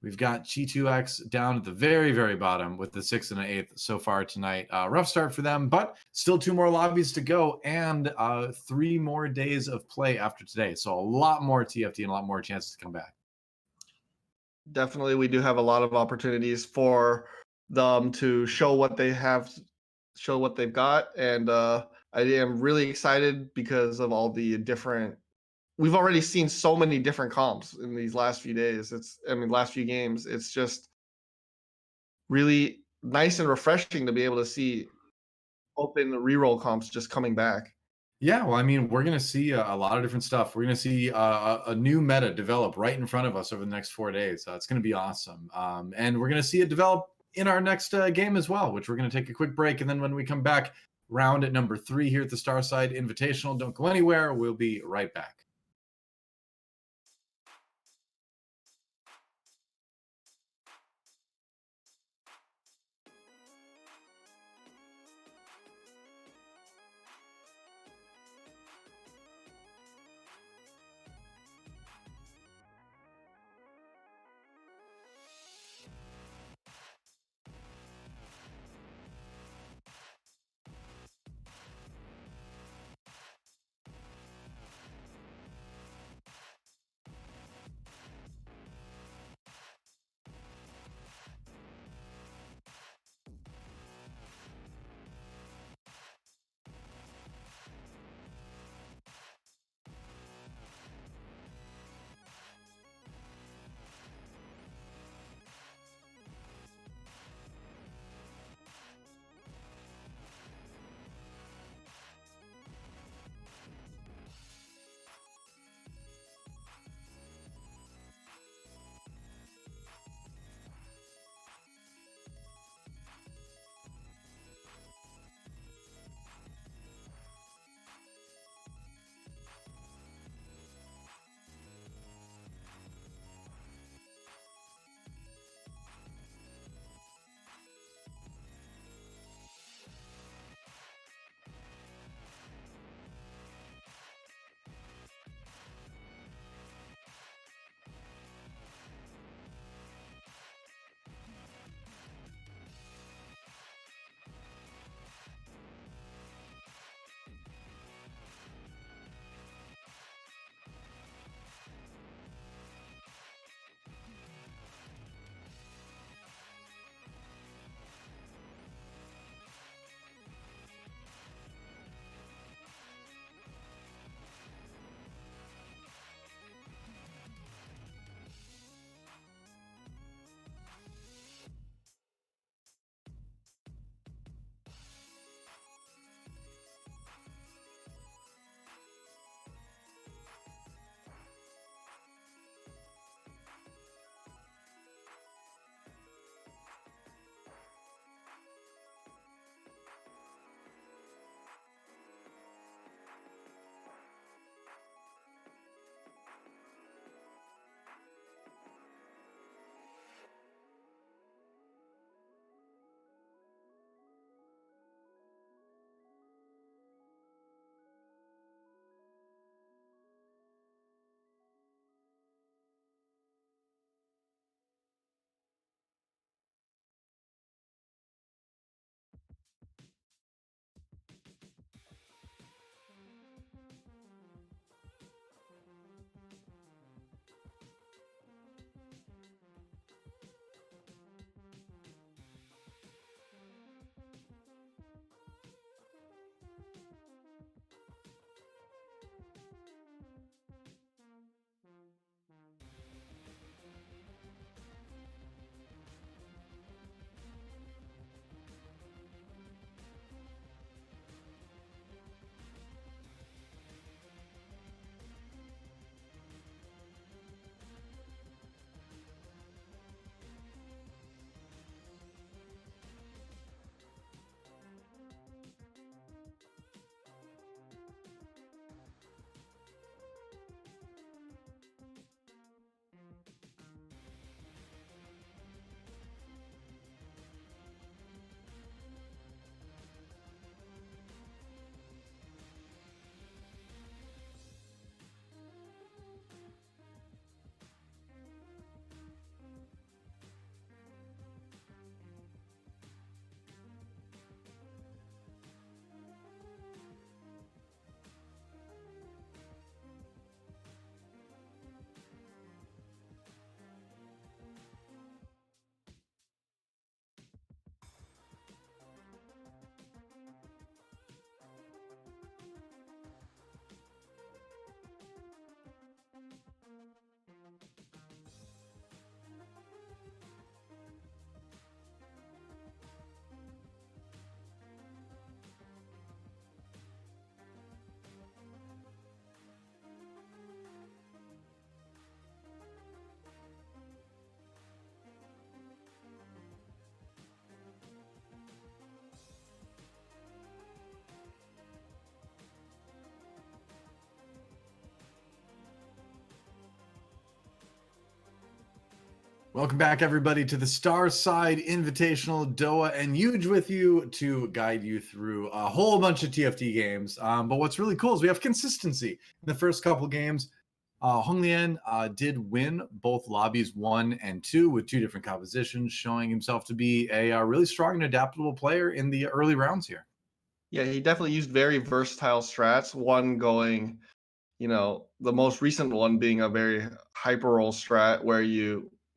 Speaker 1: we've got G2X down at the very, very bottom with the 6th and an 8th so far tonight. Rough start for them, but still 2 more lobbies to go and 3 more days of play after today. So a lot more TFT and a lot more chances to come back.
Speaker 2: Definitely, we do have a lot of opportunities for them to show what they have, show what they've got, and I am really excited because of all the different. We've already seen so many different comps in these last few days. Last few games. It's just really nice and refreshing to be able to see open reroll comps just coming back.
Speaker 1: Yeah, well, I mean, we're going to see a lot of different stuff. We're going to see a new meta develop right in front of us over the next 4 days. It's going to be awesome. And we're going to see it develop in our next game as well, which we're going to take a quick break. And then when we come back, round at number 3 here at the Starside Invitational. Don't go anywhere. We'll be right back. Welcome back, everybody, to the Starside Invitational. DoA and Yuuj with you to guide you through a whole bunch of TFT games. But what's really cool is we have consistency. In the first couple games, Honglian did win both lobbies 1 and 2 with 2 different compositions, showing himself to be a really strong and adaptable player in the early rounds here.
Speaker 2: Yeah, he definitely used very versatile strats. One going, the most recent one being a very hyper roll strat where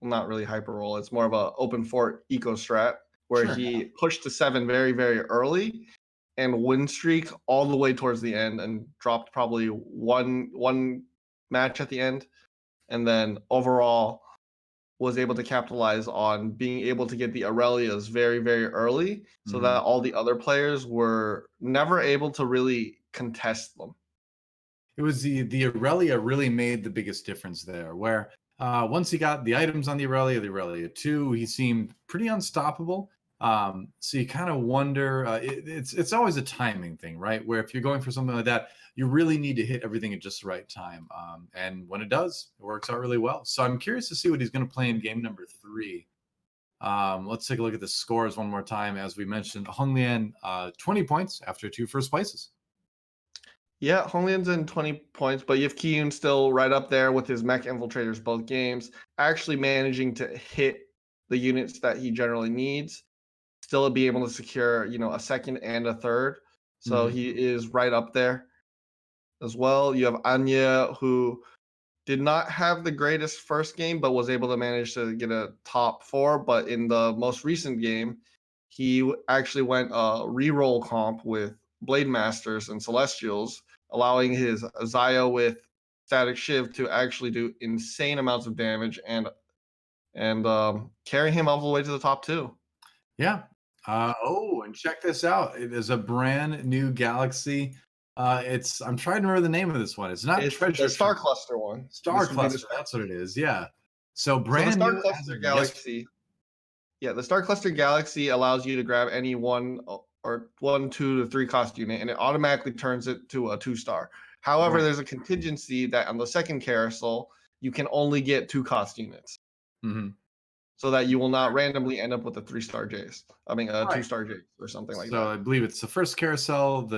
Speaker 2: not really hyper roll, it's more of a open fort eco strat where
Speaker 1: Sure.
Speaker 2: he pushed to 7 very, very early and win streak all the way towards the end and dropped probably one match at the end. And then overall was able to capitalize on being able to get the Aurelias very, very early so that all the other players were never able to really contest them.
Speaker 1: It was the Aurelia really made the biggest difference there, where once he got the items on the Aurelia 2, he seemed pretty unstoppable. So you kind of wonder, it's always a timing thing, right? Where if you're going for something like that, you really need to hit everything at just the right time. And when it does, it works out really well. So I'm curious to see what he's going to play in game number 3. Let's take a look at the scores one more time. As we mentioned, Honglian 20 points after 2 first places.
Speaker 2: Yeah, Honglian's in 20 points, but you have Kiyun still right up there with his mech infiltrators both games, actually managing to hit the units that he generally needs, still be able to secure, a second and a third. So he is right up there as well. You have Anya, who did not have the greatest first game, but was able to manage to get a top 4. But in the most recent game, he actually went reroll comp with Blade Masters and Celestials, allowing his Zaya with Static Shiv to actually do insane amounts of damage and carry him all the way to the top 2.
Speaker 1: Yeah. And check this out. It is a brand new galaxy. I'm trying to remember the name of this one. It's not
Speaker 2: It's
Speaker 1: Treasure
Speaker 2: the Star
Speaker 1: Trove.
Speaker 2: Cluster one.
Speaker 1: Star Cluster. That's what it is. Yeah. So
Speaker 2: So the
Speaker 1: brand
Speaker 2: Star
Speaker 1: new as
Speaker 2: Cluster
Speaker 1: of
Speaker 2: Galaxy, yeah, the Star Cluster Galaxy allows you to grab any 1, 2 to 3 cost unit, and it automatically turns it to a 2-star. However,
Speaker 1: Right.
Speaker 2: there's a contingency that on the second carousel, you can only get 2 cost units,
Speaker 1: Mm-hmm.
Speaker 2: so that you will not randomly end up with a 3-star Jace. I mean, a
Speaker 1: Right.
Speaker 2: 2-star Jace or something like
Speaker 1: So
Speaker 2: that.
Speaker 1: I believe it's the first carousel,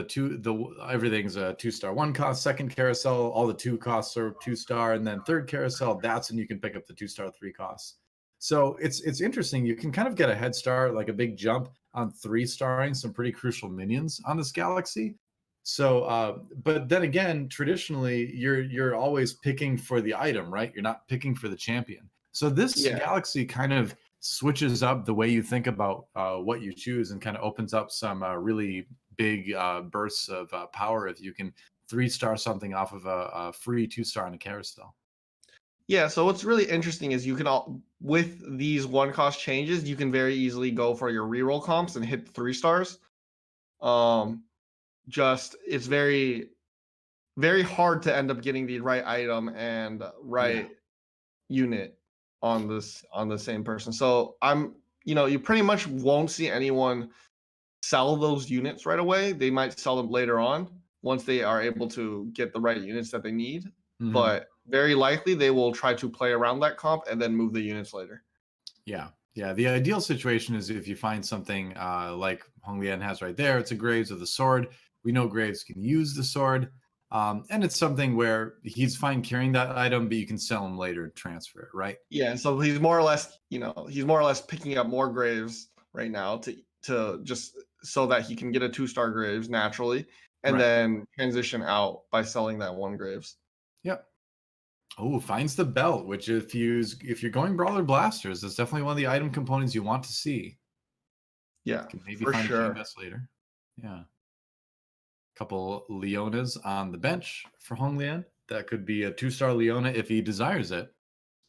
Speaker 1: everything's a 2-star 1 cost, second carousel, all the 2 costs are 2-star, and then third carousel, that's when you can pick up the 2-star 3 costs. So it's interesting. You can kind of get a head start, like a big jump on 3-starring some pretty crucial minions on this galaxy. So but then again, traditionally you're always picking for the item, right? You're not picking for the champion. So this
Speaker 2: Yeah.
Speaker 1: galaxy kind of switches up the way you think about what you choose and kind of opens up some really big bursts of power if you can 3-star something off of a free 2-star on a carousel.
Speaker 2: Yeah, so what's really interesting is you can with these 1 cost changes, you can very easily go for your reroll comps and hit 3 stars. Just it's very, very hard to end up getting the right item and right unit on the same person. So you pretty much won't see anyone sell those units right away. They might sell them later on once they are able to get the right units that they need.
Speaker 1: Mm-hmm.
Speaker 2: But very likely they will try to play around that comp and then move the units later.
Speaker 1: Yeah. Yeah. The ideal situation is if you find something like Honglian has right there, it's a Graves of the Sword. We know Graves can use the sword. And it's something where he's fine carrying that item, but you can sell him later, transfer it, right?
Speaker 2: Yeah, and so he's more or less picking up more Graves right now to just so that he can get a 2-star Graves naturally and
Speaker 1: Right.
Speaker 2: then transition out by selling that 1 Graves.
Speaker 1: Yep. Oh, finds the belt, which if you're going Brawler Blasters, that's definitely one of the item components you want to see.
Speaker 2: Yeah,
Speaker 1: Can maybe
Speaker 2: for
Speaker 1: find a
Speaker 2: sure.
Speaker 1: canvas later. Yeah. Couple Leonas on the bench for Honglian. That could be a 2-star Leona if he desires it.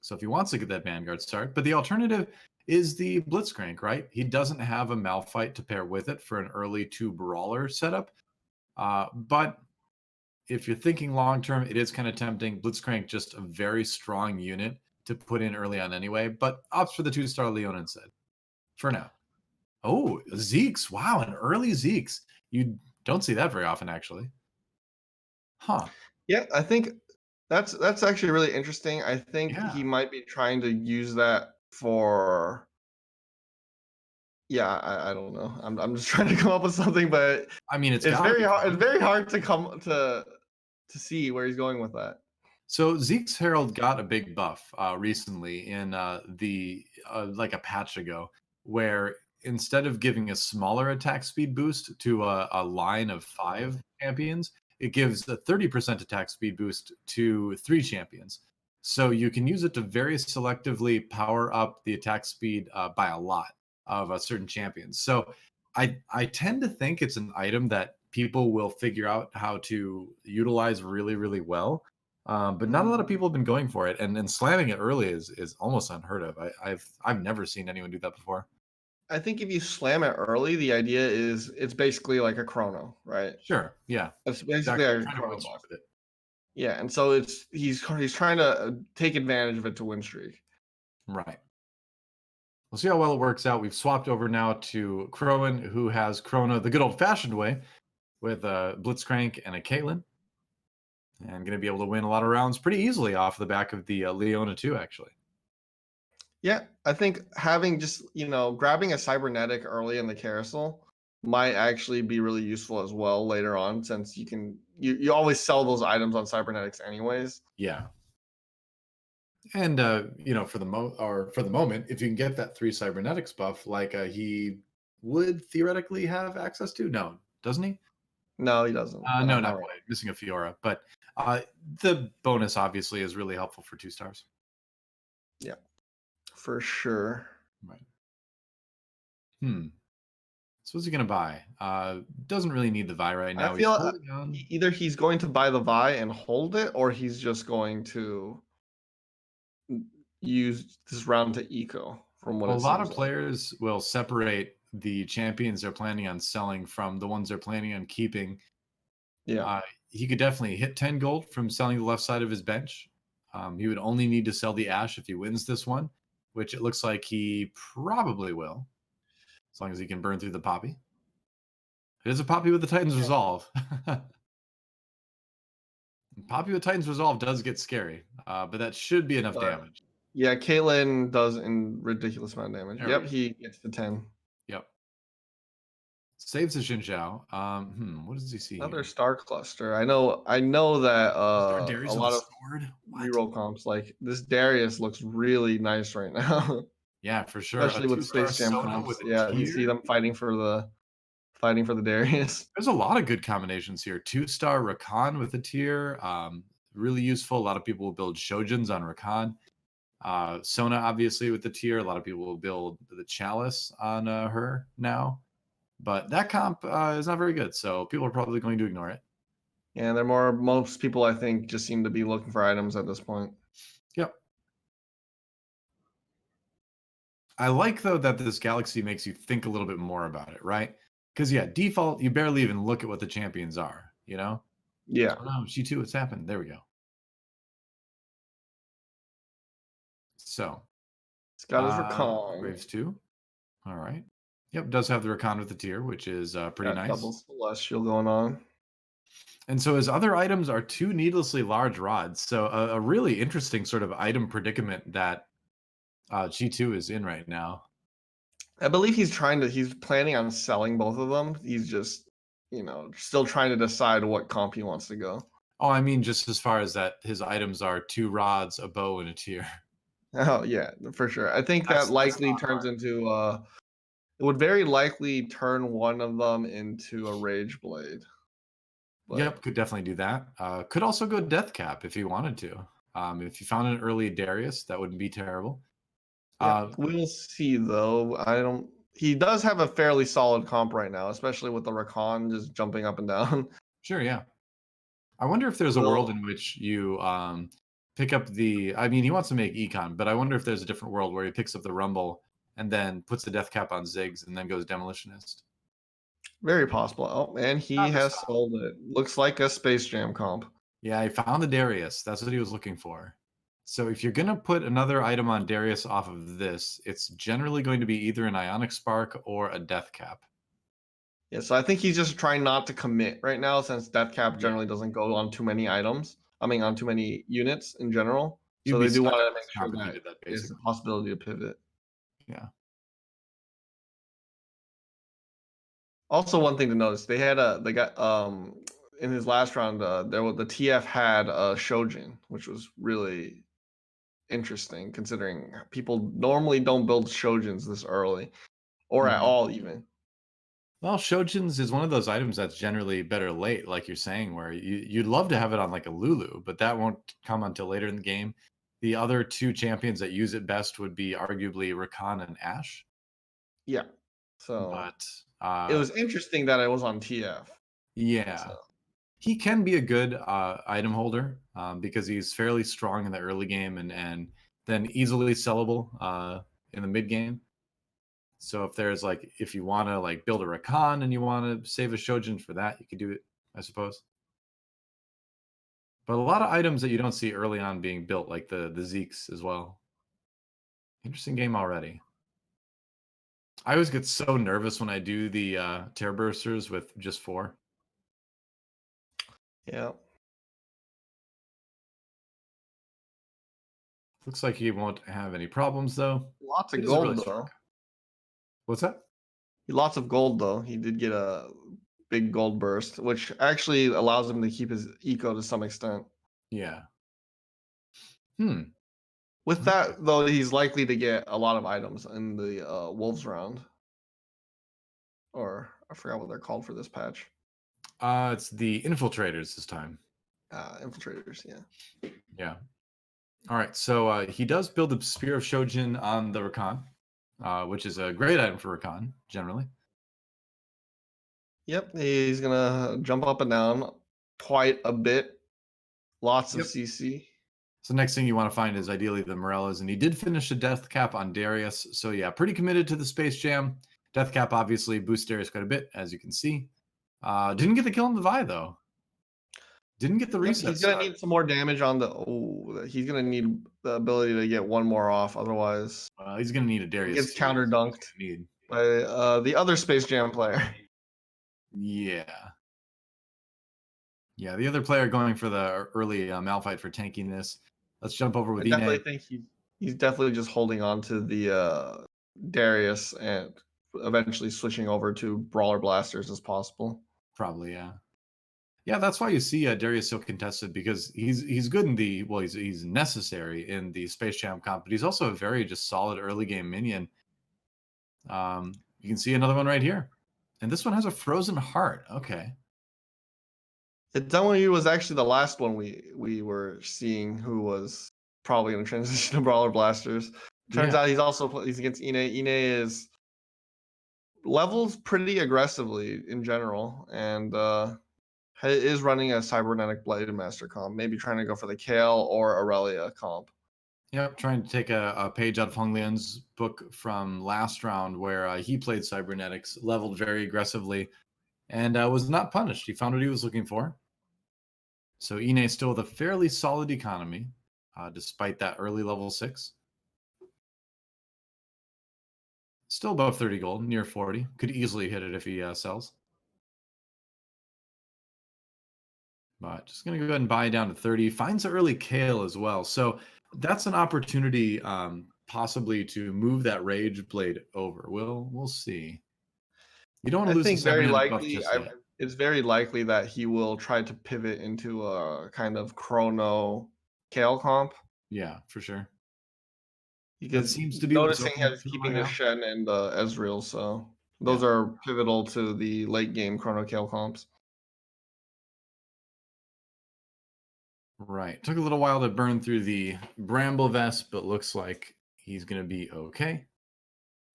Speaker 1: So if he wants to get that Vanguard start. But the alternative is the Blitzcrank, right? He doesn't have a Malphite to pair with it for an early 2 Brawler setup. But if you're thinking long term, it is kind of tempting. Blitzcrank, just a very strong unit to put in early on anyway, but opts for the 2-star Leona instead for now. Oh, Zeke's. Wow, an early Zeke's. You don't see that very often, actually. Huh.
Speaker 2: Yeah, I think that's actually really interesting. I think
Speaker 1: Yeah.
Speaker 2: he might be trying to use that for yeah, I don't know. I'm just trying to come up with something, but
Speaker 1: I mean, it's
Speaker 2: it's
Speaker 1: gotta
Speaker 2: very
Speaker 1: be
Speaker 2: hard. It's
Speaker 1: fun.
Speaker 2: very hard to come to see where he's going with that.
Speaker 1: So Zeke's Herald got a big buff recently in like a patch ago, where instead of giving a smaller attack speed boost to a line of 5 champions, it gives a 30% attack speed boost to 3 champions. So you can use it to very selectively power up the attack speed by a lot of certain champions. So I tend to think it's an item that people will figure out how to utilize really, really well, but not a lot of
Speaker 2: Mhm.
Speaker 1: people have been going for it, and slamming it early is almost unheard of. I've never seen anyone do that before.
Speaker 2: I think if you slam it early, the idea is it's basically like a chrono, right?
Speaker 1: Sure, yeah,
Speaker 2: It's basically
Speaker 1: exactly. You're
Speaker 2: like a
Speaker 1: trying to win
Speaker 2: chrono
Speaker 1: streak
Speaker 2: buff.
Speaker 1: with it,
Speaker 2: Yeah, and so he's trying to take advantage of it to win streak.
Speaker 1: right? We'll see how well it works out. We've swapped over now to Crowan, who has Krona the good old fashioned way with a Blitzcrank and a Caitlyn, and going to be able to win a lot of rounds pretty easily off the back of the Leona too, actually.
Speaker 2: Yeah, I think having just grabbing a cybernetic early in the carousel might actually be really useful as well later on, since you always sell those items on cybernetics anyways.
Speaker 1: Yeah, and for the moment, if you can get that 3 cybernetics buff, like he would theoretically have access to, no, doesn't he?
Speaker 2: No, he doesn't.
Speaker 1: No,
Speaker 2: Not
Speaker 1: not
Speaker 2: right.
Speaker 1: quite. Missing a Fiora, but the bonus obviously is really helpful for 2 stars.
Speaker 2: Yeah, for sure.
Speaker 1: Right. So what's he gonna buy? Doesn't really need the Vi right
Speaker 2: I
Speaker 1: now. He's
Speaker 2: feel
Speaker 1: holding on.
Speaker 2: either he's going to buy the Vi and hold it, or he's just going to use this round to eco. From what
Speaker 1: A
Speaker 2: it
Speaker 1: lot
Speaker 2: seems
Speaker 1: of
Speaker 2: like.
Speaker 1: players will separate the champions they're planning on selling from the ones they're planning on keeping.
Speaker 2: Yeah.
Speaker 1: Uh, he could definitely hit 10 gold from selling the left side of his bench. He would only need to sell the Ash if he wins this one, which it looks like he probably will, as long as he can burn through the Poppy. It is a Poppy with the Titan's Resolve. Poppy with Titan's Resolve does get scary, but that should be enough
Speaker 2: But
Speaker 1: damage.
Speaker 2: yeah, Caitlyn does in ridiculous amount of damage.
Speaker 1: There we
Speaker 2: Yep,
Speaker 1: go.
Speaker 2: he gets to 10.
Speaker 1: Yep. Saves the Xin Zhao. What does he see
Speaker 2: Another
Speaker 1: here?
Speaker 2: star cluster. I know that
Speaker 1: Is there a
Speaker 2: a
Speaker 1: Darius with a
Speaker 2: lot of
Speaker 1: sword? What?
Speaker 2: reroll comps like this Darius looks really nice right now.
Speaker 1: Yeah, for sure. A
Speaker 2: Especially with
Speaker 1: 2-star
Speaker 2: Space Jam
Speaker 1: Sona
Speaker 2: comps.
Speaker 1: with a
Speaker 2: Yeah, you see
Speaker 1: tier.
Speaker 2: them fighting for the Darius.
Speaker 1: There's a lot of good combinations here. 2-star Rakan with a tier. Really useful. A lot of people will build Shojins on Rakan. Sona, obviously, with the tier. A lot of people will build the Chalice on her now. But that comp is not very good, so people are probably going to ignore it.
Speaker 2: And most people I think just seem to be looking for items at this point.
Speaker 1: Yep. I like, though, that this Galaxy makes you think a little bit more about it, right? Because, yeah, default, you barely even look at what the champions are, you know?
Speaker 2: Yeah.
Speaker 1: Oh, no, G2, what's happened? There we go. So,
Speaker 2: It's got his Rakan.
Speaker 1: Graves 2. All right. Yep, does have the Rakan with the tier, which is pretty
Speaker 2: Got
Speaker 1: nice.
Speaker 2: double celestial going on.
Speaker 1: And so his other items are 2 needlessly large rods. So a really interesting sort of item predicament that G2 is in right now.
Speaker 2: I believe he's planning on selling both of them. He's just, still trying to decide what comp he wants to go.
Speaker 1: Oh, I mean, just as far as that, his items are 2 rods, a bow, and a tier.
Speaker 2: Oh yeah, for sure. I think
Speaker 1: That's
Speaker 2: that likely
Speaker 1: not
Speaker 2: turns
Speaker 1: hard.
Speaker 2: into it would very likely turn one of them into a rage blade. But
Speaker 1: Yep, could definitely do that. Could also go death cap if he wanted to. If you found an early Darius, that wouldn't be terrible.
Speaker 2: yeah, we'll see though. He does have a fairly solid comp right now, especially with the Rakan just jumping up and down.
Speaker 1: Sure, yeah. I wonder if there's a world in which you pick up the. I mean, he wants to make econ, but I wonder if there's a different world where he picks up the rumble and then puts the death cap on Ziggs and then goes demolitionist.
Speaker 2: Very possible. Oh, and he
Speaker 1: Not this
Speaker 2: has
Speaker 1: time.
Speaker 2: sold it. Looks like a Space Jam comp.
Speaker 1: Yeah, he found the Darius. That's what he was looking for. So if you're gonna put another item on Darius off of this, it's generally going to be either an Ionic Spark or a death cap.
Speaker 2: Yeah, so I think he's just trying not to commit right now, since death cap
Speaker 1: Yeah.
Speaker 2: generally doesn't go on too many items. I mean, on too many units in general. So they do want to make
Speaker 1: Ubisoft
Speaker 2: sure
Speaker 1: Company
Speaker 2: that
Speaker 1: did that
Speaker 2: there's a
Speaker 1: basically.
Speaker 2: possibility to pivot.
Speaker 1: Yeah.
Speaker 2: Also, one thing to notice, they got in his last round, there was the TF had Shojin, which was really interesting considering people normally don't build Shojins this early or at all even.
Speaker 1: Well, Shojins is one of those items that's generally better late, like you're saying, where you'd love to have it on like a Lulu, but that won't come until later in the game. The other two champions that use it best would be arguably Rakan and Ashe.
Speaker 2: Yeah. So
Speaker 1: But
Speaker 2: it was interesting that it was on TF.
Speaker 1: yeah,
Speaker 2: So.
Speaker 1: he can be a good item holder because he's fairly strong in the early game and then easily sellable in the mid game. So if you want to like build a Rakan and you want to save a Shojin for that, you could do it, I suppose. But a lot of items that you don't see early on being built, like the Zeeks as well. Interesting game already. I always get so nervous when I do the Tear Bursters with just 4.
Speaker 2: Yeah.
Speaker 1: Looks like he won't have any problems though.
Speaker 2: Lots of
Speaker 1: It is a
Speaker 2: gold
Speaker 1: really
Speaker 2: though.
Speaker 1: strong guy. What's that?
Speaker 2: Lots of gold though. He did get a big gold burst, which actually allows him to keep his eco to some extent.
Speaker 1: Yeah.
Speaker 2: With
Speaker 1: Okay.
Speaker 2: that though, he's likely to get a lot of items in the Wolves round. Or I forgot what they're called for this patch.
Speaker 1: It's the Infiltrators this time.
Speaker 2: Infiltrators, yeah.
Speaker 1: Yeah. All right. So he does build the Spear of Shojin on the Rakan, which is a great item for Rakan generally.
Speaker 2: Yep, he's gonna jump up and down quite a bit. Lots of CC.
Speaker 1: So next thing you want to find is ideally the Morellas, and he did finish a death cap on Darius. So yeah, pretty committed to the Space Jam. Death cap obviously boosts Darius quite a bit, as you can see. Didn't get the kill on the Vi though. Didn't get the reset.
Speaker 2: He's gonna need some more damage on the. Oh, he's gonna need the ability to get one more off. Otherwise,
Speaker 1: he's gonna need a Darius.
Speaker 2: He gets counter dunked by the other Space Jam player.
Speaker 1: Yeah. Yeah, the other player going for the early Malphite for tanking this. Let's jump over with
Speaker 2: I definitely
Speaker 1: Ine.
Speaker 2: think he's definitely just holding on to the Darius and eventually switching over to Brawler Blasters as possible.
Speaker 1: Probably, yeah. Yeah, that's why you see Darius so contested because he's good in the he's necessary in the Space Jam comp, but he's also a very just solid early game minion. You can see another one right here, and this one has a frozen heart. Okay.
Speaker 2: DoA Yuuj was actually the last one we were seeing who was probably going to transition to Brawler Blasters. Turns out he's against Ine. Ine is levels pretty aggressively in general, and is running a Cybernetic Blade Master comp, maybe trying to go for the Kale or Aurelia comp.
Speaker 1: Yep, trying to take a page out of Hong Lian's book from last round where he played Cybernetics, leveled very aggressively, and was not punished. He found what he was looking for. So Ine still with a fairly solid economy, despite that early level 6. Still above 30 gold, near 40. Could easily hit it if he sells. But just going to go ahead and buy down to 30. Finds an early Kale as well. So that's an opportunity possibly to move that Rage Blade over. We'll see. You don't want to lose the cybernetic buff just yet.
Speaker 2: It's very likely that he will try to pivot into a kind of Chrono Kale comp.
Speaker 1: Yeah, for sure.
Speaker 2: Because
Speaker 1: that seems to be
Speaker 2: noticing he's keeping the Shen and the Ezreal, so those are pivotal to the late game Chrono Kale comps.
Speaker 1: Right. Took a little while to burn through the Bramble Vest, but looks like he's going to be okay.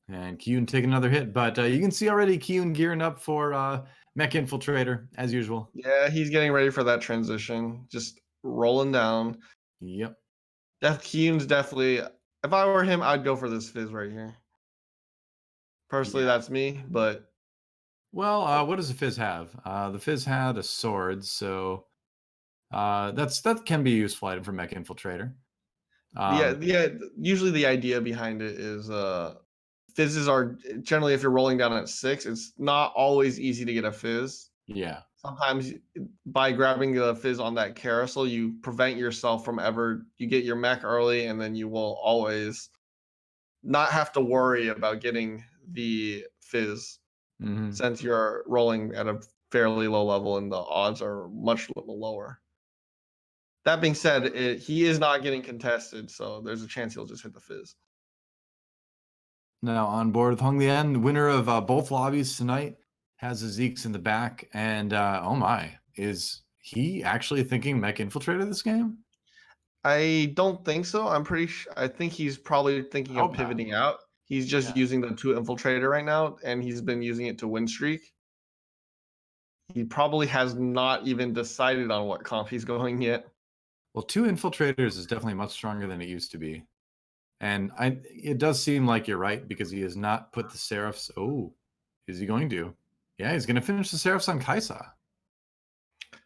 Speaker 1: And Kyun take another hit, but you can see already Kyun gearing up for Mech Infiltrator, as usual.
Speaker 2: Yeah, he's getting ready for that transition. Just rolling down.
Speaker 1: Yep.
Speaker 2: Kyun's definitely... If I were him, I'd go for this Fizz right here. Personally, that's me, but...
Speaker 1: Well, what does the Fizz have? The Fizz had a sword, so that can be a useful item for Mech Infiltrator.
Speaker 2: Usually the idea behind it is Fizzes are generally, if you're rolling down at 6, it's not always easy to get a Fizz.
Speaker 1: Yeah.
Speaker 2: sometimes by grabbing the fizz on that carousel, you prevent yourself from you get your mech early, and then you will always not have to worry about getting the fizz since you're rolling at a fairly low level and the odds are much lower. That being said, he is not getting contested, so there's a chance he'll just hit the fizz.
Speaker 1: Now on board with Hong Lian, winner of both lobbies tonight, has the Zeeks in the back, and oh my, is he actually thinking Mech Infiltrator this game?
Speaker 2: I don't think so. I think he's probably thinking of pivoting out. He's just using the 2 infiltrator right now, and he's been using it to win streak. He probably has not even decided on what comp he's going yet.
Speaker 1: Well, 2 infiltrators is definitely much stronger than it used to be. And it does seem like you're right, because he has not put the Seraphs. Oh, is he going to? Yeah, he's going to finish the Seraphs on Kaisa.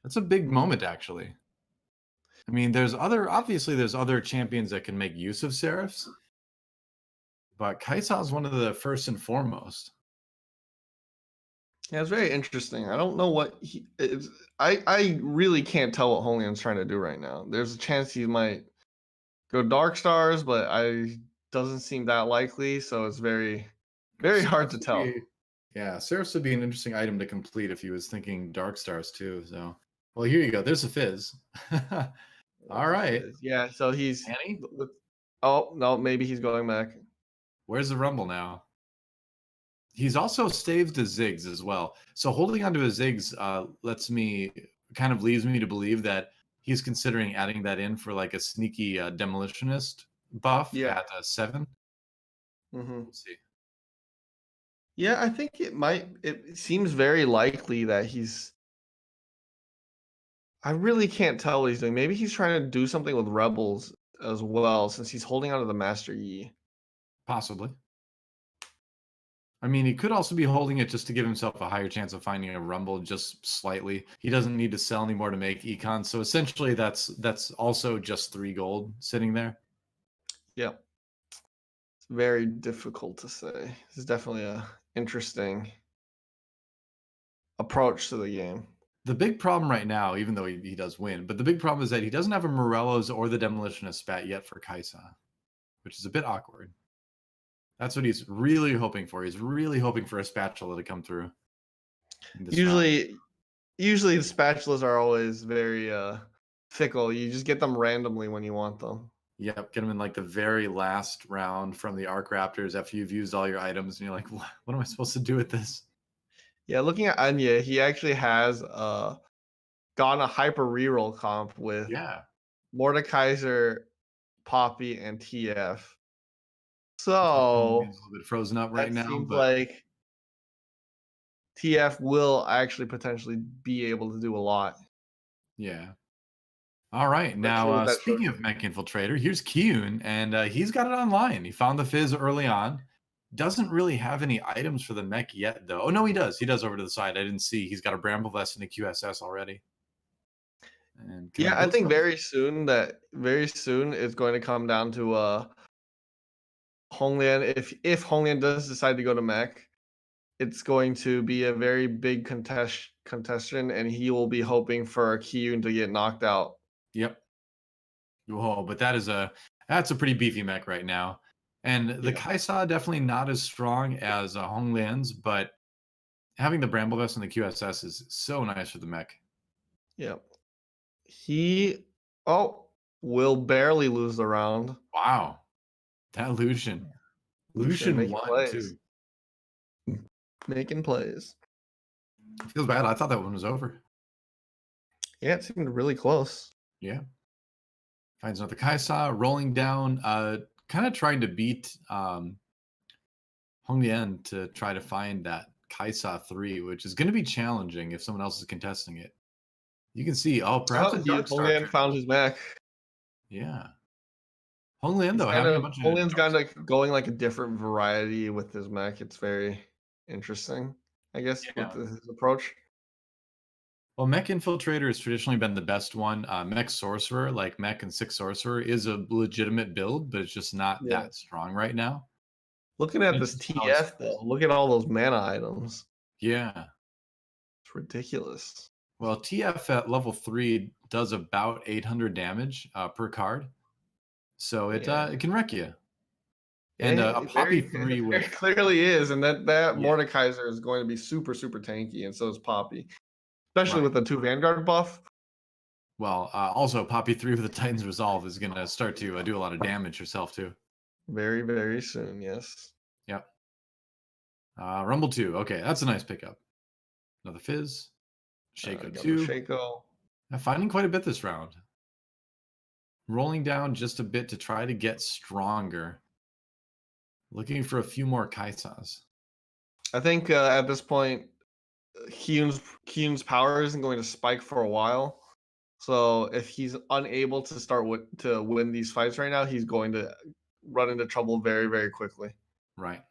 Speaker 1: That's a big moment, actually. I mean, obviously there's other champions that can make use of Seraphs, but Kaisa is one of the first and foremost.
Speaker 2: Yeah, it's very interesting. I don't know what he is. I really can't tell what Hong Lian's trying to do right now. There's a chance he might go Dark Stars, but doesn't seem that likely, so it's very hard to tell.
Speaker 1: Yeah, Seraphs would be an interesting item to complete if he was thinking Dark Stars too. So, well, here you go. There's a fizz. All right.
Speaker 2: Yeah, so he's
Speaker 1: Annie?
Speaker 2: Oh, no, maybe he's going back.
Speaker 1: Where's the Rumble now? He's also staved the Ziggs as well. So holding onto a Ziggs leads me to believe that he's considering adding that in for like a sneaky demolitionist buff at 7. We'll see.
Speaker 2: Yeah, I think it seems very likely that I really can't tell what he's doing. Maybe he's trying to do something with Rebels as well, since he's holding onto the Master Yi.
Speaker 1: Possibly. I mean, he could also be holding it just to give himself a higher chance of finding a Rumble, just slightly. He doesn't need to sell anymore to make econ. So essentially, that's also just 3 gold sitting there.
Speaker 2: Yeah. It's very difficult to say. This is definitely a interesting approach to the game.
Speaker 1: The big problem right now, even though he does win, but the big problem is that he doesn't have a Morello's or the Demolitionist spat yet for Kaisa, which is a bit awkward. That's what he's really hoping for. He's really hoping for a spatula to come through.
Speaker 2: Usually the spatulas are always very fickle. You just get them randomly when you want them.
Speaker 1: Yep, get them in like the very last round from the Arc Raptors after you've used all your items, and you're like, what am I supposed to do with this?
Speaker 2: Yeah, looking at Anya, he actually has gotten a hyper reroll comp with Mordekaiser, Poppy, and TF. So
Speaker 1: it's a little bit frozen up right now.
Speaker 2: Seems like TF will actually potentially be able to do a lot.
Speaker 1: Yeah. All right. Now, speaking of Mech Infiltrator, here's Kyun, and he's got it online. He found the fizz early on. Doesn't really have any items for the mech yet, though. Oh, no, he does. He does over to the side. I didn't see. He's got a Bramble Vest and a QSS already. And
Speaker 2: yeah, I think very soon it's going to come down to Hong Lian. If Hong Lian does decide to go to mech, it's going to be a very big contestation, and he will be hoping for Kyun to get knocked out.
Speaker 1: Yep. Whoa, but that's a pretty beefy mech right now. And the Kaisa definitely not as strong as Hong Lian's, but having the Bramble Vest and the QSS is so nice for the mech.
Speaker 2: Yeah. He will barely lose the round.
Speaker 1: Wow. That Lucian. Lucian won too.
Speaker 2: Making plays.
Speaker 1: Feels bad. I thought that one was over.
Speaker 2: Yeah, it seemed really close.
Speaker 1: Yeah. Finds another Kaisa, rolling down, kind of trying to beat Hong Lian to try to find that Kaisa 3, which is going to be challenging if someone else is contesting it. You can see, perhaps a Dark Star.
Speaker 2: Hong Lian found his mech.
Speaker 1: Yeah. Hong Lian, though, having a bunch of...
Speaker 2: Hong Lian's kind of going like a different variety with his mech. It's very interesting, I guess, with his approach.
Speaker 1: Well, Mech Infiltrator has traditionally been the best one. Mech Sorcerer, like Mech and 6 Sorcerer, is a legitimate build, but it's just not that strong right now.
Speaker 2: Looking at this TF, though, look at all those mana items.
Speaker 1: Yeah.
Speaker 2: It's ridiculous.
Speaker 1: Well, TF at level 3 does about 800 damage per card, so
Speaker 2: Yeah.
Speaker 1: it can wreck you. And a
Speaker 2: It
Speaker 1: Poppy
Speaker 2: very,
Speaker 1: 3
Speaker 2: very
Speaker 1: with
Speaker 2: clearly is, and that
Speaker 1: yeah,
Speaker 2: Mordekaiser is going to be super, super tanky, and so is Poppy, especially
Speaker 1: right.
Speaker 2: with the 2 Vanguard buff.
Speaker 1: Well, also Poppy 3 with the Titan's Resolve is gonna start to do a lot of damage herself too.
Speaker 2: Very, very soon, yes.
Speaker 1: Yep. Rumble 2. Okay, that's a nice pickup. Another Fizz. Shaco
Speaker 2: Another
Speaker 1: 2.
Speaker 2: Shaco.
Speaker 1: I'm finding quite a bit this round. Rolling down just a bit to try to get stronger. Looking for a few more Kaisas.
Speaker 2: I think at this point, Hyun's power isn't going to spike for a while. So if he's unable to to win these fights right now, he's going to run into trouble very, very quickly.
Speaker 1: Right.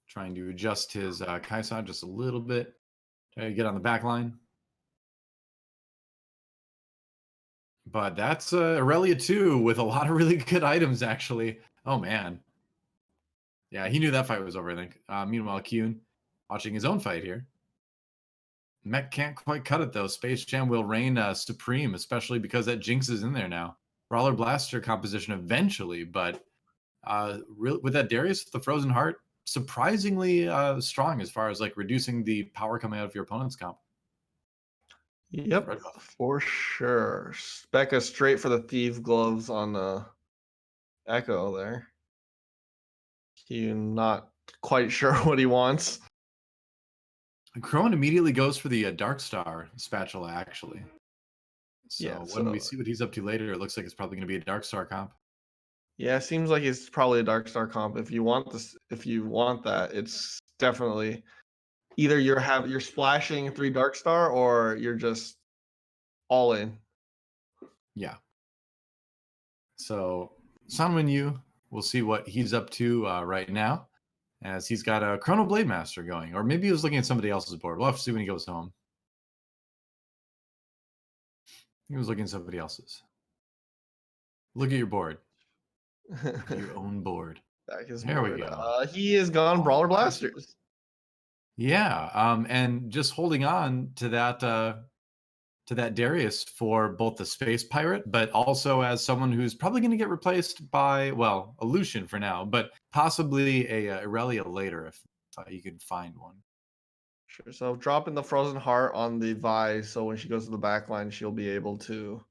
Speaker 1: Trying to adjust his Kaisa just a little bit. Try to get on the back line. But that's Aurelia 2 with a lot of really good items, actually. Oh, man. Yeah, he knew that fight was over, I think. Meanwhile, Kyun watching his own fight here. Mech can't quite cut it, though. Space Jam will reign supreme, especially because that Jinx is in there now. Brawler Blaster composition eventually, but with that Darius with the Frozen Heart, surprisingly strong as far as like reducing the power coming out of your opponent's comp.
Speaker 2: Yep,
Speaker 1: Red buff.
Speaker 2: for sure. Becca straight for the Thief Gloves on the Echo there. Hyun not quite sure what he wants.
Speaker 1: Crone immediately goes for the Dark Star spatula, actually. So
Speaker 2: Yeah,
Speaker 1: when we
Speaker 2: so
Speaker 1: see what he's up to later, it looks like it's probably going to be a Dark Star comp.
Speaker 2: yeah, it seems like it's probably a Dark Star comp. If you want this, if you want that, it's definitely either you're splashing 3 Dark Star or you're just all in.
Speaker 1: Yeah. So Sanwen Yu, we'll see what he's up to right now, as he's got a Chrono Blade Master going, or maybe he was looking at somebody else's board. We'll have to see when he goes home. He was looking at somebody else's. Look at your board. Look at your own board.
Speaker 2: Back his
Speaker 1: There we
Speaker 2: board.
Speaker 1: go.
Speaker 2: He is gone Brawler Blasters.
Speaker 1: Yeah, and just holding on to that Darius for both the Space Pirate, but also as someone who's probably going to get replaced by, well, a Lucian for now, but possibly a Aurelia later if you can find one.
Speaker 2: Sure. So dropping the Frozen Heart on the Vi, so when she goes to the back line, she'll be able to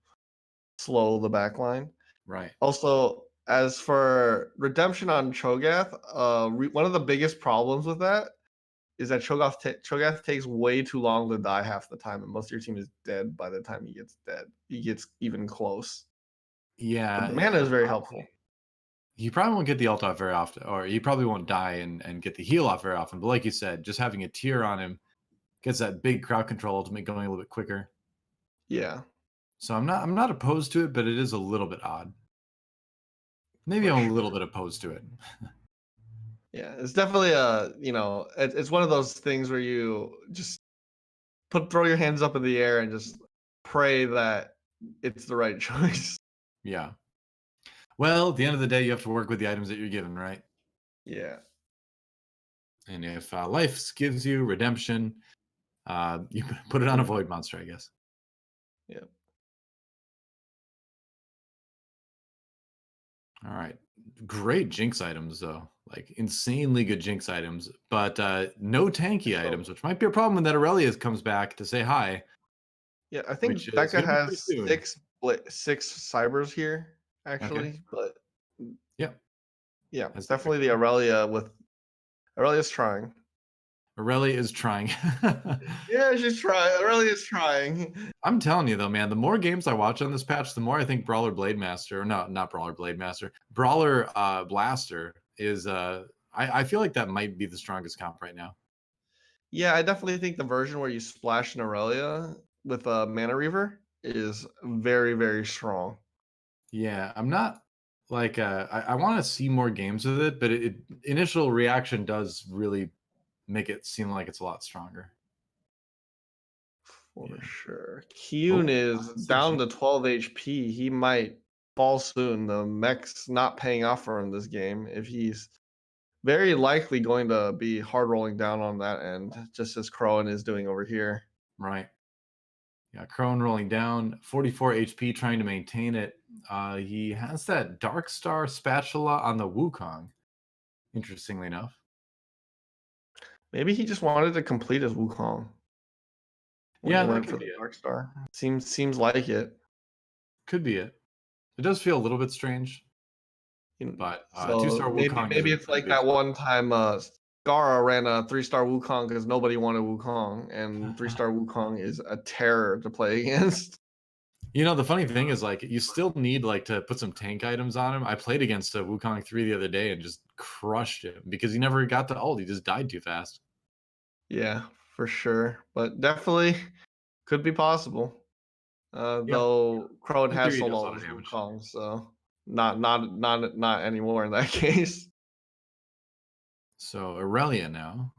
Speaker 2: slow the back line.
Speaker 1: Right.
Speaker 2: Also, as for redemption on Cho'Gath, one of the biggest problems with that is that Cho'Gath takes way too long to die half the time, and most of your team is dead by the time he gets dead. He gets even close. But
Speaker 1: Yeah,
Speaker 2: the mana is very helpful.
Speaker 1: he probably won't get the ult off very often, or he probably won't die and get the heal off very often. But like you said, just having a tier on him gets that big crowd control ultimate going a little bit quicker.
Speaker 2: Yeah.
Speaker 1: So I'm not opposed to it, but it is a little bit odd. Maybe I'm a little bit opposed to it.
Speaker 2: Yeah, it's definitely it's one of those things where you just throw your hands up in the air and just pray that it's the right choice.
Speaker 1: Yeah. Well, at the end of the day, you have to work with the items that you're given, right?
Speaker 2: Yeah.
Speaker 1: And if life gives you redemption, you put it on a void monster, I guess.
Speaker 2: Yeah.
Speaker 1: All right. Great Jinx items, though. Like insanely good Jinx items, but no tanky items, which might be a problem when that Aurelia comes back to say hi.
Speaker 2: Yeah, I
Speaker 1: Which
Speaker 2: think
Speaker 1: is
Speaker 2: Becca
Speaker 1: going to be pretty
Speaker 2: has
Speaker 1: soon.
Speaker 2: six cybers here, actually. But
Speaker 1: Yeah.
Speaker 2: yeah,
Speaker 1: Has that
Speaker 2: definitely the Aurelia's trying.
Speaker 1: Aurelia is trying.
Speaker 2: Yeah, she's trying. Aurelia's trying.
Speaker 1: I'm telling you though, man, the more games I watch on this patch, the more I think Brawler Blade Master, or no, not Brawler Blade Master, Brawler Blaster is I feel like that might be the strongest comp right now.
Speaker 2: Yeah, I definitely think the version where you splash an Aurelia with a Mana Reaver is very, very strong.
Speaker 1: Yeah, I'm not like I want to see more games with it, but initial reaction does really make it seem like it's a lot stronger.
Speaker 2: For
Speaker 1: Yeah.
Speaker 2: sure. Kyun is down to 12 HP. He might fall soon. The mech's not paying off for him this game. If he's very likely going to be hard rolling down on that end, just as Crowan is doing over here.
Speaker 1: Right. Yeah, Crone rolling down, 44 HP, trying to maintain it. He has that Dark Star spatula on the Wukong, interestingly enough.
Speaker 2: Maybe he just wanted to complete his Wukong when he
Speaker 1: Yeah, that
Speaker 2: went
Speaker 1: could
Speaker 2: for
Speaker 1: be
Speaker 2: the
Speaker 1: it.
Speaker 2: Dark Star. Seems like it.
Speaker 1: Could be it. It does feel a little bit strange,
Speaker 2: You-
Speaker 1: but
Speaker 2: So
Speaker 1: two-star
Speaker 2: maybe
Speaker 1: Wukong is
Speaker 2: maybe
Speaker 1: a
Speaker 2: it's
Speaker 1: pretty
Speaker 2: like
Speaker 1: big
Speaker 2: that
Speaker 1: step.
Speaker 2: one time Gara ran a 3-star Wukong because nobody wanted Wukong, and 3-star Wukong is a terror to play against.
Speaker 1: You know, the funny thing is, like, you still need like to put some tank items on him. I played against a Wukong 3 the other day and just crushed him because he never got to ult. He just died too fast.
Speaker 2: Yeah, for sure. But definitely could be possible.
Speaker 1: Yeah,
Speaker 2: Though Crone
Speaker 1: in
Speaker 2: has
Speaker 1: theory, he does a lot
Speaker 2: solo
Speaker 1: of
Speaker 2: his
Speaker 1: damage.
Speaker 2: Wukong, so not anymore in that case.
Speaker 1: So Aurelia now,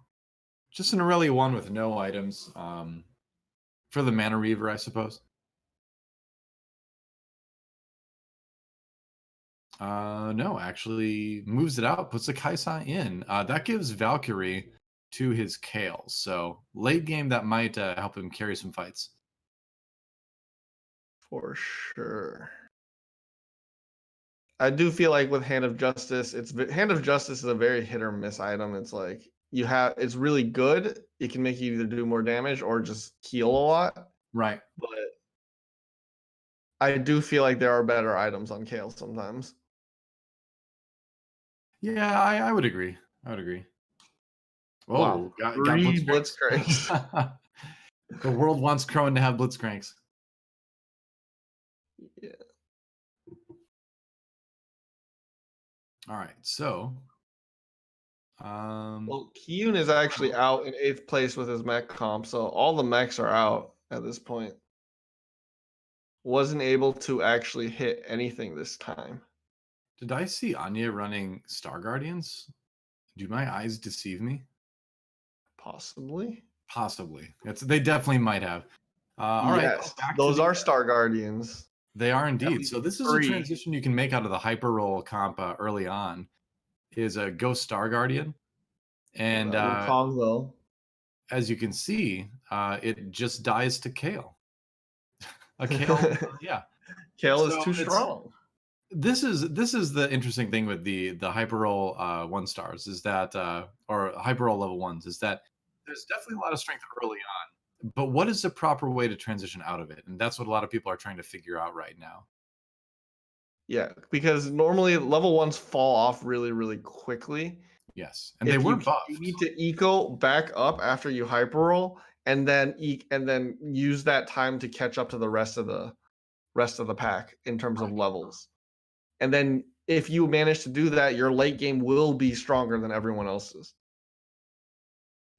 Speaker 1: just an Aurelia one with no items. For the Mana Reaver, I suppose. No, actually moves it out, puts a Kaisa in. That gives Valkyrie to his Kale. So late game, that might help him carry some fights.
Speaker 2: For sure. I do feel like with Hand of Justice, Hand of Justice is a very hit or miss item. It's like it's really good. It can make you either do more damage or just heal a lot.
Speaker 1: Right.
Speaker 2: But I do feel like there are better items on Kale sometimes.
Speaker 1: Yeah, I would agree. I would agree.
Speaker 2: Wow,
Speaker 1: Oh, got
Speaker 2: 3
Speaker 1: Blitzcranks.
Speaker 2: Blitzcranks.
Speaker 1: The world wants Crone to have Blitzcranks.
Speaker 2: Yeah.
Speaker 1: All right, so um,
Speaker 2: Well, Kiyun is actually out in 8th place with his mech comp, so all the mechs are out at this point. Wasn't able to actually hit anything this time.
Speaker 1: did I see Anya running Star Guardians? Do my eyes deceive me?
Speaker 2: Possibly.
Speaker 1: Possibly. They definitely might have. All right,
Speaker 2: Yes,
Speaker 1: back to
Speaker 2: those
Speaker 1: the.
Speaker 2: are Star Guardians.
Speaker 1: They are
Speaker 2: At
Speaker 1: indeed. So
Speaker 2: least
Speaker 1: this is a
Speaker 2: 3.
Speaker 1: transition you can make out of the hyper roll comp early on. Is a Ghost Star Guardian,
Speaker 2: Well,
Speaker 1: and
Speaker 2: that Wukong though.
Speaker 1: as you can see, it just dies to Kale. A Kale, yeah.
Speaker 2: Kale is
Speaker 1: So
Speaker 2: too
Speaker 1: it's
Speaker 2: strong.
Speaker 1: this is the interesting thing with the hyper roll 1 stars is that or hyper roll level ones is that there's definitely a lot of strength early on, but what is the proper way to transition out of it? And that's what a lot of people are trying to figure out right now.
Speaker 2: Yeah, because normally level 1s fall off really, really quickly.
Speaker 1: Yes, and they
Speaker 2: If
Speaker 1: were
Speaker 2: you
Speaker 1: buffed.
Speaker 2: need to eco back up after you hyper roll, and then use that time to catch up to the rest of the pack in terms of
Speaker 1: Right.
Speaker 2: levels. And then if you manage to do that, your late game will be stronger than everyone else's.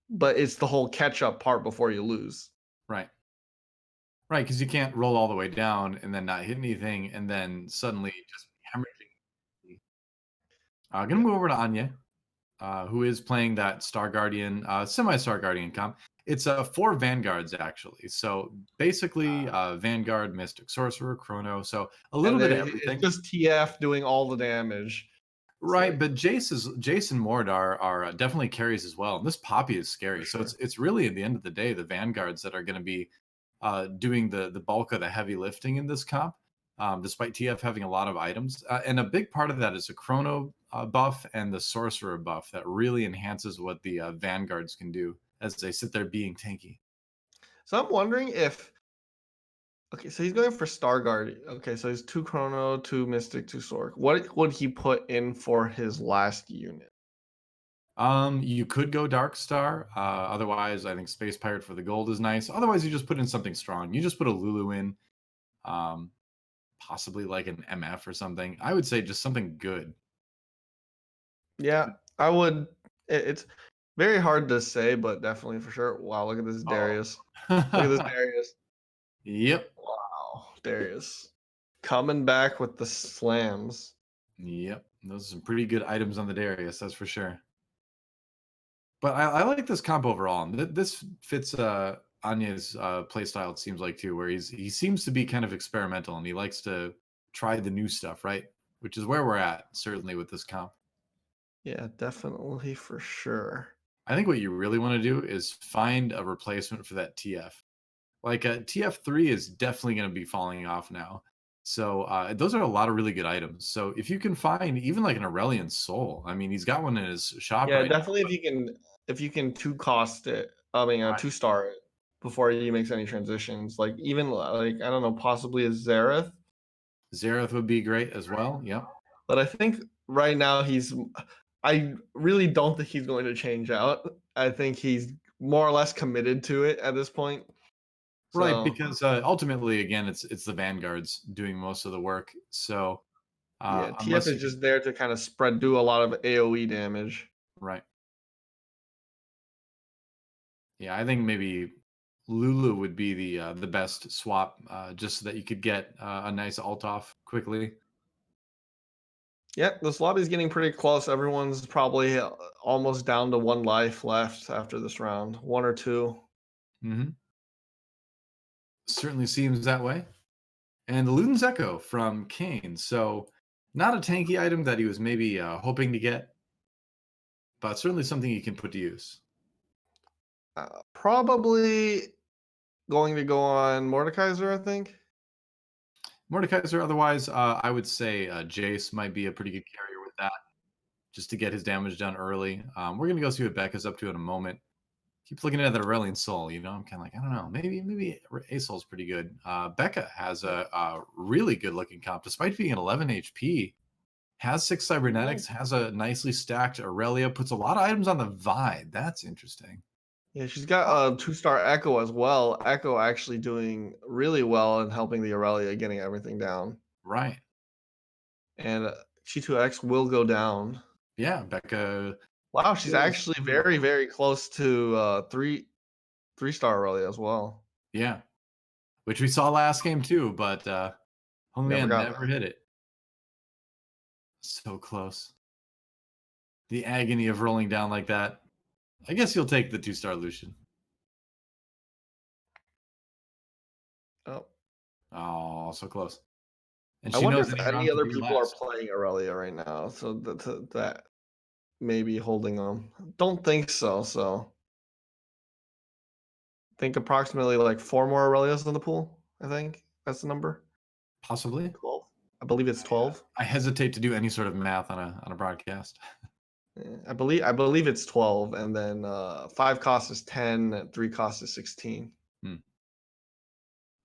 Speaker 2: But it's the whole catch up part before you lose.
Speaker 1: Right. Right, because you can't roll all the way down and then not hit anything, and then suddenly just hemorrhaging. Gonna
Speaker 2: Yeah.
Speaker 1: move over to Anya, who is playing that Star Guardian, semi-Star Guardian comp. It's 4 Vanguards, actually. So basically, Vanguard, Mystic, Sorcerer, Chrono. So a little
Speaker 2: And
Speaker 1: bit of
Speaker 2: it's
Speaker 1: everything.
Speaker 2: just TF doing all the damage. It's
Speaker 1: Right,
Speaker 2: like
Speaker 1: but Jace and Mord are definitely carries as well. And this Poppy is scary. So
Speaker 2: sure.
Speaker 1: it's really at the end of the day the Vanguards that are going to be doing the bulk of the heavy lifting in this comp, despite TF having a lot of items. And a big part of that is the Chrono buff and the Sorcerer buff that really enhances what the Vanguards can do as they sit there being tanky.
Speaker 2: So I'm wondering if okay, so he's going for Star Guardian. Okay, so he's 2 Chrono, 2 Mystic, 2 Sorc. What would he put in for his last unit?
Speaker 1: You could go Dark Star. Otherwise, I think Space Pirate for the gold is nice. Otherwise, you just put in something strong. You just put a Lulu in. Um, Possibly like an MF or something. I would say just something good.
Speaker 2: Yeah, I would. It's very hard to say, but definitely for sure. Wow, look at this Darius. Look at this
Speaker 1: Oh.
Speaker 2: Darius.
Speaker 1: Yep.
Speaker 2: Wow, Darius coming back with the slams.
Speaker 1: Yep. Those are some pretty good items on the Darius, that's for sure. But I like this comp overall. And this fits Anya's play style, it seems like too, where he seems to be kind of experimental and he likes to try the new stuff, right? Which is where we're at, certainly with this comp.
Speaker 2: Yeah, definitely for sure.
Speaker 1: I think what you really want to do is find a replacement for that TF. Like TF3 is definitely going to be falling off now. So those are a lot of really good items. So if you can find even like an Aurelian Soul, I mean, he's got one in his shop
Speaker 2: Yeah,
Speaker 1: right
Speaker 2: definitely if you can two cost it, I mean,
Speaker 1: now. Right.
Speaker 2: 2-star it before he makes any transitions. Like even like I don't know, possibly a Zareth.
Speaker 1: Zareth would be great as well. Yep.
Speaker 2: But I think right now I really don't think he's going to change out. I think he's more or less committed to it at this point.
Speaker 1: Right,
Speaker 2: So
Speaker 1: because ultimately, again, it's the vanguards doing most of the work. So
Speaker 2: yeah, TF
Speaker 1: unless
Speaker 2: is
Speaker 1: you
Speaker 2: just there to kind of do a lot of AoE damage.
Speaker 1: right, yeah, I think maybe Lulu would be the best swap, just so that you could get a nice ult off quickly.
Speaker 2: Yep, this lobby's getting pretty close. Everyone's probably almost down to 1 life left after this round, 1 or 2.
Speaker 1: Hmm. Certainly seems that way. And the Luden's Echo from Kane. So not a tanky item that he was maybe hoping to get, but certainly something he can put to use.
Speaker 2: Probably going to go on Mordekaiser, I think.
Speaker 1: Mordekaiser, otherwise, I would say Jace might be a pretty good carrier with that, just to get his damage done early. We're gonna go see what Becca's up to in a moment. Keep looking at that Aurelian Soul. You know, I'm kind of like, I don't know, maybe A Soul's pretty good. Becca has a really good looking comp, despite being at 11 HP. Has 6 cybernetics, has a nicely stacked Aurelia, puts a lot of items on the Vi. That's interesting.
Speaker 2: Yeah, she's got a 2-star Echo as well. Echo actually doing really well and helping the Aurelia getting everything down.
Speaker 1: Right.
Speaker 2: And G2X will go down.
Speaker 1: Yeah, Becca.
Speaker 2: Wow, she's actually very, very close to 3-star Aurelia as well.
Speaker 1: Yeah, which we saw last game too, but
Speaker 2: Never
Speaker 1: Hongyan
Speaker 2: got
Speaker 1: never
Speaker 2: that.
Speaker 1: hit it. So close. The agony of rolling down like that. I guess you'll take the 2-star Lucian.
Speaker 2: Oh.
Speaker 1: Oh, so close. And
Speaker 2: I
Speaker 1: she
Speaker 2: wonder
Speaker 1: knows
Speaker 2: if
Speaker 1: any
Speaker 2: any
Speaker 1: round could
Speaker 2: other
Speaker 1: be
Speaker 2: people are
Speaker 1: last.
Speaker 2: playing Aurelia right now, so that may be holding them. Don't think so. So think approximately like 4 more Aurelias in the pool. I think that's the number.
Speaker 1: Possibly.
Speaker 2: 12. I believe it's 12.
Speaker 1: I hesitate to do any sort of math on a broadcast.
Speaker 2: Yeah, I believe it's 12, and then 5 cost is 10, and 3 cost is 16.
Speaker 1: Hmm.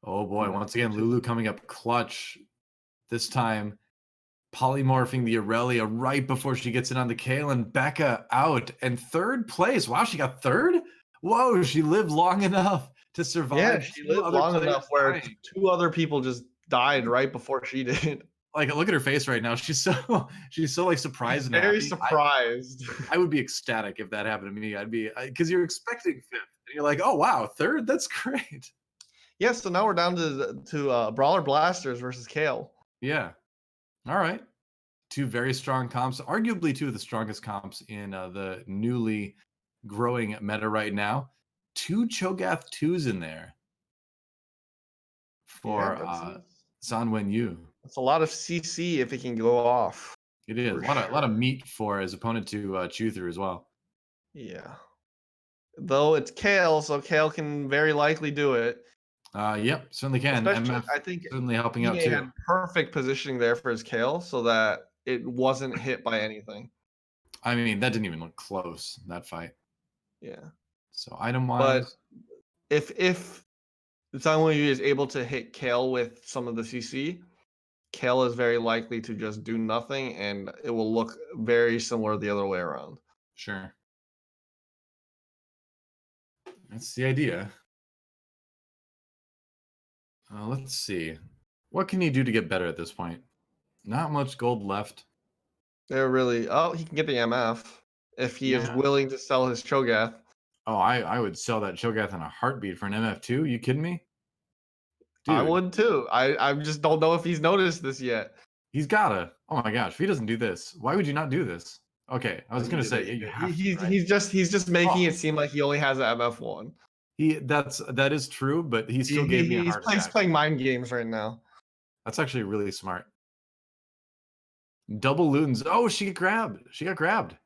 Speaker 1: Oh boy,
Speaker 2: And then
Speaker 1: once again, Lulu coming up clutch. This time polymorphing the Aurelia right before she gets in on the Kale, and Becca out and third place. Wow, she got third? Whoa, she lived long enough to
Speaker 2: yeah,
Speaker 1: survive
Speaker 2: she
Speaker 1: 2
Speaker 2: lived
Speaker 1: other
Speaker 2: long
Speaker 1: players
Speaker 2: enough where
Speaker 1: dying.
Speaker 2: 2 other people just died right before she did.
Speaker 1: Like, look at her face right now. She's so like surprised
Speaker 2: She's
Speaker 1: and
Speaker 2: very
Speaker 1: happy.
Speaker 2: surprised.
Speaker 1: I would be ecstatic if that happened to me. I'd be because you're expecting fifth, and you're like, oh wow, third. That's great.
Speaker 2: Yeah, so now we're down to Brawler Blasters versus Kale.
Speaker 1: Yeah. All right. 2 very strong comps, arguably 2 of the strongest comps in the newly growing meta right now. 2 Cho'Gath 2s in there
Speaker 2: Yeah,
Speaker 1: for Zanwen Yu.
Speaker 2: that's a lot of CC if it can go off.
Speaker 1: It is
Speaker 2: For
Speaker 1: a lot of
Speaker 2: sure.
Speaker 1: meat for his opponent to chew through as well.
Speaker 2: Yeah. Though it's Kale, so Kale can very likely do it.
Speaker 1: Yep, certainly can.
Speaker 2: Especially,
Speaker 1: MF
Speaker 2: I think
Speaker 1: certainly helping out
Speaker 2: Ine
Speaker 1: too.
Speaker 2: had perfect positioning there for his Kale so that it wasn't hit by anything.
Speaker 1: I mean, that didn't even look close, that fight.
Speaker 2: Yeah.
Speaker 1: So item
Speaker 2: But
Speaker 1: wise,
Speaker 2: if someone is able to hit Kale with some of the CC, Kale is very likely to just do nothing, and it will look very similar the other way around.
Speaker 1: sure. That's the idea. Let's see. What can he do to get better at this point? Not much gold left.
Speaker 2: They're really he can get the MF if he is
Speaker 1: Yeah.
Speaker 2: willing to sell his Cho'Gath.
Speaker 1: Oh, I would sell that Cho'Gath in a heartbeat for an MF2. You kidding me?
Speaker 2: I
Speaker 1: Dude,
Speaker 2: would too. I just don't know if he's noticed this yet.
Speaker 1: he's gotta. Oh my gosh, if he doesn't do this, why would you not do this? Okay, I was gonna say, yeah, you have to, right?
Speaker 2: He's just making
Speaker 1: Oh,
Speaker 2: it seem like he only has an MF1.
Speaker 1: that is true, but he still gave me a heart
Speaker 2: He's
Speaker 1: attack.
Speaker 2: playing mind games right now.
Speaker 1: That's actually really smart. Double Loons. Oh, she got grabbed. She got grabbed.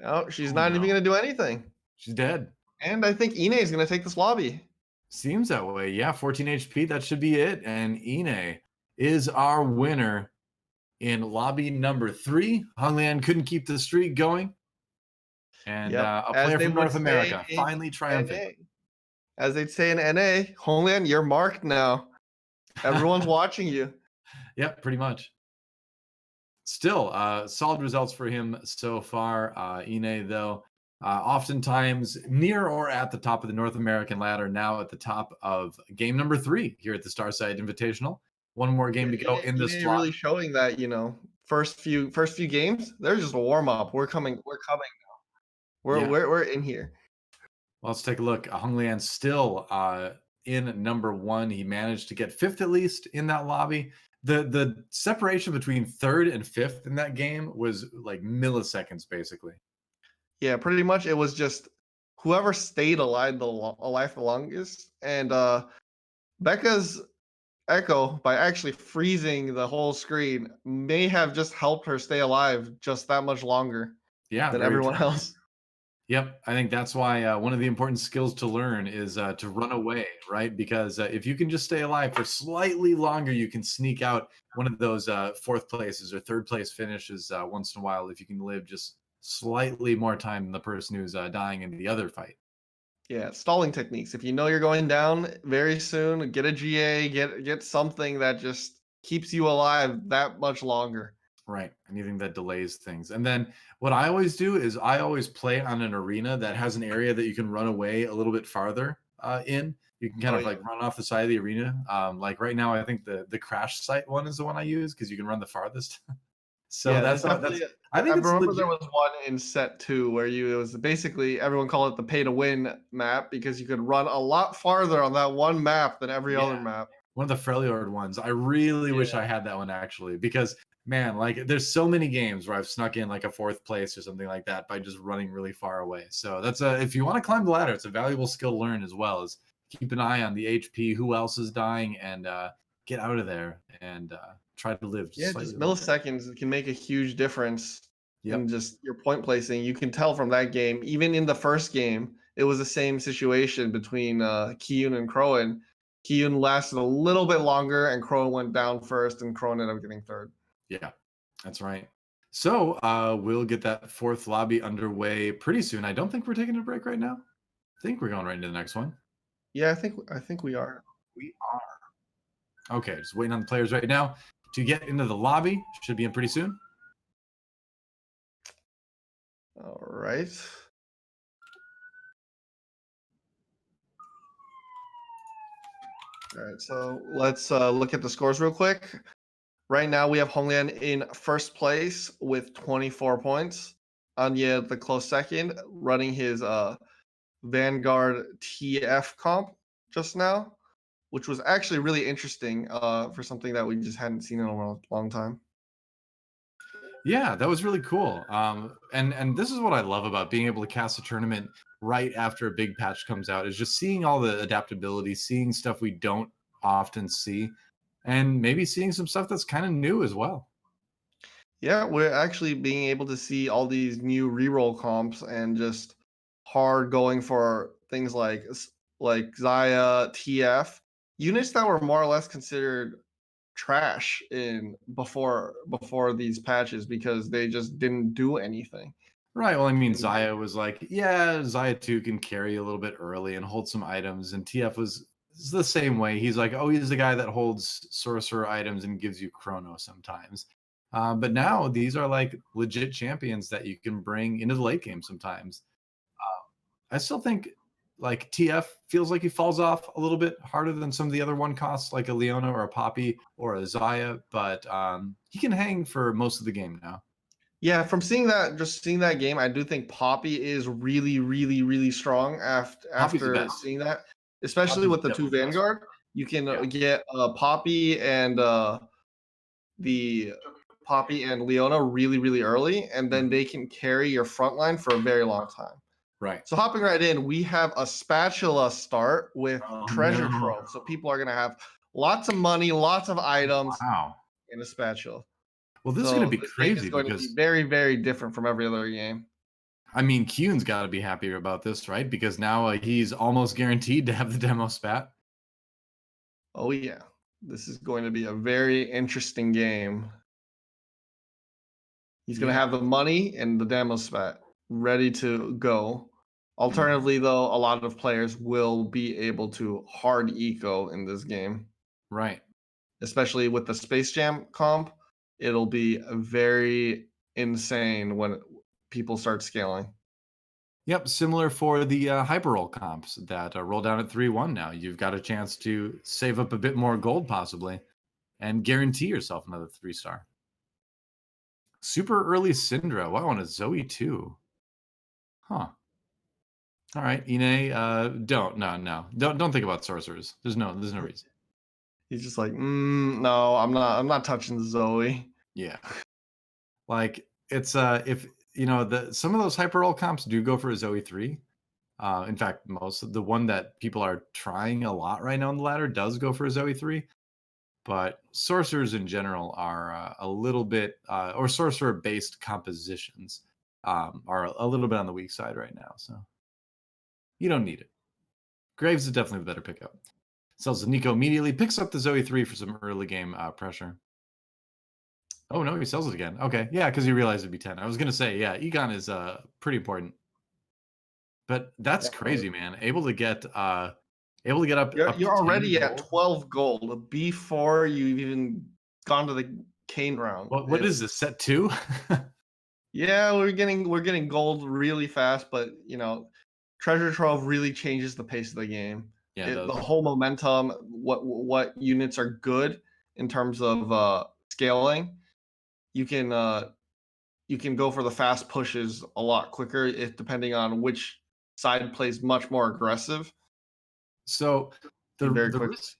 Speaker 2: Oh, she's
Speaker 1: Oh
Speaker 2: not even
Speaker 1: no.
Speaker 2: gonna do anything.
Speaker 1: She's dead.
Speaker 2: And I think Ine is gonna take this lobby.
Speaker 1: Seems that way. Yeah, 14 HP. That should be it. And Ine is our winner in lobby number 3. Honglian couldn't keep the streak going. And
Speaker 2: Yep.
Speaker 1: a
Speaker 2: As
Speaker 1: player
Speaker 2: they
Speaker 1: from
Speaker 2: would
Speaker 1: North
Speaker 2: say
Speaker 1: America
Speaker 2: in
Speaker 1: finally triumphing.
Speaker 2: NA. As they'd say in NA, Honglian, you're marked now. Everyone's watching you.
Speaker 1: Yep, pretty much. Still, solid results for him so far. Ine, though, oftentimes near or at the top of the North American ladder, now at the top of game number 3 here at the Starside Invitational. One more game to go in this
Speaker 2: Ine
Speaker 1: slot.
Speaker 2: really showing that, first few games, they're just a warm up. We're coming now. We're in here.
Speaker 1: Well, let's take a look. Honglian still in number 1. He managed to get 5th at least in that lobby. The separation between 3rd and 5th in that game was like milliseconds, basically.
Speaker 2: Yeah, pretty much. It was just whoever stayed alive the longest, and Becca's Echo, by actually freezing the whole screen, may have just helped her stay alive just that much longer than everyone else.
Speaker 1: Yep, I think that's why one of the important skills to learn is to run away, right? Because if you can just stay alive for slightly longer, you can sneak out one of those 4th places or 3rd place finishes once in a while if you can live just slightly more time than the person who's dying in the other fight.
Speaker 2: Yeah, stalling techniques. If you know you're going down very soon, get a GA, get something that just keeps you alive that much longer.
Speaker 1: Right. Anything that delays things. And then what I always do is I always play on an arena that has an area that you can run away a little bit farther in. You can kind of like run off the side of the arena. Like right now, I think the crash site one is the one I use because you can run the farthest. So
Speaker 2: Yeah,
Speaker 1: I think it's
Speaker 2: remember
Speaker 1: legit.
Speaker 2: there was one in set 2 where it was basically everyone called it the pay to win map because you could run a lot farther on that one map than every other map.
Speaker 1: One of the Freljord ones. I really wish I had that one actually, because man, like there's so many games where I've snuck in like a 4th place or something like that by just running really far away. So that's if you want to climb the ladder, it's a valuable skill to learn, as well as keep an eye on the HP, who else is dying, and get out of there and try to live just slightly longer.
Speaker 2: Milliseconds can make a huge difference in just your point placing. You can tell from that game, even in the first game, it was the same situation between Kiyun and Crowan. Kiyun lasted a little bit longer, and Crowan went down first, and Crowan ended up getting 3rd.
Speaker 1: Yeah, that's right. So we'll get that 4th lobby underway pretty soon. I don't think we're taking a break right now. I think we're going right into the next one.
Speaker 2: Yeah, I think we are.
Speaker 1: We are. Okay, just waiting on the players right now to get into the lobby. Should be in pretty soon.
Speaker 2: All right. All right, so let's look at the scores real quick. Right now, we have Honglian in first place with 24 points. Anya, the close second, running his Vanguard TF comp just now, which was actually really interesting for something that we just hadn't seen in a long time.
Speaker 1: Yeah, that was really cool. And this is what I love about being able to cast a tournament right after a big patch comes out, is just seeing all the adaptability, seeing stuff we don't often see, and maybe seeing some stuff that's kind of new as well.
Speaker 2: Yeah, we're actually being able to see all these new reroll comps and just hard going for things like Xayah, TF, units that were more or less considered trash in before these patches because they just didn't do anything.
Speaker 1: Right. Well, I mean, Xayah was like, yeah, Xayah 2 can carry a little bit early and hold some items, and TF was the same way. He's like, oh, he's the guy that holds sorcerer items and gives you chrono sometimes. But now these are like legit champions that you can bring into the late game sometimes. I still think like TF feels like he falls off a little bit harder than some of the other 1 costs, like a Leona or a Poppy or a Xayah, but he can hang for most of the game now.
Speaker 2: Yeah, from seeing that game, I do think Poppy is really, really, really strong after seeing that, especially with the 2 Vanguard. You can get Poppy and Leona really, really early, and then they can carry your front line for a very long time.
Speaker 1: Right.
Speaker 2: So hopping right in, we have a spatula start with treasure trove. So people are going to have lots of money, lots of items in a spatula.
Speaker 1: Well, this is going to be crazy
Speaker 2: because it's going to be very, very different from every other game.
Speaker 1: I mean, Kyun's got to be happy about this, right? Because now he's almost guaranteed to have the demo spat.
Speaker 2: Oh yeah, this is going to be a very interesting game. He's going to
Speaker 1: Yeah.
Speaker 2: have the money and the demo spat ready to go. Alternatively, though, a lot of players will be able to hard eco in this game,
Speaker 1: Right.
Speaker 2: especially with the Space Jam comp. It'll be very insane when people start scaling.
Speaker 1: Yep, similar for the hyperroll comps that roll down at 3-1 now. You've got a chance to save up a bit more gold possibly and guarantee yourself another 3-star. Super early Syndra. Wow, and a Zoe too. Huh. All right, Ine, don't think about sorcerers. There's no reason.
Speaker 2: He's just like, no, I'm not touching Zoe.
Speaker 1: Yeah. Like it's if you know some of those hyperroll comps do go for a Zoe 3. In fact, most of the one that people are trying a lot right now on the ladder does go for a Zoe 3. But sorcerers in general are a little bit, or sorcerer-based compositions are a little bit on the weak side right now. So you don't need it. Graves is definitely the better pickup. Sells the Nico immediately, picks up the Zoe 3 for some early game pressure. Oh no, he sells it again. Okay, yeah, because he realized it'd be 10. I was gonna say, yeah, Egon is pretty important. But that's crazy, man. Able to get up.
Speaker 2: You're already
Speaker 1: 10
Speaker 2: at
Speaker 1: gold.
Speaker 2: 12 gold before you've even gone to the cane round.
Speaker 1: What is this, set 2?
Speaker 2: Yeah, we're getting gold really fast, but you know, treasure trove really changes the pace of the game.
Speaker 1: Yeah, it
Speaker 2: The
Speaker 1: does.
Speaker 2: whole momentum, what units are good in terms of scaling, you can go for the fast pushes a lot quicker if depending on which side plays much more aggressive.
Speaker 1: So the
Speaker 2: Very
Speaker 1: the
Speaker 2: quick.
Speaker 1: risk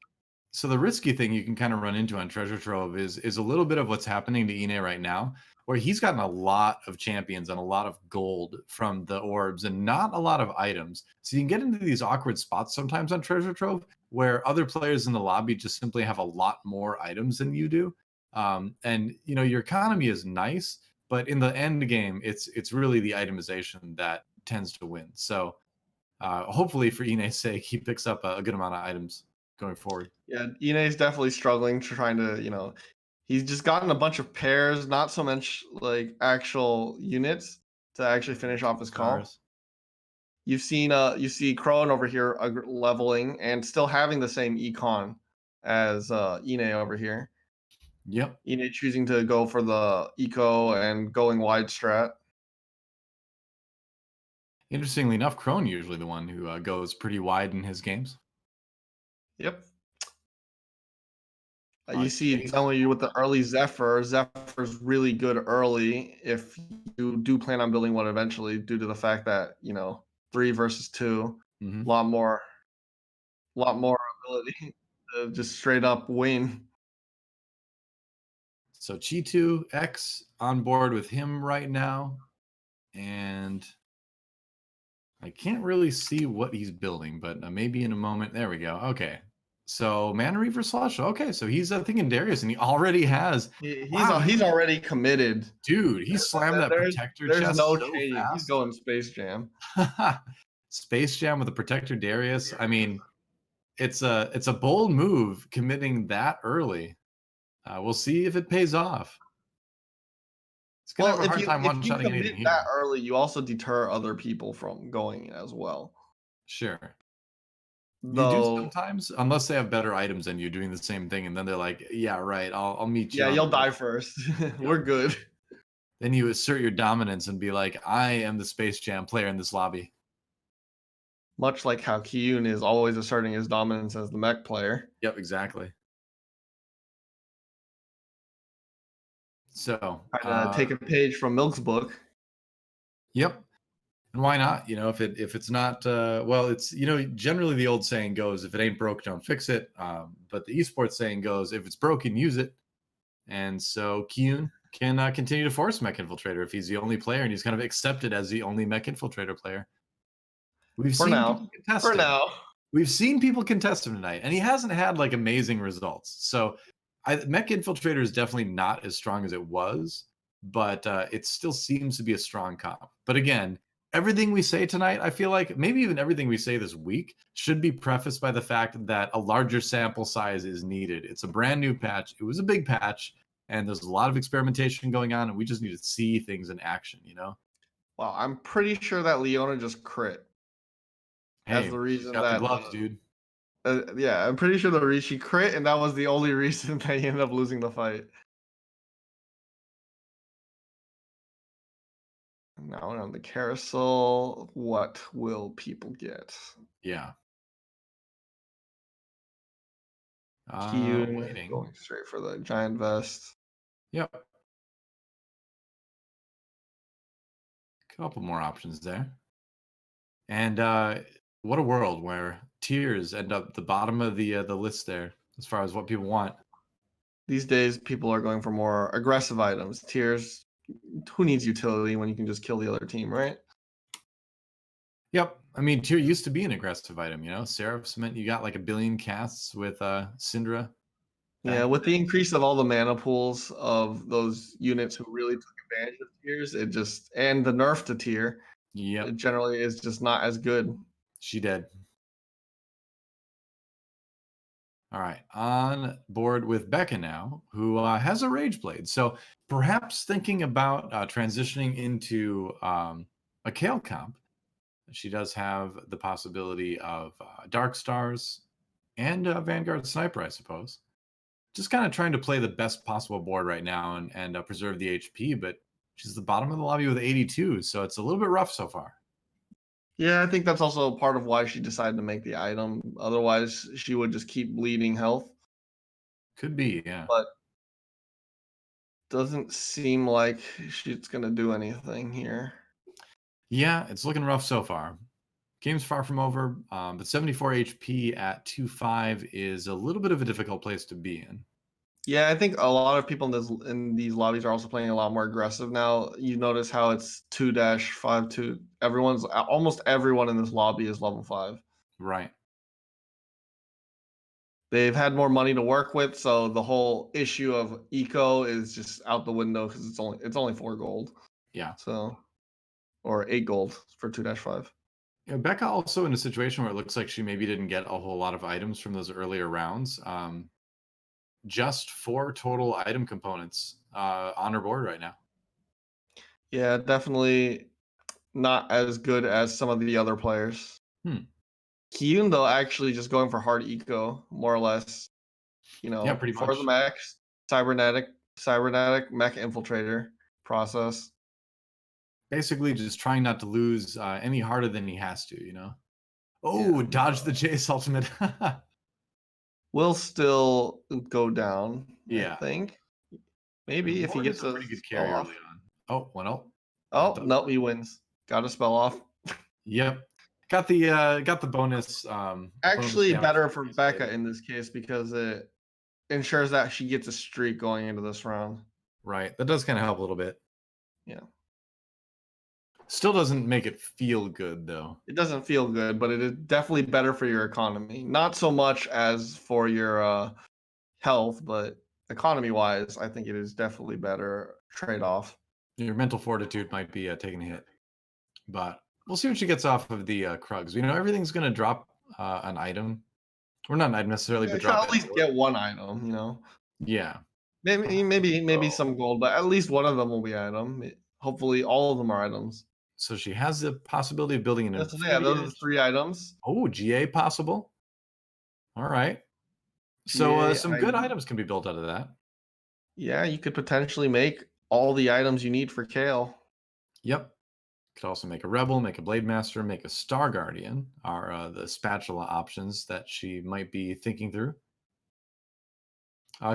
Speaker 1: so the risky thing you can kind of run into on Treasure Trove is a little bit of what's happening to Ine right now, where he's gotten a lot of champions and a lot of gold from the orbs and not a lot of items. So you can get into these awkward spots sometimes on Treasure Trove where other players in the lobby just simply have a lot more items than you do. And you know, your economy is nice, but in the end game, it's really the itemization that tends to win. So hopefully for Ine's sake, he picks up a good amount of items going forward.
Speaker 2: Yeah, Ine's definitely struggling to trying to, he's just gotten a bunch of pairs, not so much like actual units to actually finish off his comp.
Speaker 1: Stars.
Speaker 2: You see Crone over here leveling and still having the same econ as Ine over here.
Speaker 1: Yep.
Speaker 2: Ine choosing to go for the eco and going wide strat.
Speaker 1: Interestingly enough, Crone usually the one who goes pretty wide in his games.
Speaker 2: Yep. You
Speaker 1: On
Speaker 2: see
Speaker 1: Chase.
Speaker 2: only with the early Zephyr. Zephyr's really good early if you do plan on building one eventually, due to the fact that 3 versus 2,
Speaker 1: Mhm.
Speaker 2: a lot more ability to just straight up win.
Speaker 1: So Chi2 X on board with him right now, and I can't really see what he's building, but maybe in a moment. There we go. Okay. So Mana Reaver Slush. Okay, so he's thinking Darius, and he already has.
Speaker 2: He's already committed.
Speaker 1: Dude, he slammed that protector
Speaker 2: There's
Speaker 1: chest
Speaker 2: no
Speaker 1: so
Speaker 2: changing. He's
Speaker 1: fast.
Speaker 2: going Space Jam.
Speaker 1: Space Jam with a protector Darius. I mean, it's a bold move committing that early. We'll see if it pays off. It's gonna have a hard time
Speaker 2: if you
Speaker 1: one-shotting
Speaker 2: commit
Speaker 1: anything here.
Speaker 2: that early, you also deter other people from going as well.
Speaker 1: Sure. You do
Speaker 2: Though,
Speaker 1: sometimes, unless they have better items than you doing the same thing, and then they're like, "Yeah, right. I'll meet you."
Speaker 2: yeah,
Speaker 1: on
Speaker 2: you'll
Speaker 1: the
Speaker 2: die
Speaker 1: road."
Speaker 2: first. We're good.
Speaker 1: Then you assert your dominance and be like, "I am the Space Jam player in this lobby."
Speaker 2: Much like how Kyun is always asserting his dominance as the mech player.
Speaker 1: Yep, exactly. So,
Speaker 2: Take a page from Milk's book.
Speaker 1: yep. And why not? You know, if it's not well, it's generally the old saying goes, if it ain't broke, don't fix it. But the esports saying goes, if it's broken, use it. And so Kyun can continue to force Mech Infiltrator if he's the only player and he's kind of accepted as the only Mech Infiltrator player. We've
Speaker 2: For
Speaker 1: seen
Speaker 2: now.
Speaker 1: people contest
Speaker 2: For
Speaker 1: him.
Speaker 2: now.
Speaker 1: We've seen people contest him tonight, and he hasn't had like amazing results. So Mech Infiltrator is definitely not as strong as it was, but it still seems to be a strong comp. But again, everything we say tonight, I feel like maybe even everything we say this week should be prefaced by the fact that a larger sample size is needed. It's a brand new patch. It was a big patch, and there's a lot of experimentation going on, and we just need to see things in action, you know?
Speaker 2: Wow, I'm pretty sure that Leona just crit as
Speaker 1: Hey,
Speaker 2: the
Speaker 1: she's
Speaker 2: reason
Speaker 1: got the
Speaker 2: that.
Speaker 1: gloves, dude.
Speaker 2: Yeah, I'm pretty sure she crit, and that was the only reason that he ended up losing the fight. Now we're on the carousel. What will people get?
Speaker 1: Yeah.
Speaker 2: Kyun
Speaker 1: Waiting.
Speaker 2: going straight for the giant vest.
Speaker 1: Yep. Couple more options there. And what a world where tiers end up the bottom of the list there as far as what people want.
Speaker 2: These days, people are going for more aggressive items. Tiers. Who needs utility when you can just kill the other team, right?
Speaker 1: Yep. I mean, tier used to be an aggressive item, you know. Seraphs meant you got like a billion casts with Syndra.
Speaker 2: Yeah, with the increase of all the mana pools of those units who really took advantage of tiers, it just and the nerf to tier,
Speaker 1: Yep.
Speaker 2: it generally is just not as good.
Speaker 1: She dead. All right, on board with Becca now, who has a Rage Blade. So perhaps thinking about transitioning into a Kale comp. She does have the possibility of Dark Stars and Vanguard Sniper, I suppose. Just kind of trying to play the best possible board right now and preserve the HP, but she's the bottom of the lobby with 82, so it's a little bit rough so far.
Speaker 2: Yeah, I think that's also part of why she decided to make the item. Otherwise, she would just keep bleeding health.
Speaker 1: Could be, yeah.
Speaker 2: But doesn't seem like she's gonna do anything here.
Speaker 1: Yeah, it's looking rough so far. Game's far from over, but 74 HP at 2.5 is a little bit of a difficult place to be in.
Speaker 2: Yeah, I think a lot of people in these lobbies are also playing a lot more aggressive now. You notice how it's 2-5-2. Almost everyone in this lobby is level 5.
Speaker 1: Right.
Speaker 2: They've had more money to work with, so the whole issue of eco is just out the window because it's only 4 gold.
Speaker 1: Yeah.
Speaker 2: So, or 8 gold for 2-5.
Speaker 1: Yeah, Becca also in a situation where it looks like she maybe didn't get a whole lot of items from those earlier rounds. Just 4 total item components on her board right now.
Speaker 2: Yeah, definitely not as good as some of the other players. Kyun though actually just going for hard eco, more or less.
Speaker 1: Yeah, pretty
Speaker 2: For the
Speaker 1: much.
Speaker 2: max, cybernetic mech infiltrator process.
Speaker 1: Basically, just trying not to lose any harder than he has to, you know. Oh,
Speaker 2: Yeah.
Speaker 1: dodge the Jace ultimate.
Speaker 2: Will still go down,
Speaker 1: Yeah.
Speaker 2: I think. Maybe if he
Speaker 1: Ward
Speaker 2: gets
Speaker 1: is a
Speaker 2: a
Speaker 1: pretty good
Speaker 2: spell
Speaker 1: carry
Speaker 2: off.
Speaker 1: early on. Oh, 1-0.
Speaker 2: Oh, no, he wins. Got a spell off.
Speaker 1: Yep. Got the bonus. Bonus
Speaker 2: Actually,
Speaker 1: damage
Speaker 2: better
Speaker 1: from
Speaker 2: for
Speaker 1: Raise Blade.
Speaker 2: Becca in this case because it ensures that she gets a streak going into this round.
Speaker 1: Right. That does kind of help a little bit.
Speaker 2: Yeah.
Speaker 1: Still doesn't make it feel good though.
Speaker 2: It doesn't feel good, but it is definitely better for your economy. Not so much as for your health, but economy-wise, I think it is definitely better trade-off.
Speaker 1: Your mental fortitude might be taking a hit, but we'll see what she gets off of the Krugs. We know everything's going to drop an item, or not an item necessarily, but
Speaker 2: She'll
Speaker 1: drop
Speaker 2: at least
Speaker 1: it.
Speaker 2: get one item.
Speaker 1: Yeah.
Speaker 2: Maybe some gold, but at least one of them will be item. Hopefully, all of them are items.
Speaker 1: So she has the possibility of building an
Speaker 2: Yeah, those are the
Speaker 1: Infinity.
Speaker 2: 3 items.
Speaker 1: Oh, GA possible. All right. So
Speaker 2: GA,
Speaker 1: some good items can be built out of that.
Speaker 2: Yeah, you could potentially make all the items you need for Kale.
Speaker 1: Yep. Could also make a Rebel, make a Blade Master, make a Star Guardian are the spatula options that she might be thinking through.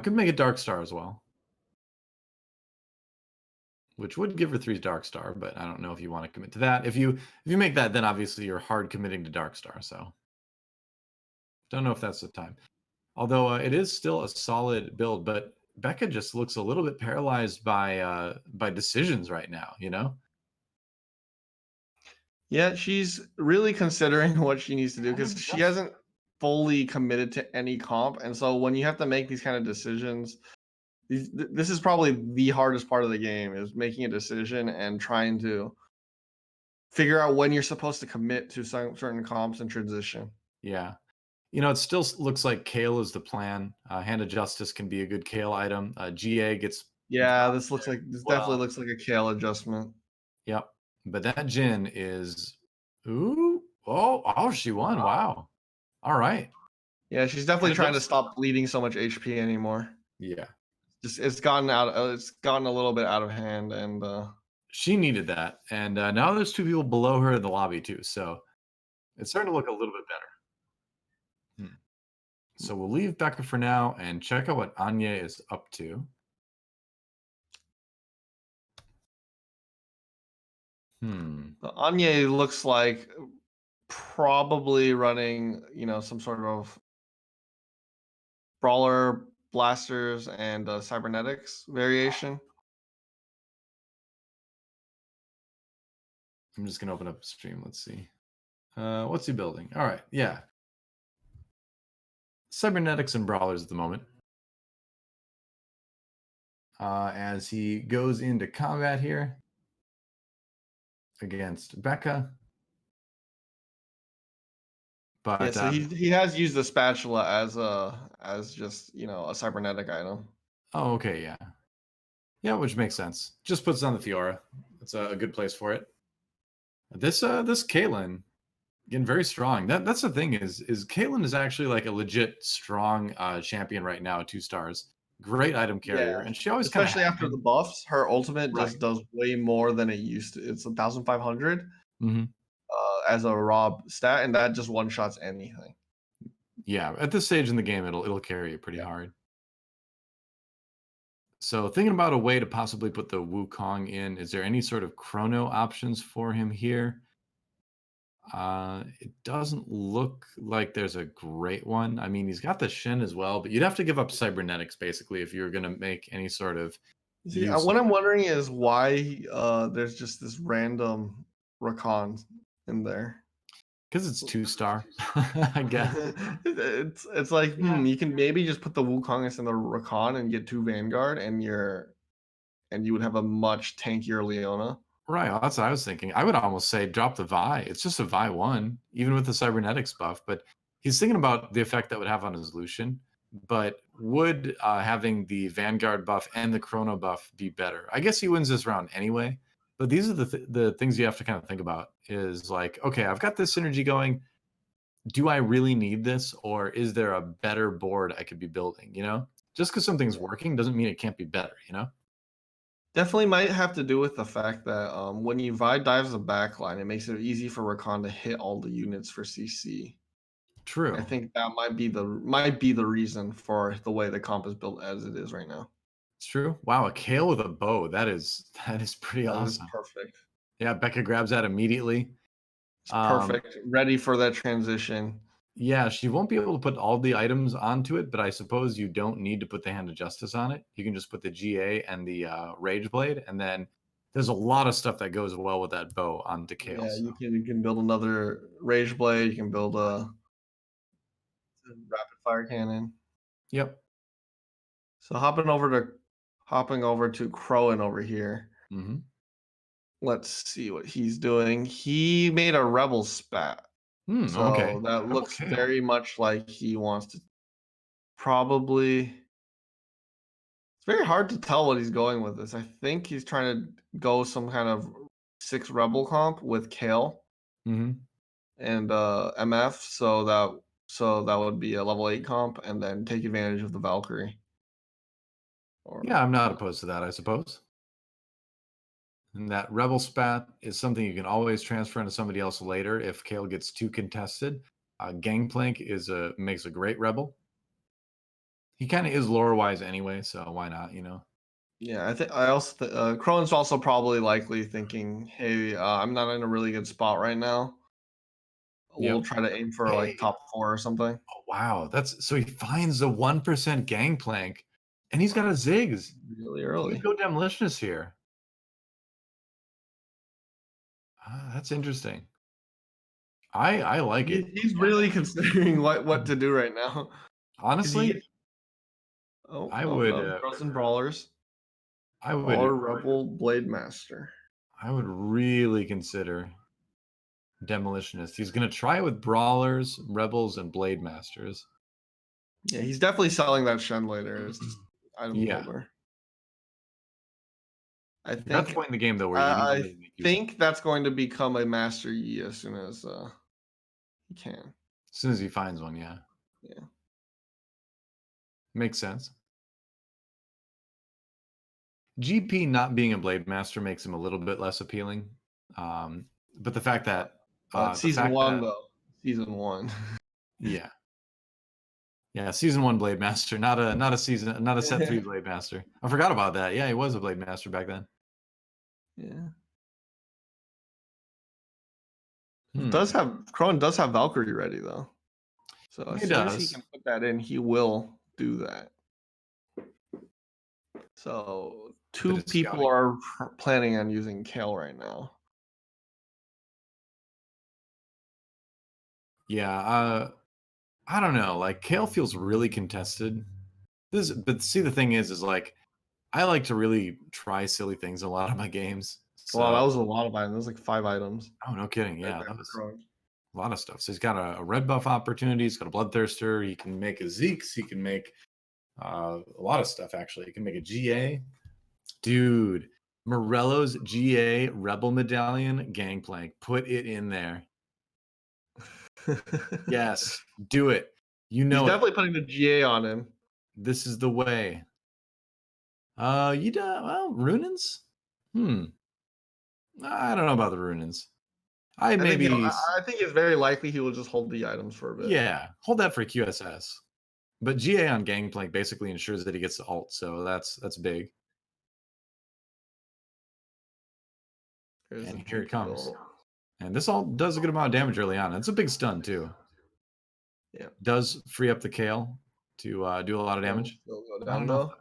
Speaker 1: Could make a Dark Star as well, which would give her 3 Dark Star, but I don't know if you want to commit to that. If you make that, then obviously you're hard committing to Dark Star, so don't know if that's the time. Although it is still a solid build, but Becca just looks a little bit paralyzed by decisions right now, you know?
Speaker 2: Yeah, she's really considering what she needs to do because she hasn't fully committed to any comp. And so when you have to make these kind of decisions, this is probably the hardest part of the game is making a decision and trying to figure out when you're supposed to commit to certain comps and transition.
Speaker 1: Yeah. It still looks like Kale is the plan. Hand of Justice can be a good Kale item. GA gets
Speaker 2: Yeah,
Speaker 1: dropped
Speaker 2: this definitely
Speaker 1: well.
Speaker 2: looks like a Kale adjustment.
Speaker 1: Yep. But that Jin is ooh. Oh, she won. Wow. All right.
Speaker 2: Yeah, she's definitely
Speaker 1: Hand of
Speaker 2: trying to
Speaker 1: Justice.
Speaker 2: stop bleeding so much HP anymore.
Speaker 1: Yeah.
Speaker 2: Just it's gotten a little bit out of hand, and
Speaker 1: She needed that. And now there's two people below her in the lobby too. So it's starting to look a little bit better. So we'll leave Becca for now and check out what Anya is up to.
Speaker 2: Anya looks like probably running, some sort of brawler, blasters, and cybernetics variation.
Speaker 1: I'm just gonna open up the stream. Let's see. What's he building? All right, yeah. Cybernetics and brawlers at the moment. As he goes into combat here against Becca. But
Speaker 2: Yeah, so he has used the spatula as just a cybernetic item.
Speaker 1: oh, okay, yeah. Yeah, which makes sense. Just puts on the Fiora. That's a good place for it. This Caitlyn getting very strong. That's the thing is Caitlyn is actually like a legit strong champion right now. 2 stars, great item carrier,
Speaker 2: Yeah,
Speaker 1: and she always kind of
Speaker 2: especially after the buffs, her ultimate
Speaker 1: right.
Speaker 2: just does way more than it used to. It's 1,500
Speaker 1: Mm-hmm.
Speaker 2: as a raw stat, and that just one shots anything.
Speaker 1: Yeah, at this stage in the game, it'll carry you pretty hard. So thinking about a way to possibly put the Wukong in, is there any sort of chrono options for him here? It doesn't look like there's a great one. I mean, he's got the Shin as well, but you'd have to give up cybernetics basically if you're going to make any sort of
Speaker 2: See,
Speaker 1: use.
Speaker 2: what I'm wondering is why there's just this random Rakan in there.
Speaker 1: Because it's 2-star, I guess.
Speaker 2: It's like you can maybe just put the Wukongest in the Rakan and get 2 Vanguard, and you would have a much tankier Leona.
Speaker 1: Right, well, that's what I was thinking. I would almost say drop the Vi. It's just a Vi 1, even with the cybernetics buff. But he's thinking about the effect that would have on his Lucian. But would having the Vanguard buff and the Chrono buff be better? I guess he wins this round anyway. But these are the things you have to kind of think about. Is like, okay, I've got this synergy going. Do I really need this, or is there a better board I could be building? Just because something's working doesn't mean it can't be better.
Speaker 2: Definitely might have to do with the fact that when you Vi dives the backline, it makes it easy for Rakan to hit all the units for CC.
Speaker 1: True.
Speaker 2: I think that might be the reason for the way the comp is built as it is right now.
Speaker 1: It's true. Wow, a Kale with a bow. That is pretty
Speaker 2: That is
Speaker 1: awesome.
Speaker 2: perfect.
Speaker 1: Yeah, Becca grabs that immediately.
Speaker 2: It's perfect. Ready for that transition.
Speaker 1: Yeah, she won't be able to put all the items onto it, but I suppose you don't need to put the Hand of Justice on it. You can just put the GA and the Rage Blade, and then there's a lot of stuff that goes well with that bow onto Kale.
Speaker 2: Yeah,
Speaker 1: so.
Speaker 2: you can build another Rage Blade. You can build a rapid fire cannon.
Speaker 1: Yep.
Speaker 2: So hopping over to Crowan over here.
Speaker 1: Mm-hmm.
Speaker 2: Let's see what he's doing. He made a rebel spat. So
Speaker 1: okay.
Speaker 2: that looks very much like he wants to probably. It's very hard to tell what he's going with this. I think he's trying to go some kind of 6 rebel comp with Kale
Speaker 1: Mm-hmm.
Speaker 2: and MF, so that would be a level 8 comp, and then take advantage of the Valkyrie.
Speaker 1: Yeah, I'm not opposed to that, I suppose. And that Rebel Spat is something you can always transfer into somebody else later if Kale gets too contested. Gangplank makes a great Rebel. He kind of is lore-wise anyway, so why not,
Speaker 2: Yeah, I also Crone's also probably likely thinking, hey, I'm not in a really good spot right now. We'll try to aim for like top 4 or something.
Speaker 1: Oh, wow. So he finds the 1% Gangplank, and he's got a Ziggs.
Speaker 2: Really
Speaker 1: He
Speaker 2: early.
Speaker 1: could go Demolitionist here. That's interesting. I like it.
Speaker 2: He's really considering what to do right now.
Speaker 1: Honestly, I would.
Speaker 2: Frozen Brawlers.
Speaker 1: I would.
Speaker 2: Brawler Rebel Blade Master.
Speaker 1: I would really consider Demolitionist. He's going to try it with Brawlers, Rebels, and Blade Masters.
Speaker 2: Yeah, he's definitely selling that Shen later as just item holder. I think
Speaker 1: that's the point in the game though where you need to really make use of it.
Speaker 2: that's going to become a Master Yi as soon as he can.
Speaker 1: As soon as he finds one, yeah.
Speaker 2: Yeah.
Speaker 1: Makes sense. GP not being a Blade Master makes him a little bit less appealing. But the fact that
Speaker 2: season 1 though. Season 1.
Speaker 1: Yeah. Yeah, season 1 Blade Master, not a set 3 Blade Master. I forgot about that. Yeah, he was a Blade Master back then.
Speaker 2: Yeah. Krone does have Valkyrie ready though. So as soon as he can put that in, he will do that. So 2 people are planning on using Kale right now.
Speaker 1: Yeah, I don't know. Like Kale feels really contested. But see, the thing is like I like to really try silly things in a lot of my games. So,
Speaker 2: wow, that was a lot of items. That was like 5 items.
Speaker 1: Oh, no kidding. Yeah, that was a lot of stuff. So he's got a red buff opportunity. He's got a Bloodthirster. He can make a Zeeks. He can make a lot of stuff, actually. He can make a GA. Dude, Morello's GA Rebel Medallion Gangplank. Put it in there. Yes, do it. You know,
Speaker 2: he's definitely putting the GA on him.
Speaker 1: This is the way. Runins? I don't know about the Runins. I think
Speaker 2: it's very likely he will just hold the items for a bit.
Speaker 1: Yeah, hold that for QSS. But GA on Gangplank basically ensures that he gets the ult, so that's big. And here it comes. And this all does a good amount of damage early on. It's a big stun too.
Speaker 2: Yeah.
Speaker 1: Does free up the Kale to do a lot of damage.
Speaker 2: Go down though.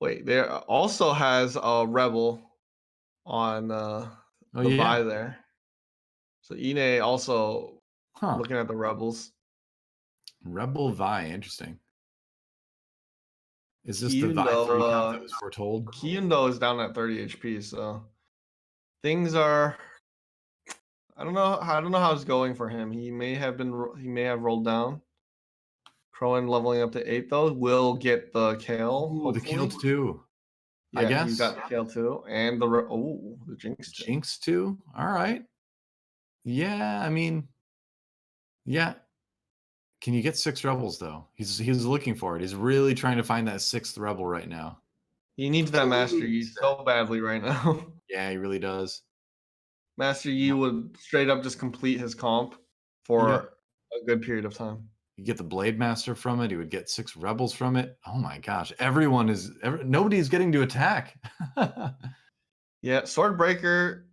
Speaker 2: Wait, there also has a Rebel on the buy there. So Ine also looking at the Rebels.
Speaker 1: Rebel Vi, interesting. Is this the Vi 3 count that was foretold?
Speaker 2: Kyundo is down at 30 HP, so things are. I don't know how it's going for him. He may have rolled down. Crowan leveling up to 8 though will get the Kale.
Speaker 1: Ooh, the Kale too.
Speaker 2: Yeah, I guess he's got the Kale too, and the Jinx.
Speaker 1: Jinx too. All right. Yeah, I mean, yeah. Can you get 6 rebels though? He's looking for it. He's really trying to find that 6th rebel right now.
Speaker 2: He needs that Master Yi so badly right now.
Speaker 1: Yeah, he really does.
Speaker 2: Master Yi would straight up just complete his comp for a good period of time.
Speaker 1: You get the Blade Master from it. He would get 6 rebels from it. Oh my gosh! Nobody's getting to attack.
Speaker 2: Yeah, Swordbreaker,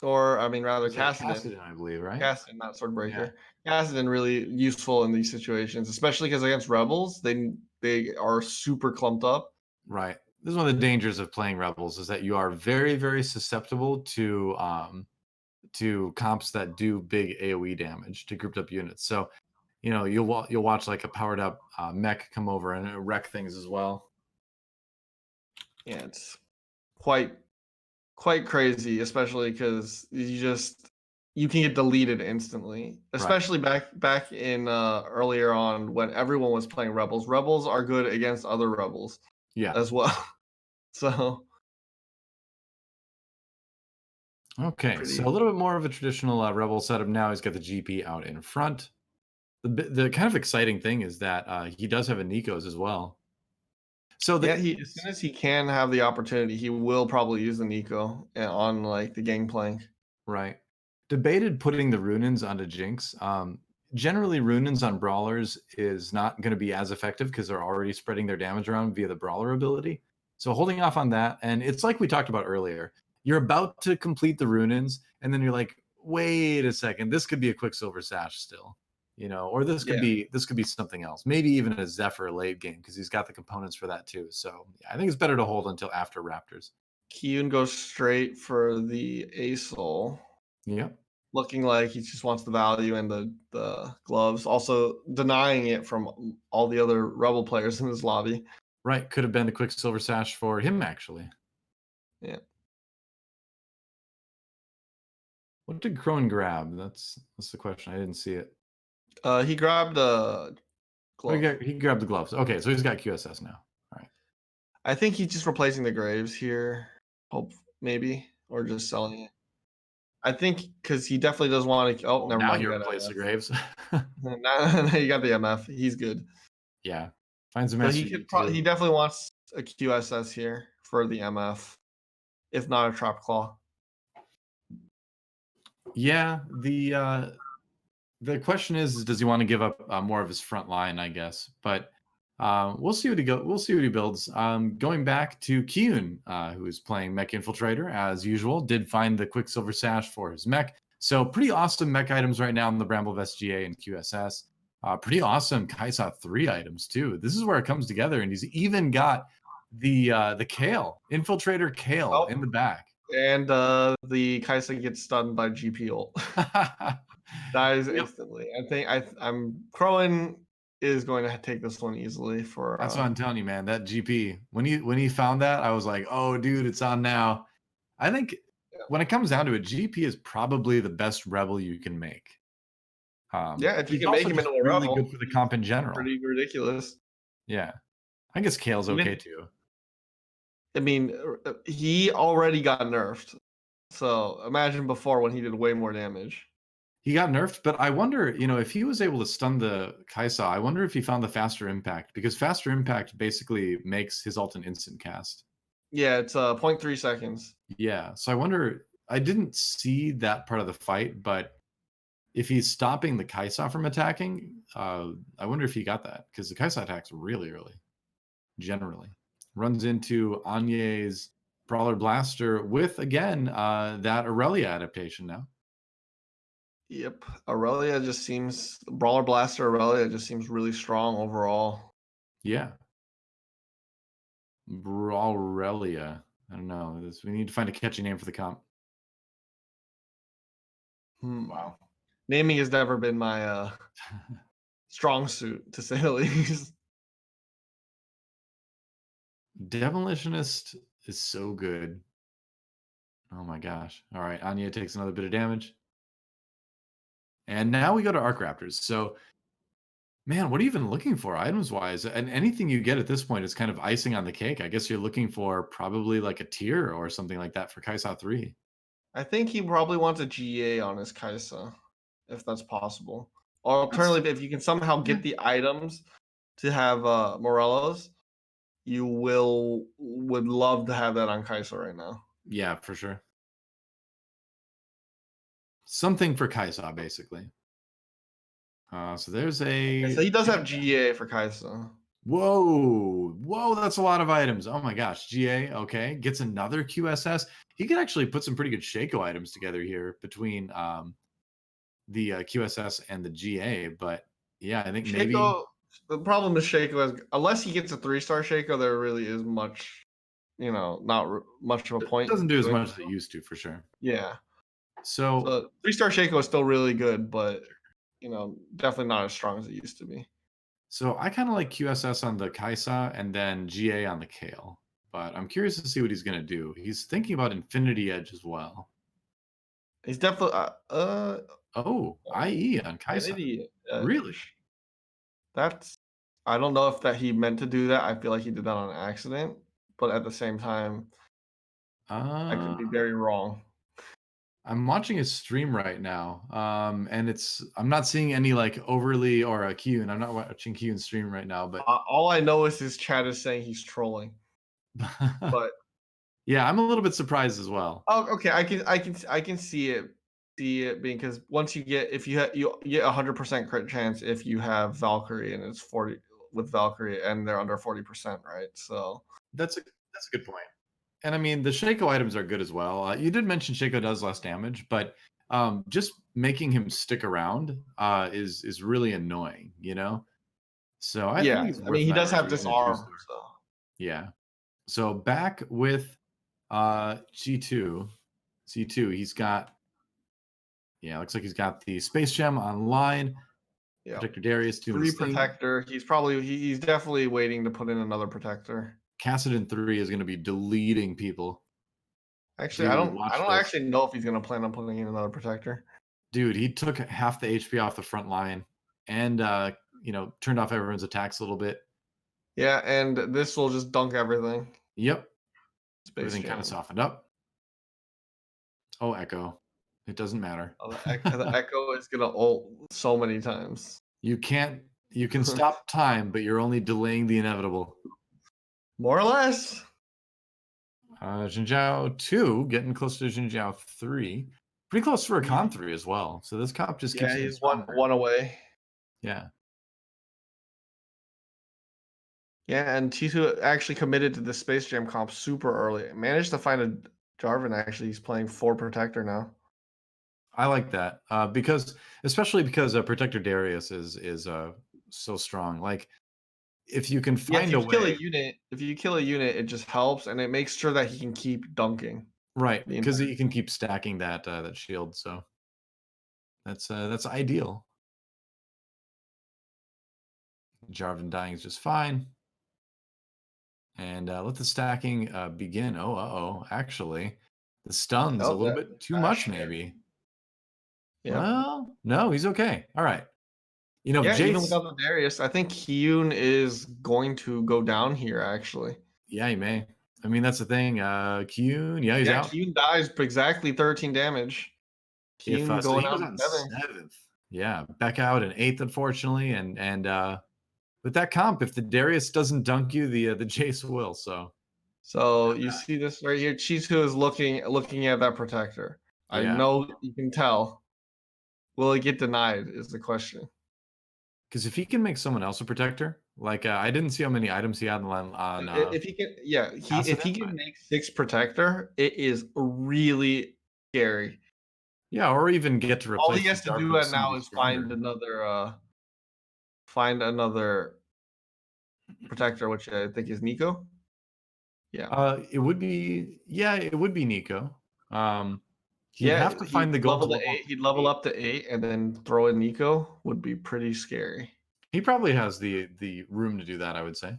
Speaker 2: or I mean rather Kassadin,
Speaker 1: I believe, right?
Speaker 2: Kassadin, not Swordbreaker. Yeah. Kassadin really useful in these situations, especially because against rebels, they are super clumped up.
Speaker 1: Right. This is one of the dangers of playing rebels is that you are very, very susceptible to comps that do big AoE damage to grouped up units. So, you know, you'll watch like a powered up mech come over and wreck things as well.
Speaker 2: Yeah, it's quite crazy, especially because you can get deleted instantly, especially back in earlier on when everyone was playing rebels. Rebels are good against other rebels as well. So
Speaker 1: okay, so a little bit more of a traditional rebel setup now. He's got the GP out in front. The kind of exciting thing is that he does have a Nikos as well. So
Speaker 2: as soon as he can have the opportunity, he will probably use the Nico on like the Gangplank.
Speaker 1: Right. Debated putting the Runins onto Jinx. Generally, Runins on Brawlers is not going to be as effective because they're already spreading their damage around via the Brawler ability. So holding off on that, and it's like we talked about earlier. You're about to complete the Runins, and then you're like, wait a second, this could be a Quicksilver Sash still. You know, or this could be something else. Maybe even a Zephyr late game because he's got the components for that too. So yeah, I think it's better to hold until after Raptors.
Speaker 2: Kyun goes straight for the Asol.
Speaker 1: Yep.
Speaker 2: Looking like he just wants the value and the gloves, also denying it from all the other Rebel players in his lobby.
Speaker 1: Right, could have been the Quicksilver Sash for him actually.
Speaker 2: Yeah.
Speaker 1: What did Crone grab? That's the question. I didn't see it.
Speaker 2: He grabbed a glove.
Speaker 1: He grabbed the gloves. Okay, so he's got QSS now. All right.
Speaker 2: I think he's just replacing the graves here. Hope maybe, or just selling it. I think because he definitely does want to. Oh, never
Speaker 1: Now
Speaker 2: mind.
Speaker 1: he
Speaker 2: You got
Speaker 1: replaced the Graves.
Speaker 2: now you got the MF. He's good.
Speaker 1: Yeah. Finds a
Speaker 2: So
Speaker 1: master
Speaker 2: he could.
Speaker 1: U2.
Speaker 2: He definitely wants a QSS here for the MF, if not a trap claw.
Speaker 1: Yeah, the question is, does he want to give up more of his front line? I guess, but we'll see what he builds. Going back to Kyun, who is playing Mech Infiltrator as usual, did find the Quicksilver Sash for his mech. So pretty awesome mech items right now in the Bramble Vest GA and QSS. Pretty awesome Kaisa 3 items too. This is where it comes together, and he's even got the Kale Infiltrator Kale in the back.
Speaker 2: And the Kaisa gets stunned by GP ult. Dies instantly. I think I'm Crowan is going to take this one easily for.
Speaker 1: That's what I'm telling you, man. That GP when he found that, I was like, oh, dude, it's on now. I think when it comes down to it, GP is probably the best rebel you can make.
Speaker 2: Yeah, if you
Speaker 1: he's
Speaker 2: can make
Speaker 1: also
Speaker 2: him
Speaker 1: just
Speaker 2: into a
Speaker 1: really
Speaker 2: rebel,
Speaker 1: good for the comp in general.
Speaker 2: pretty ridiculous.
Speaker 1: Yeah, I guess Kale's okay too.
Speaker 2: I mean, he already got nerfed, so imagine before when he did way more damage.
Speaker 1: He got nerfed, but I wonder, if he was able to stun the Kaisa, I wonder if he found the faster impact, because faster impact basically makes his ult an instant cast.
Speaker 2: Yeah, it's 0.3 seconds.
Speaker 1: Yeah, so I wonder, I didn't see that part of the fight, but if he's stopping the Kaisa from attacking, I wonder if he got that, because the Kaisa attacks really early, generally. Runs into Anye's Brawler Blaster with, again, that Aurelia adaptation now.
Speaker 2: Yep, Aurelia just seems Brawler Blaster Aurelia just seems really strong overall.
Speaker 1: Yeah. Aurelia. I don't know. We need to find a catchy name for the comp.
Speaker 2: Wow. Naming has never been my strong suit, to say the least.
Speaker 1: Demolitionist is so good. Oh my gosh. All right, Anya takes another bit of damage. And now we go to Arc Raptors. So, man, what are you even looking for items-wise? And anything you get at this point is kind of icing on the cake. I guess you're looking for probably like a tier or something like that for Kaisa 3.
Speaker 2: I think he probably wants a GA on his Kaisa, if that's possible. Or alternatively, if you can somehow get the items to have Morelos, you would love to have that on Kaisa right now.
Speaker 1: Yeah, for sure. Something for Kaisa, basically. So there's a...
Speaker 2: Okay, so he does have GA for Kaisa.
Speaker 1: Whoa, that's a lot of items. Oh my gosh, GA, okay, gets another QSS. He could actually put some pretty good Shaco items together here between the QSS and the GA, but yeah, I think
Speaker 2: Shaco,
Speaker 1: maybe...
Speaker 2: the problem is Shaco is, unless he gets a 3-star Shaco, there really is much, not much of a point.
Speaker 1: It doesn't do as much as it used to, for sure.
Speaker 2: Yeah.
Speaker 1: So
Speaker 2: 3-star Shaco is still really good, but definitely not as strong as it used to be.
Speaker 1: So I kind of like QSS on the Kaisa and then GA on the Kale, but I'm curious to see what he's going to do. He's thinking about Infinity Edge as well.
Speaker 2: He's definitely
Speaker 1: IE on Kaisa.
Speaker 2: Infinity
Speaker 1: Edge. Really?
Speaker 2: I don't know if that he meant to do that. I feel like he did that on accident, but at the same time, I could be very wrong.
Speaker 1: I'm watching his stream right now, and I'm not seeing any like overly or a Q, and I'm not watching Q's stream right now. But
Speaker 2: all I know is his chat is saying he's trolling. But
Speaker 1: yeah, I'm a little bit surprised as well.
Speaker 2: Oh, okay. I can see it being, because once you get, if you get 100% crit chance if you have Valkyrie and it's 40 with Valkyrie and they're under 40%, right? So
Speaker 1: that's a good point. And I mean, the Shaco items are good as well. You did mention Shaco does less damage, but just making him stick around is really annoying, So I think he's worth
Speaker 2: he does
Speaker 1: that
Speaker 2: have disarm. So.
Speaker 1: Yeah. So back with G2. C2, he's got, looks like he's got the Space Gem online. Yeah. Protector Darius doing
Speaker 2: 3 protector. He's definitely waiting to put in another protector.
Speaker 1: Cassidon 3 is going to be deleting people.
Speaker 2: Actually,
Speaker 1: Dude,
Speaker 2: I
Speaker 1: watch
Speaker 2: don't
Speaker 1: this.
Speaker 2: actually know if he's gonna plan on putting in another protector.
Speaker 1: Dude, he took half the HP off the front line and turned off everyone's attacks a little bit.
Speaker 2: Yeah, and this will just dunk everything.
Speaker 1: Yep.
Speaker 2: Space
Speaker 1: Everything kind
Speaker 2: Jam.
Speaker 1: of softened up. Oh, Echo. It doesn't matter.
Speaker 2: Oh, the Echo is gonna ult so many times.
Speaker 1: You can stop time, but you're only delaying the inevitable.
Speaker 2: More or less.
Speaker 1: Xinjiao 2, getting close to Xinjiao 3. Pretty close for a Con 3 as well. So this comp just keeps getting
Speaker 2: he's
Speaker 1: stronger.
Speaker 2: one away.
Speaker 1: Yeah.
Speaker 2: Yeah, and T2 actually committed to the Space Jam comp super early. Managed to find a Jarvan, actually. He's playing 4 Protector now.
Speaker 1: I like that especially because Protector Darius is so strong. Like, if you can find a way,
Speaker 2: if you kill a unit, it just helps, and it makes sure that he can keep dunking.
Speaker 1: Right, because you can keep stacking that shield. So that's ideal. Jarvan dying is just fine. And let the stacking begin. Oh, actually, the stun's a little bit too much, maybe. Yeah. Well, no, he's okay. All right. Jace,
Speaker 2: even without the Darius, I think Hyun is going to go down here, actually.
Speaker 1: Yeah, he may. I mean, that's the thing. Kyun, he's out.
Speaker 2: Kyun dies exactly 13 damage.
Speaker 1: Kyun going out on 7th. Yeah, back out in 8th, unfortunately. And with that comp, if the Darius doesn't dunk you, the Jace will.
Speaker 2: So you see this right here. Chizu is looking at that protector. I know you can tell. Will it get denied is the question.
Speaker 1: Because if he can make someone else a protector, like I didn't see how many items he had on.
Speaker 2: If he can, if he can make 6 protector, it is really scary.
Speaker 1: Yeah, or even get to replace.
Speaker 2: All he has to do now is find another protector, which I think is Nico. Yeah.
Speaker 1: It would be Nico. He'd have to find the gold
Speaker 2: level to 8. He'd level up to 8 and then throw in Nico would be pretty scary.
Speaker 1: He probably has the room to do that, I would say.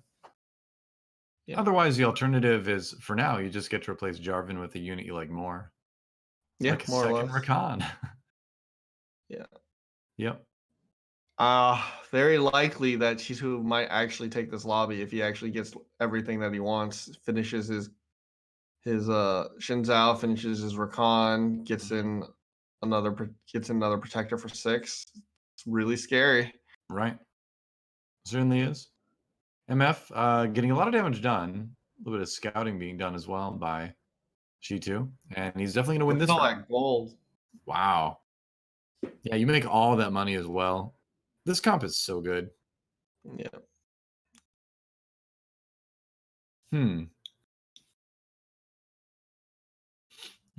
Speaker 1: Yeah. Otherwise, the alternative is, for now, you just get to replace Jarvan with a unit you like more.
Speaker 2: Yeah,
Speaker 1: like a
Speaker 2: more
Speaker 1: second
Speaker 2: or less.
Speaker 1: Rakan.
Speaker 2: Yeah.
Speaker 1: Yep.
Speaker 2: Very likely that Chizu might actually take this lobby if he actually gets everything that he wants. Finishes his Shinzao, finishes his Rakan, gets in another protector for 6. It's really scary.
Speaker 1: Right. Certainly is. MF getting a lot of damage done. A little bit of scouting being done as well by G2. And he's definitely going to win this round.
Speaker 2: That gold.
Speaker 1: Wow. Yeah, you make all that money as well. This comp is so good.
Speaker 2: Yeah.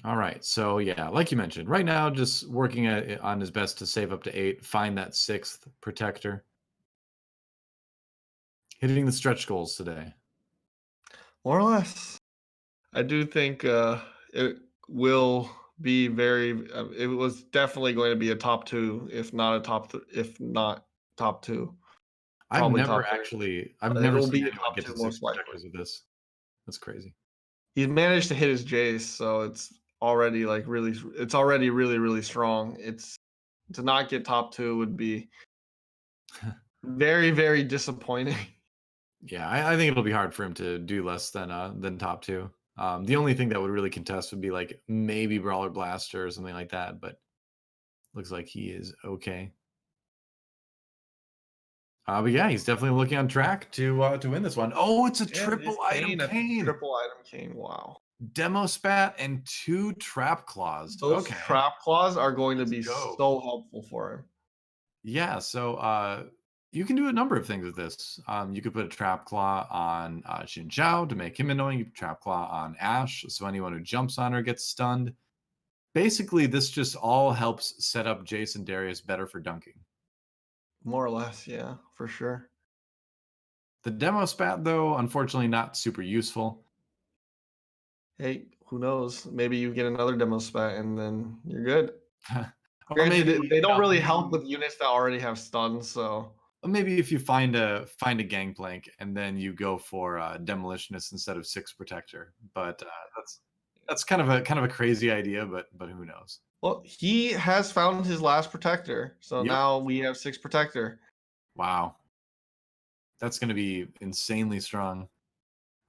Speaker 1: All right. So, yeah, like you mentioned, right now, just working on his best to save up to 8, find that 6th protector. Hitting the stretch goals today.
Speaker 2: More or less. I do think it will be it was definitely going to be a top 2, if not top 2.
Speaker 1: I've never seen anyone get to 6 protectors with this. That's crazy.
Speaker 2: He's managed to hit his Jace, so it's already really, really strong. To not get top 2 would be very, very disappointing.
Speaker 1: Yeah, I think it'll be hard for him to do less than top 2. The only thing that would really contest would be like maybe Brawler Blaster or something like that, but looks like he is okay. But yeah, he's definitely looking on track to win this one. Oh, it's a triple item cane.
Speaker 2: Triple item cane. Wow.
Speaker 1: Demo spat and 2 trap claws.
Speaker 2: Those trap claws are going to be so helpful for him.
Speaker 1: Yeah, so you can do a number of things with this. You could put a trap claw on Xin Zhao to make him annoying. You put trap claw on Ashe, so anyone who jumps on her gets stunned. Basically, this just all helps set up Jace and Darius better for dunking.
Speaker 2: More or less, yeah, for sure.
Speaker 1: The demo spat, though, unfortunately not super useful.
Speaker 2: Hey, who knows? Maybe you get another demo spat and then you're good.
Speaker 1: Or maybe
Speaker 2: they don't really help with units that already have stuns, so
Speaker 1: maybe if you find a gangplank and then you go for demolitionist instead of 6 protector, but That's kind of a crazy idea, but who knows?
Speaker 2: Well, he has found his last protector, so
Speaker 1: Yep.
Speaker 2: now we have 6 protector.
Speaker 1: Wow. That's going to be insanely strong.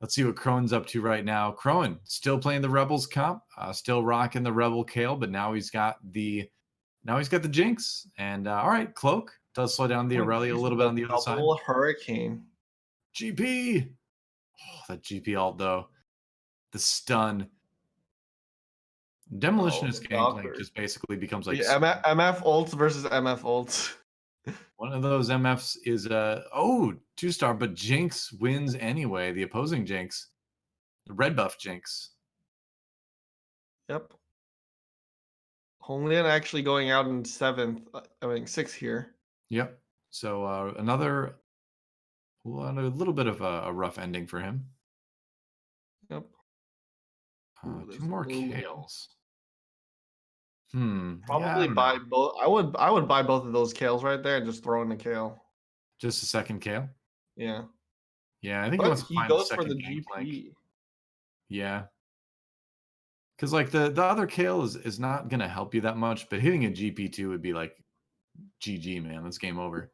Speaker 1: Let's see what Crowan's up to right now. Crowan still playing the Rebels comp, still rocking the Rebel Kale, but now he's got the Jinx. And all right, Cloak does slow down the Aurelia a little bit on the other side.
Speaker 2: Double Hurricane.
Speaker 1: GP. Oh, that GP ult though. The stun. Demolitionist gameplay just basically becomes like
Speaker 2: MF ults versus MF ults.
Speaker 1: one of those MFs is 2-star, but Jinx wins anyway. The opposing Jinx, the red buff Jinx.
Speaker 2: Yep. Homeland actually going out in 7th. I mean 6th here.
Speaker 1: Yep. So a little bit of a rough ending for him.
Speaker 2: Yep.
Speaker 1: Two more Kales.
Speaker 2: Probably buy both. I would buy both of those Kales right there and just throw in the Kale.
Speaker 1: Just a second Kale.
Speaker 2: Yeah.
Speaker 1: Yeah, I think
Speaker 2: he goes for the GP.
Speaker 1: Yeah. Because like the other Kale is not gonna help you that much, but hitting a GP2 would be like GG, man. That's game over.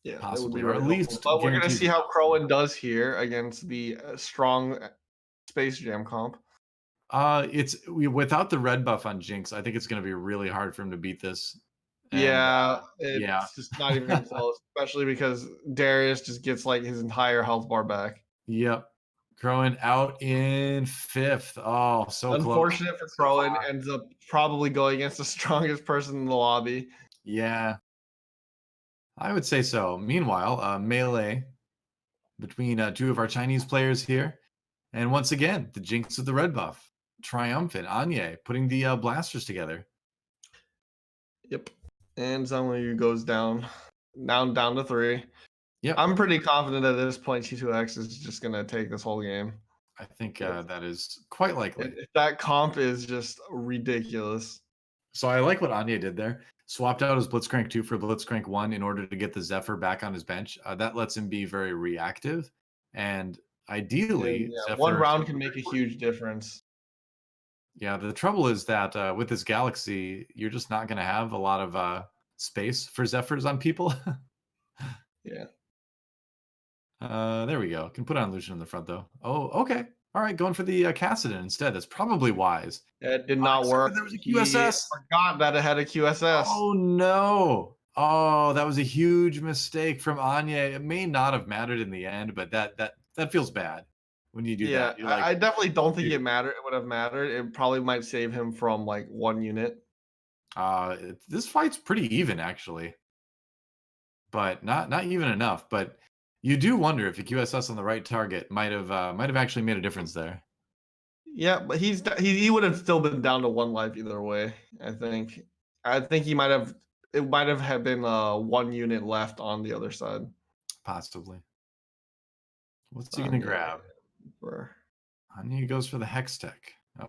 Speaker 2: Yeah,
Speaker 1: possibly, or at
Speaker 2: helpful.
Speaker 1: least.
Speaker 2: But we're gonna see how Crowan does here against the strong Space Jam comp.
Speaker 1: Without the red buff on Jinx, I think it's gonna be really hard for him to beat this.
Speaker 2: And, it's just not even close, especially because Darius just gets like his entire health bar back.
Speaker 1: Yep. Crowan out in 5th. Oh, so
Speaker 2: unfortunate
Speaker 1: close.
Speaker 2: for Crowan, ends up probably going against the strongest person in the lobby.
Speaker 1: Yeah, I would say so. Meanwhile, melee between 2 of our Chinese players here, and once again the Jinx with the red buff, triumphant. Anye putting the blasters together.
Speaker 2: Yep, and Zhang goes down to 3.
Speaker 1: Yep.
Speaker 2: I'm pretty confident at this point T2X is just gonna take this whole game.
Speaker 1: I think that is quite likely.
Speaker 2: That comp is just ridiculous.
Speaker 1: So I like what Anye did there. Swapped out his Blitzcrank 2 for Blitzcrank 1 in order to get the Zephyr back on his bench. That lets him be very reactive. And ideally,
Speaker 2: one round can make a huge difference.
Speaker 1: Yeah, the trouble is that with this Galaxy, you're just not going to have a lot of space for Zephyrs on people.
Speaker 2: Yeah.
Speaker 1: There we go. Can put on Lucian in the front, though. Oh, okay. All right, going for the Kassadin instead. That's probably wise.
Speaker 2: It did not work.
Speaker 1: There was a QSS.
Speaker 2: Forgot that it had a QSS.
Speaker 1: Oh, no. Oh, that was a huge mistake from Anye. It may not have mattered in the end, but that feels bad when you do that.
Speaker 2: Yeah, I definitely don't think it mattered. It would have mattered. It probably might save him from like 1 unit.
Speaker 1: This fight's pretty even, actually. But not even enough. But you do wonder if a QSS on the right target might have actually made a difference there.
Speaker 2: Yeah, but he would have still been down to 1 life either way. I think he might have. It might have been 1 unit left on the other side.
Speaker 1: Possibly. What's he gonna grab? Anya goes for the Hextech.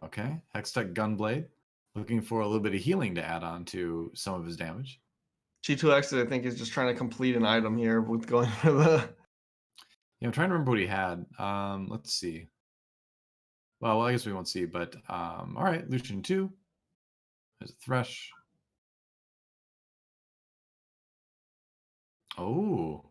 Speaker 1: Okay, Hextech Gunblade. Looking for a little bit of healing to add on to some of his damage.
Speaker 2: G2X, I think, is just trying to complete an item here with going for the.
Speaker 1: Yeah, I'm trying to remember what he had. Let's see. Well, I guess we won't see, but all right, Lucian 2. There's a Thresh. Oh,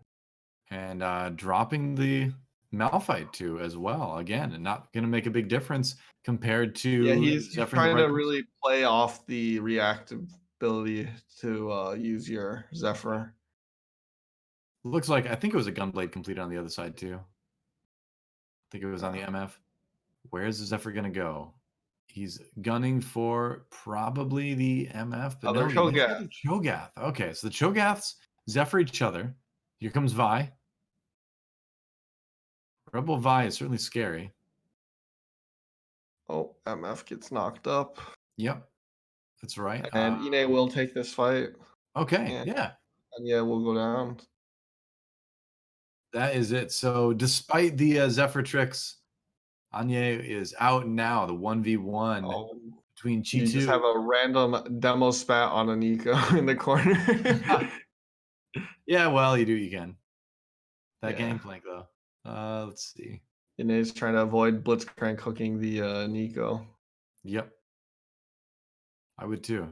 Speaker 1: and dropping the Malphite 2 as well. Again, and not going to make a big difference compared to.
Speaker 2: Yeah, he's trying to really play off the reactability to use your Zephyr.
Speaker 1: Looks like, I think it was a Gunblade completed on the other side too. I think it was on the MF. Where's the Zephyr going to go? He's gunning for probably the MF, but no,
Speaker 2: Cho'Gath.
Speaker 1: Cho'Gath. Okay, so the Cho'Gaths Zephyr each other. Here comes Vi. Rebel Vi is certainly scary.
Speaker 2: Oh, MF gets knocked up.
Speaker 1: Yep, that's right.
Speaker 2: And Ine will take this fight.
Speaker 1: Okay, yeah.
Speaker 2: And yeah, we'll go down.
Speaker 1: That is it. So despite the Zephyr tricks, Anye is out now. The 1v1 between Chi2.
Speaker 2: You just have a random demo spat on a Nico in the corner.
Speaker 1: Yeah, well, you do what you can. That gangplank, though. Let's see.
Speaker 2: Inês trying to avoid Blitzcrank hooking the Nico.
Speaker 1: Yep. I would too.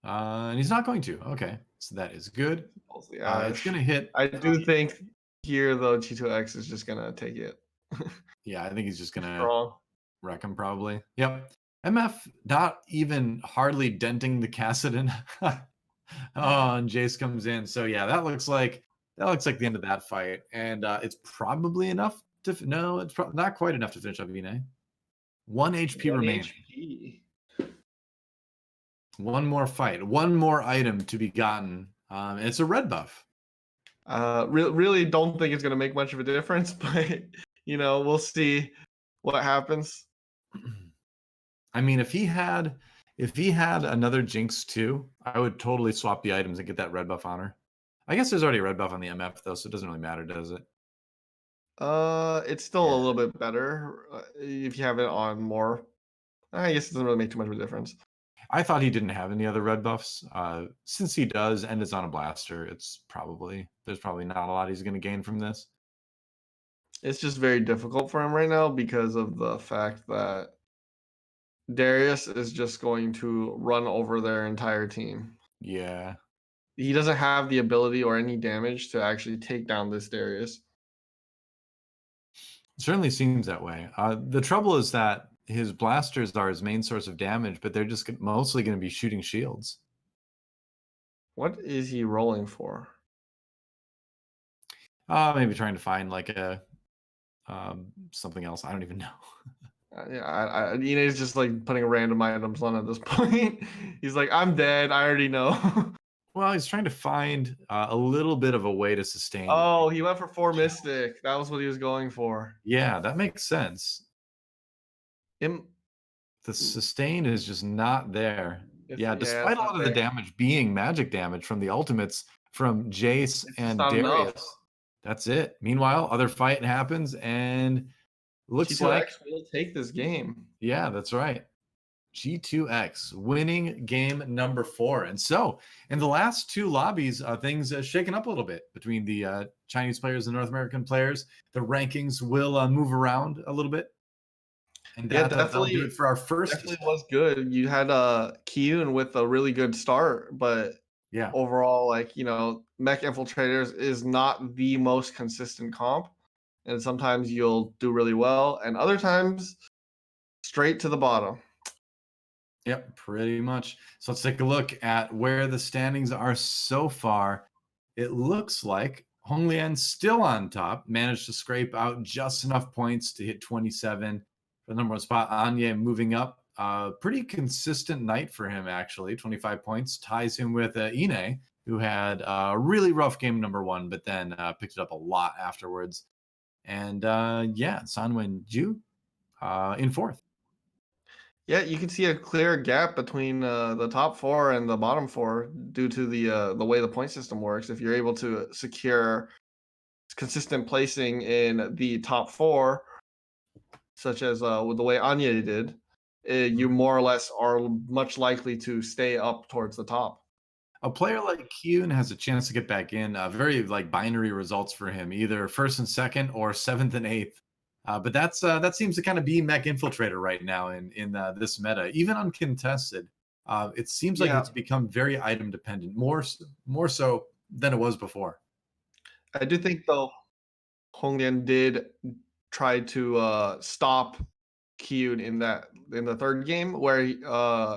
Speaker 1: And he's not going to. Okay. So that is good. It's going to hit.
Speaker 2: I do think here, though, G2X is just going to take it.
Speaker 1: Yeah, I think he's just going to
Speaker 2: Strong.
Speaker 1: wreck him probably. Yep. MF not even hardly denting the Kassadin. Oh, and Jace comes in. So yeah, that looks like the end of that fight. And it's probably enough to no, it's not quite enough to finish up Ine. 1 HP remaining.
Speaker 2: HP.
Speaker 1: One more fight, one more item to be gotten. And it's a red buff.
Speaker 2: Really don't think it's going to make much of a difference, but we'll see what happens.
Speaker 1: I mean, if he had another Jinx too, I would totally swap the items and get that red buff on her. I guess there's already a red buff on the MF though, so it doesn't really matter, does it?
Speaker 2: It's still a little bit better if you have it on more. I guess it doesn't really make too much of a difference.
Speaker 1: I thought he didn't have any other red buffs. Since he does, and it's on a blaster, there's probably not a lot he's going to gain from this.
Speaker 2: It's just very difficult for him right now because of the fact that Darius is just going to run over their entire team.
Speaker 1: Yeah.
Speaker 2: He doesn't have the ability or any damage to actually take down this Darius.
Speaker 1: It certainly seems that way. The trouble is that his blasters are his main source of damage, but they're just mostly going to be shooting shields.
Speaker 2: What is he rolling for?
Speaker 1: Maybe trying to find like a something else. I don't even know.
Speaker 2: Yeah, he's just like putting random items on at this point. He's like, I'm dead. I already know.
Speaker 1: Well, he's trying to find a little bit of a way to sustain.
Speaker 2: Oh, he went for 4 Mystic. That was what he was going for.
Speaker 1: Yeah, that makes sense. The sustain is just not there. Despite a lot of the damage being magic damage from the ultimates from Jace and Darius. Enough. That's it. Meanwhile, other fight happens and looks
Speaker 2: G2X
Speaker 1: like
Speaker 2: will take this game.
Speaker 1: Yeah, that's right. G2X winning game number 4. And so in the last 2 lobbies, things shaken up a little bit between the Chinese players and North American players. The rankings will move around a little bit. And that'll do it for our first.
Speaker 2: Definitely was good. You had Kyun with a really good start, but
Speaker 1: yeah,
Speaker 2: overall, Mech Infiltrators is not the most consistent comp. And sometimes you'll do really well, and other times straight to the bottom.
Speaker 1: Yep, pretty much. So let's take a look at where the standings are so far. It looks like Honglian's still on top, managed to scrape out just enough points to hit 27 for the number 1 spot. Anya moving up. Pretty consistent night for him, actually. 25 points. Ties him with Ine, who had a really rough game number 1, but then picked it up a lot afterwards. And Sanwen Ju in 4th.
Speaker 2: Yeah, you can see a clear gap between the top 4 and the bottom 4 due to the way the point system works. If you're able to secure consistent placing in the top 4, such as with the way Anya did, you more or less are much likely to stay up towards the top.
Speaker 1: A player like Kyun has a chance to get back in. Very binary results for him, either 1st and 2nd or 7th and 8th. But that seems to kind of be Mech Infiltrator right now in this meta, even uncontested. It seems like it's become very item dependent, more so than it was before.
Speaker 2: I do think though, Honglian did try to stop Kyun in the 3rd game, where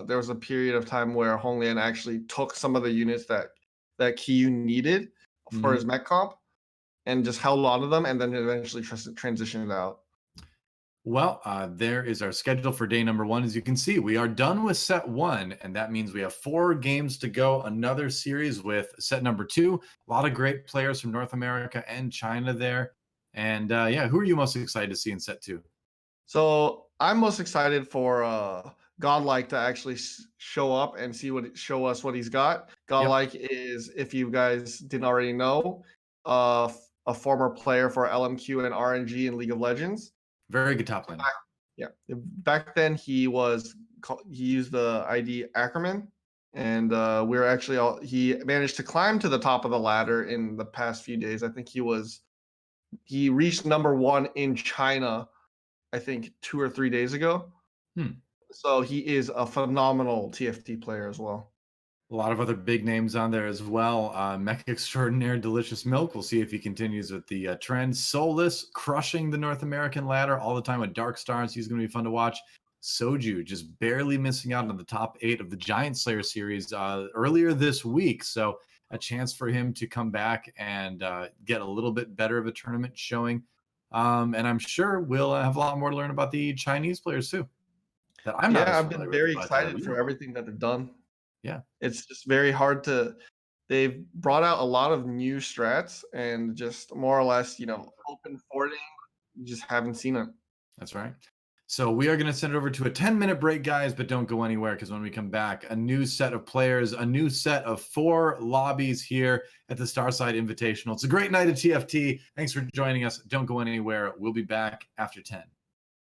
Speaker 2: there was a period of time where Honglian actually took some of the units that Kyun needed for his mech comp and just held on to them, and then eventually transitioned out.
Speaker 1: Well, there is our schedule for day number 1. As you can see, we are done with set 1, and that means we have 4 games to go. Another series with set number 2. A lot of great players from North America and China there. And who are you most excited to see in set 2?
Speaker 2: So I'm most excited for Godlike to actually show up and show us what he's got. Godlike is, if you guys didn't already know, a former player for LMQ and RNG in League of Legends.
Speaker 1: Very good top lane.
Speaker 2: Back then he used the ID Ackerman, and he managed to climb to the top of the ladder in the past few days. I think he was He reached #1 in China, I think 2 or 3 days ago. So he is a phenomenal TFT player as well.
Speaker 1: A lot of other big names on there as well. Mecha Extraordinaire Delicious Milk. We'll see if he continues with the trend. Soulless crushing the North American ladder all the time with Dark Stars. He's going to be fun to watch. Soju just barely missing out on the top 8 of the Giant Slayer series earlier this week. So a chance for him to come back and get a little bit better of a tournament showing. And I'm sure we'll have a lot more to learn about the Chinese players too. That I'm not as
Speaker 2: I've
Speaker 1: familiar
Speaker 2: been
Speaker 1: with.
Speaker 2: very
Speaker 1: But,
Speaker 2: excited for everything that they've done.
Speaker 1: Yeah.
Speaker 2: It's just very hard to. They've brought out a lot of new strats and just more or less, open forting. You just haven't seen it.
Speaker 1: That's right. So we are going to send it over to a 10-minute break, guys, but don't go anywhere because when we come back, a new set of players, a new set of 4 lobbies here at the Starside Invitational. It's a great night at TFT. Thanks for joining us. Don't go anywhere. We'll be back after 10.